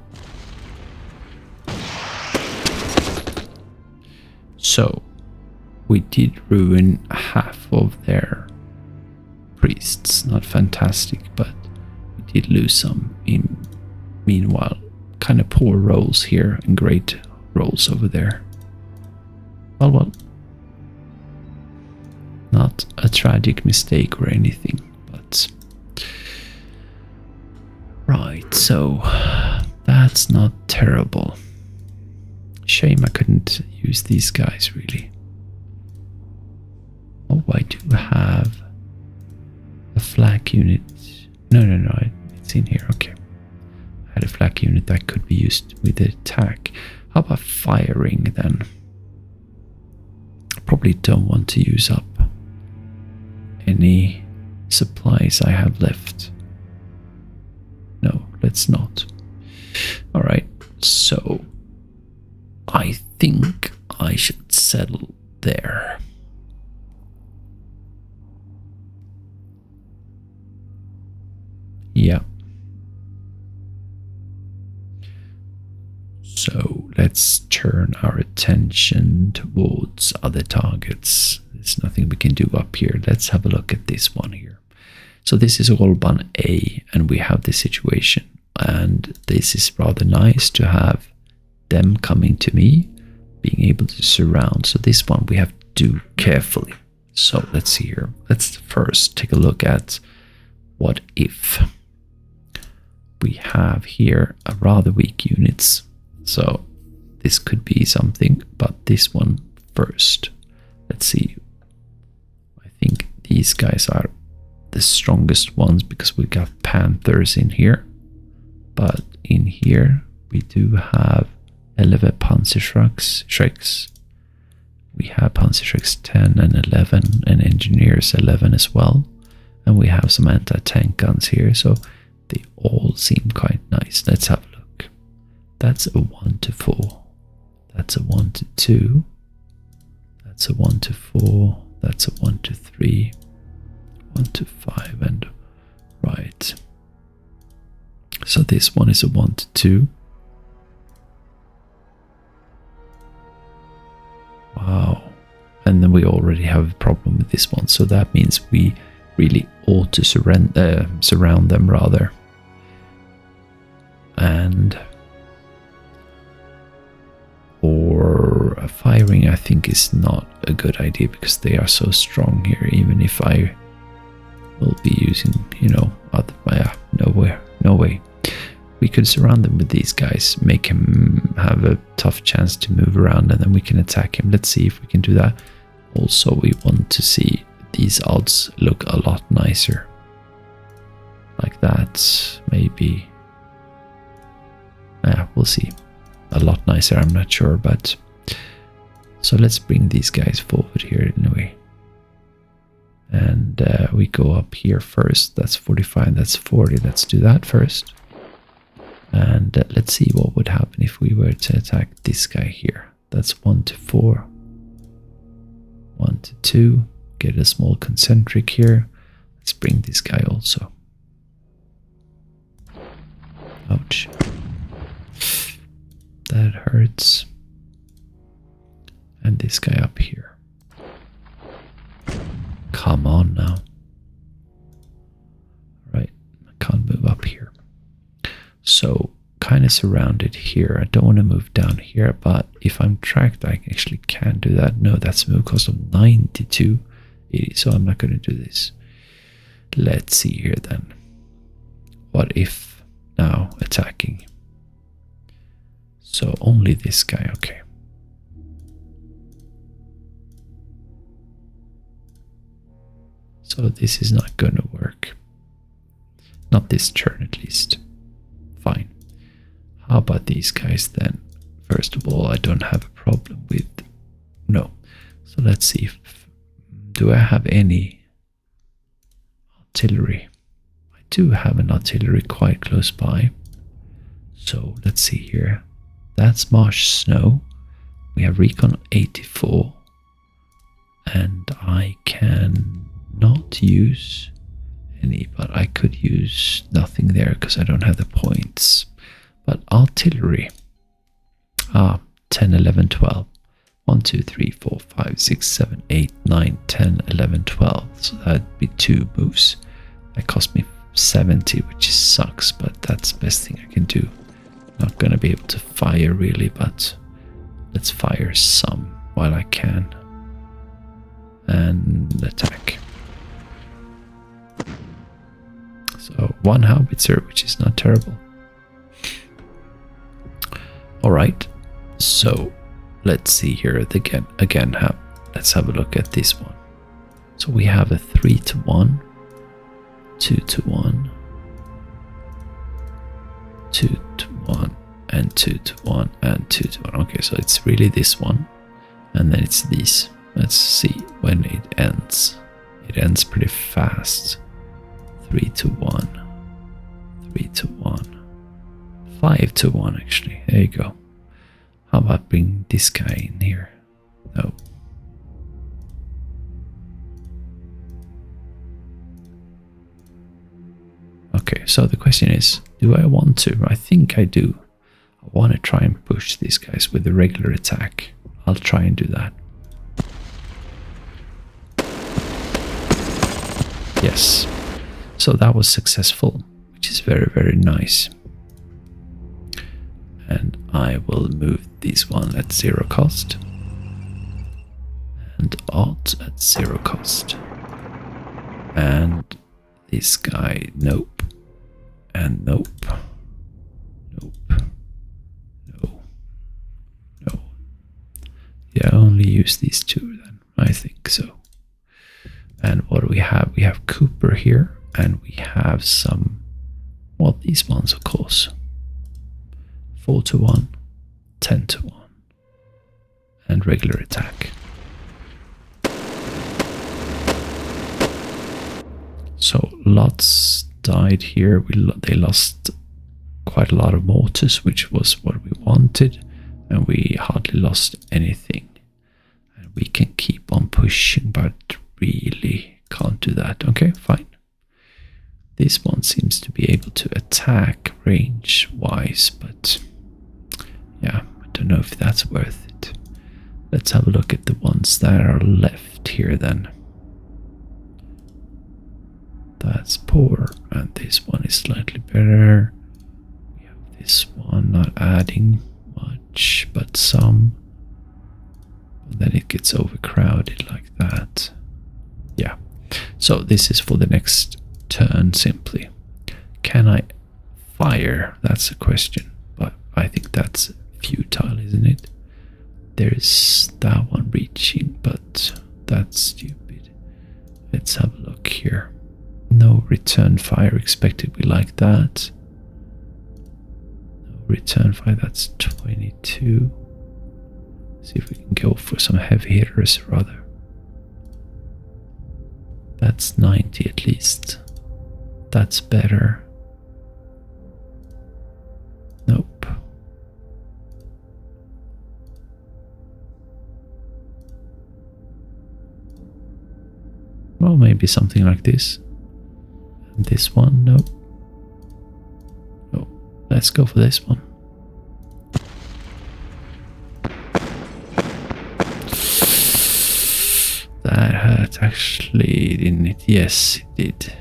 So, we did ruin half of their priests. Not fantastic, but we did lose some. Meanwhile, kind of poor rolls here and great rolls over there. Well. Not a tragic mistake or anything, but... Right, so that's not terrible. Shame I couldn't use these guys, really. Oh, I do have a flak unit. No, it's in here, okay. I had a flak unit that could be used with the attack. How about firing then? I probably don't want to use up any supplies I have left. No, let's not. Alright, so I think I should settle there. Yeah. So let's turn our attention towards other targets. There's nothing we can do up here. Let's have a look at this one here. So this is Rollbahn A, and we have this situation. And this is rather nice to have them coming to me, being able to surround. So this one we have to do carefully. So let's see here. Let's first take a look at what if. We have here a rather weak units. So this could be something, but this one first. Let's see. I think these guys are the strongest ones because we got panthers in here. But in here we do have 11 Panzerschrecks. We have Panzerschrecks 10 and 11 and engineers 11 as well. And we have some anti-tank guns here, so they all seem quite nice. Let's have a look. That's a 1-4. That's a 1-2. That's a 1-4. That's a 1-3. 1-5 and right. So this one is a 1-2. Wow. And then we already have a problem with this one. So that means we really ought to surround them rather. And or firing I think is not a good idea because they are so strong here, even if I will be using, no way. We could surround them with these guys, make him have a tough chance to move around, and then we can attack him. Let's see if we can do that. Also, we want to see these odds look a lot nicer. Like that, maybe. We'll see. A lot nicer, I'm not sure, but... So let's bring these guys forward here anyway. And we go up here first. That's 45, that's 40. Let's do that first. And let's see what would happen if we were to attack this guy here. That's 1-4. 1-2. Get a small concentric here. Let's bring this guy also. Ouch. That hurts. And this guy up here. Come on now. So kind of surrounded here. I don't want to move down here, but if I'm tracked, I actually can do that. No, that's a move cost of 92. So I'm not going to do this. Let's see here then. What if now attacking? So only this guy, okay. So this is not going to work. Not this turn at least. Fine. How about these guys then? First of all, I don't have a problem with... No. So let's see if... Do I have any artillery? I do have an artillery quite close by. So let's see here. That's marsh snow. We have recon 84. And I can not use any, but I could use nothing there because I don't have the points. But artillery. 10, 11, 12. 1, 2, 3, 4, 5, 6, 7, 8, 9, 10, 11, 12. So that'd be 2 moves. That cost me 70, which sucks, but that's the best thing I can do. Not gonna be able to fire really, but let's fire some while I can. And attack. So 1 howitzer, which is not terrible. Alright, so let's see here again. Let's have a look at this one. So we have a 3-1, 2-1, 2-1, and 2-1, and 2-1. Okay, so it's really this one, and then it's these. Let's see when it ends. It ends pretty fast. 3-1, 3-1, 5-1 actually. There you go. How about bring this guy in here? No. Okay, so the question is, do I want to? I think I do. I want to try and push these guys with a regular attack. I'll try and do that. Yes. So that was successful, which is very, very nice. And I will move this one at 0 cost. And alt at 0 cost. And this guy, nope. And nope. Nope. No. No. Yeah, I only use these 2 then. I think so. And what do we have? We have Cooper here. And we have some, well, these ones, of course. 4-1, 10-1, and regular attack. So lots died here. They lost quite a lot of mortars, which was what we wanted, and we hardly lost anything. And we can keep on pushing, but really can't do that. Okay, fine. This one seems to be able to attack range-wise, but yeah, I don't know if that's worth it. Let's have a look at the ones that are left here then. That's poor, and this one is slightly better. We have this one not adding much, but some. And then it gets overcrowded like that. Yeah, so this is for the next turn simply. Can I fire? That's a question, but I think that's futile, isn't it? There's that one reaching, but that's stupid. Let's have a look here. No return fire expected. We like that. No return fire. That's 22. See if we can go for some heavy hitters rather. That's 90 at least. That's better. Nope. Well, maybe something like this. And this one, nope. No, let's go for this one. That hurt actually, didn't it? Yes, it did.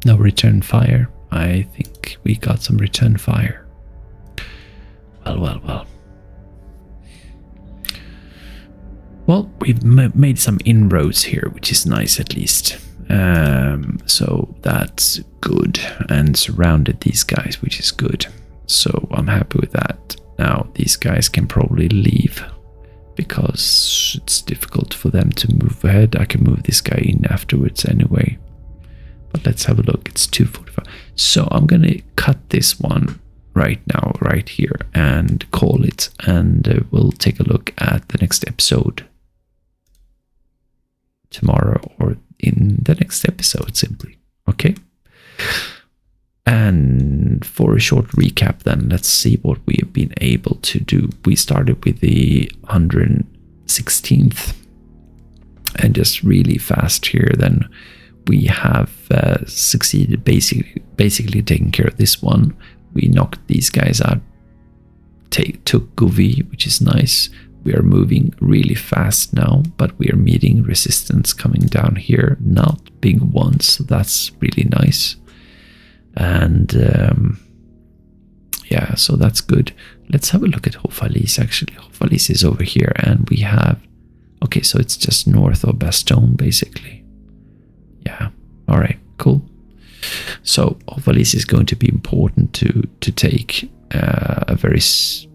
No return fire. I think look, we got some return fire. Well. Well, we've made some inroads here, which is nice at least. So that's good, and surrounded these guys, which is good. So I'm happy with that. Now these guys can probably leave because it's difficult for them to move ahead. I can move this guy in afterwards anyway. But let's have a look. It's 2:45. So I'm going to cut this one right now, right here, and call it. And we'll take a look at the next episode tomorrow, or in the next episode simply. Okay. And for a short recap then, let's see what we have been able to do. We started with the 116th, and just really fast here then we have succeeded basically taking care of this one. We knocked these guys out, took Gouvy, which is nice. We are moving really fast now, but we are meeting resistance coming down here, not big ones, so that's really nice. And yeah, so that's good. Let's have a look at Houffalize actually. Houffalize is over here, and we have, okay, so it's just north of Bastogne basically. Yeah, all right, cool. So Houffalize is going to be important to take a very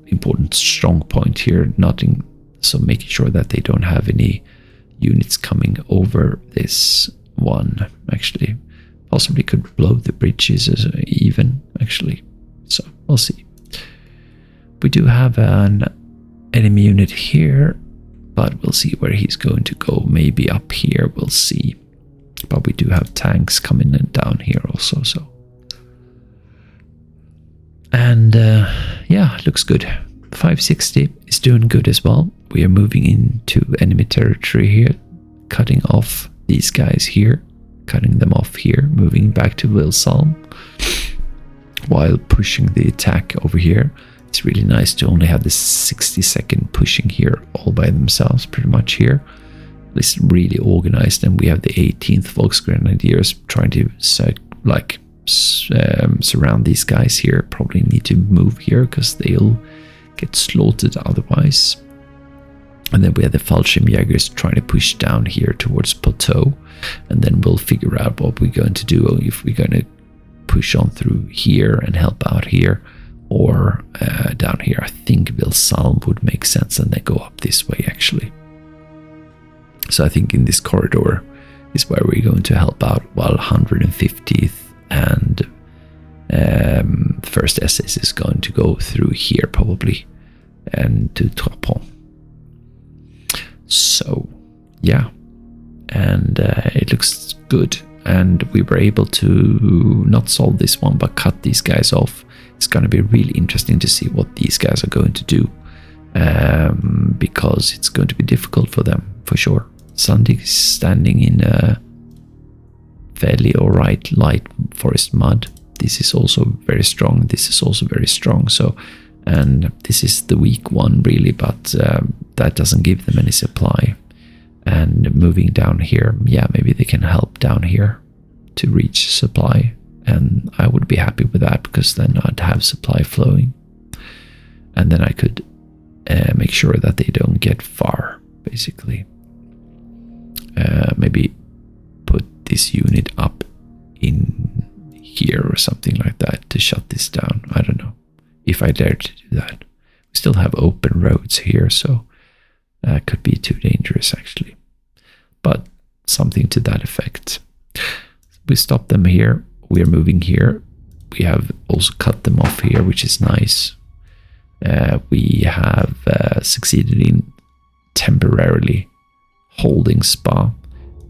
important strong point here. So making sure that they don't have any units coming over this one. Actually, possibly could blow the bridges even. Actually, so we'll see. We do have an enemy unit here, but we'll see where he's going to go. Maybe up here. We'll see. But we do have tanks coming in down here also, so. And yeah, looks good. 560 is doing good as well. We are moving into enemy territory here, cutting off these guys here, cutting them off here, moving back to Wilsalm, while pushing the attack over here. It's really nice to only have this 60-second pushing here all by themselves, pretty much here. It's really organized, and we have the 18th Volksgrenadiers trying to surround these guys here. Probably need to move here because they'll get slaughtered otherwise. And then we have the Fallschirmjägers trying to push down here towards Poteau, and then we'll figure out what we're going to do, if we're going to push on through here and help out here, or down here. I think Wilsalm would make sense, and then go up this way actually. So I think in this corridor is where we're going to help out, while 150th and first SS is going to go through here probably, and to Trapon. So yeah, and it looks good, and we were able to not solve this one but cut these guys off. It's going to be really interesting to see what these guys are going to do, because it's going to be difficult for them for sure. Sandig is standing in a fairly alright light forest mud. This is also very strong. This is also very strong. So, and this is the weak one really, but that doesn't give them any supply. And moving down here, yeah, maybe they can help down here to reach supply, and I would be happy with that, because then I'd have supply flowing, and then I could make sure that they don't get far basically. Maybe put this unit up in here or something like that to shut this down. I don't know if I dare to do that. We still have open roads here, so that could be too dangerous actually, but something to that effect. We stop them here. We are moving here. We have also cut them off here, which is nice. We have succeeded in temporarily holding Spa.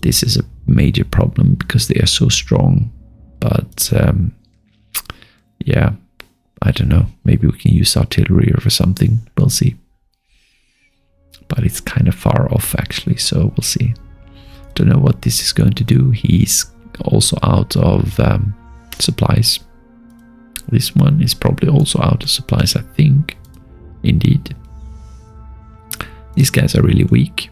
This is a major problem because they are so strong, but yeah, I don't know, maybe we can use artillery or something, we'll see. But it's kind of far off actually, so we'll see. Don't know what this is going to do. He's also out of supplies. This one is probably also out of supplies, I think. Indeed. These guys are really weak,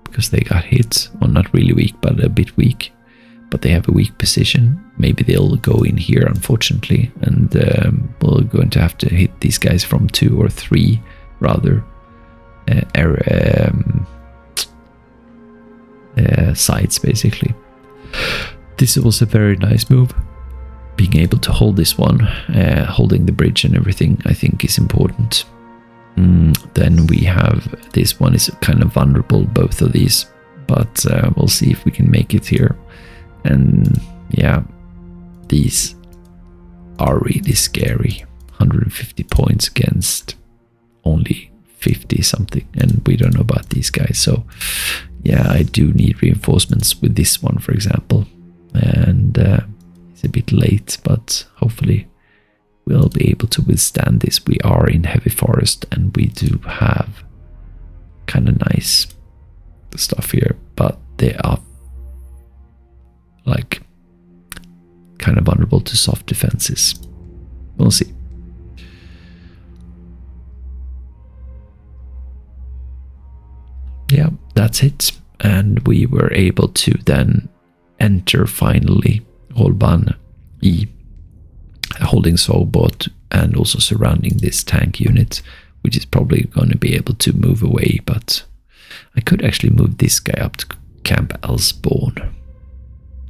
because they got hit, or not really weak, but a bit weak. but they have a weak position. Maybe they'll go in here, unfortunately, and we're going to have to hit these guys from 2 or 3 rather sides, basically. This was a very nice move. Being able to hold this one, holding the bridge and everything, I think is important. Then we have this one is kind of vulnerable, both of these, but we'll see if we can make it here. And yeah, these are really scary. 150 points against only 50 something, and we don't know about these guys. So yeah, I do need reinforcements with this one, for example, and it's a bit late, but hopefully we'll be able to withstand this. We are in heavy forest and we do have kind of nice stuff here, but they are like kind of vulnerable to soft defenses. We'll see. Yeah, that's it. And we were able to then enter finally Rollbahn E, holding Sourbrodt and also surrounding this tank unit, which is probably going to be able to move away. But I could actually move this guy up to Camp Elsborn.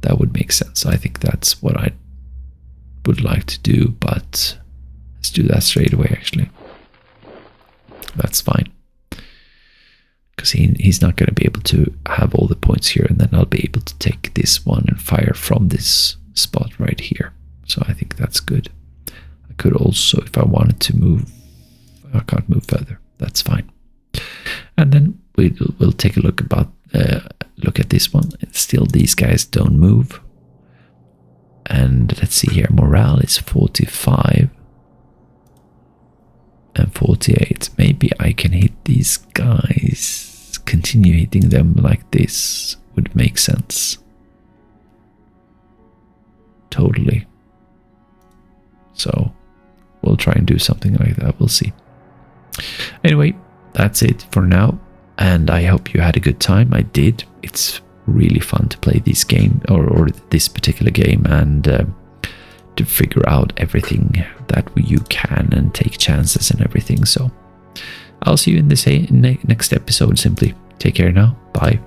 That would make sense. I think that's what I would like to do, but let's do that straight away, actually. That's fine. Because he's not going to be able to have all the points here, and then I'll be able to take this one and fire from this spot right here. So I think that's good. I could also, if I wanted to move, I can't move further. That's fine. And then we'll take a look at this one. Still, these guys don't move. And let's see here. Morale is 45 and 48. Maybe I can hit these guys. Continue hitting them like this would make sense. Totally. So we'll try and do something like that. We'll see. Anyway, that's it for now. And I hope you had a good time. I did. It's really fun to play this game or this particular game, and to figure out everything that you can and take chances and everything. So I'll see you in the next episode. Simply take care now. Bye.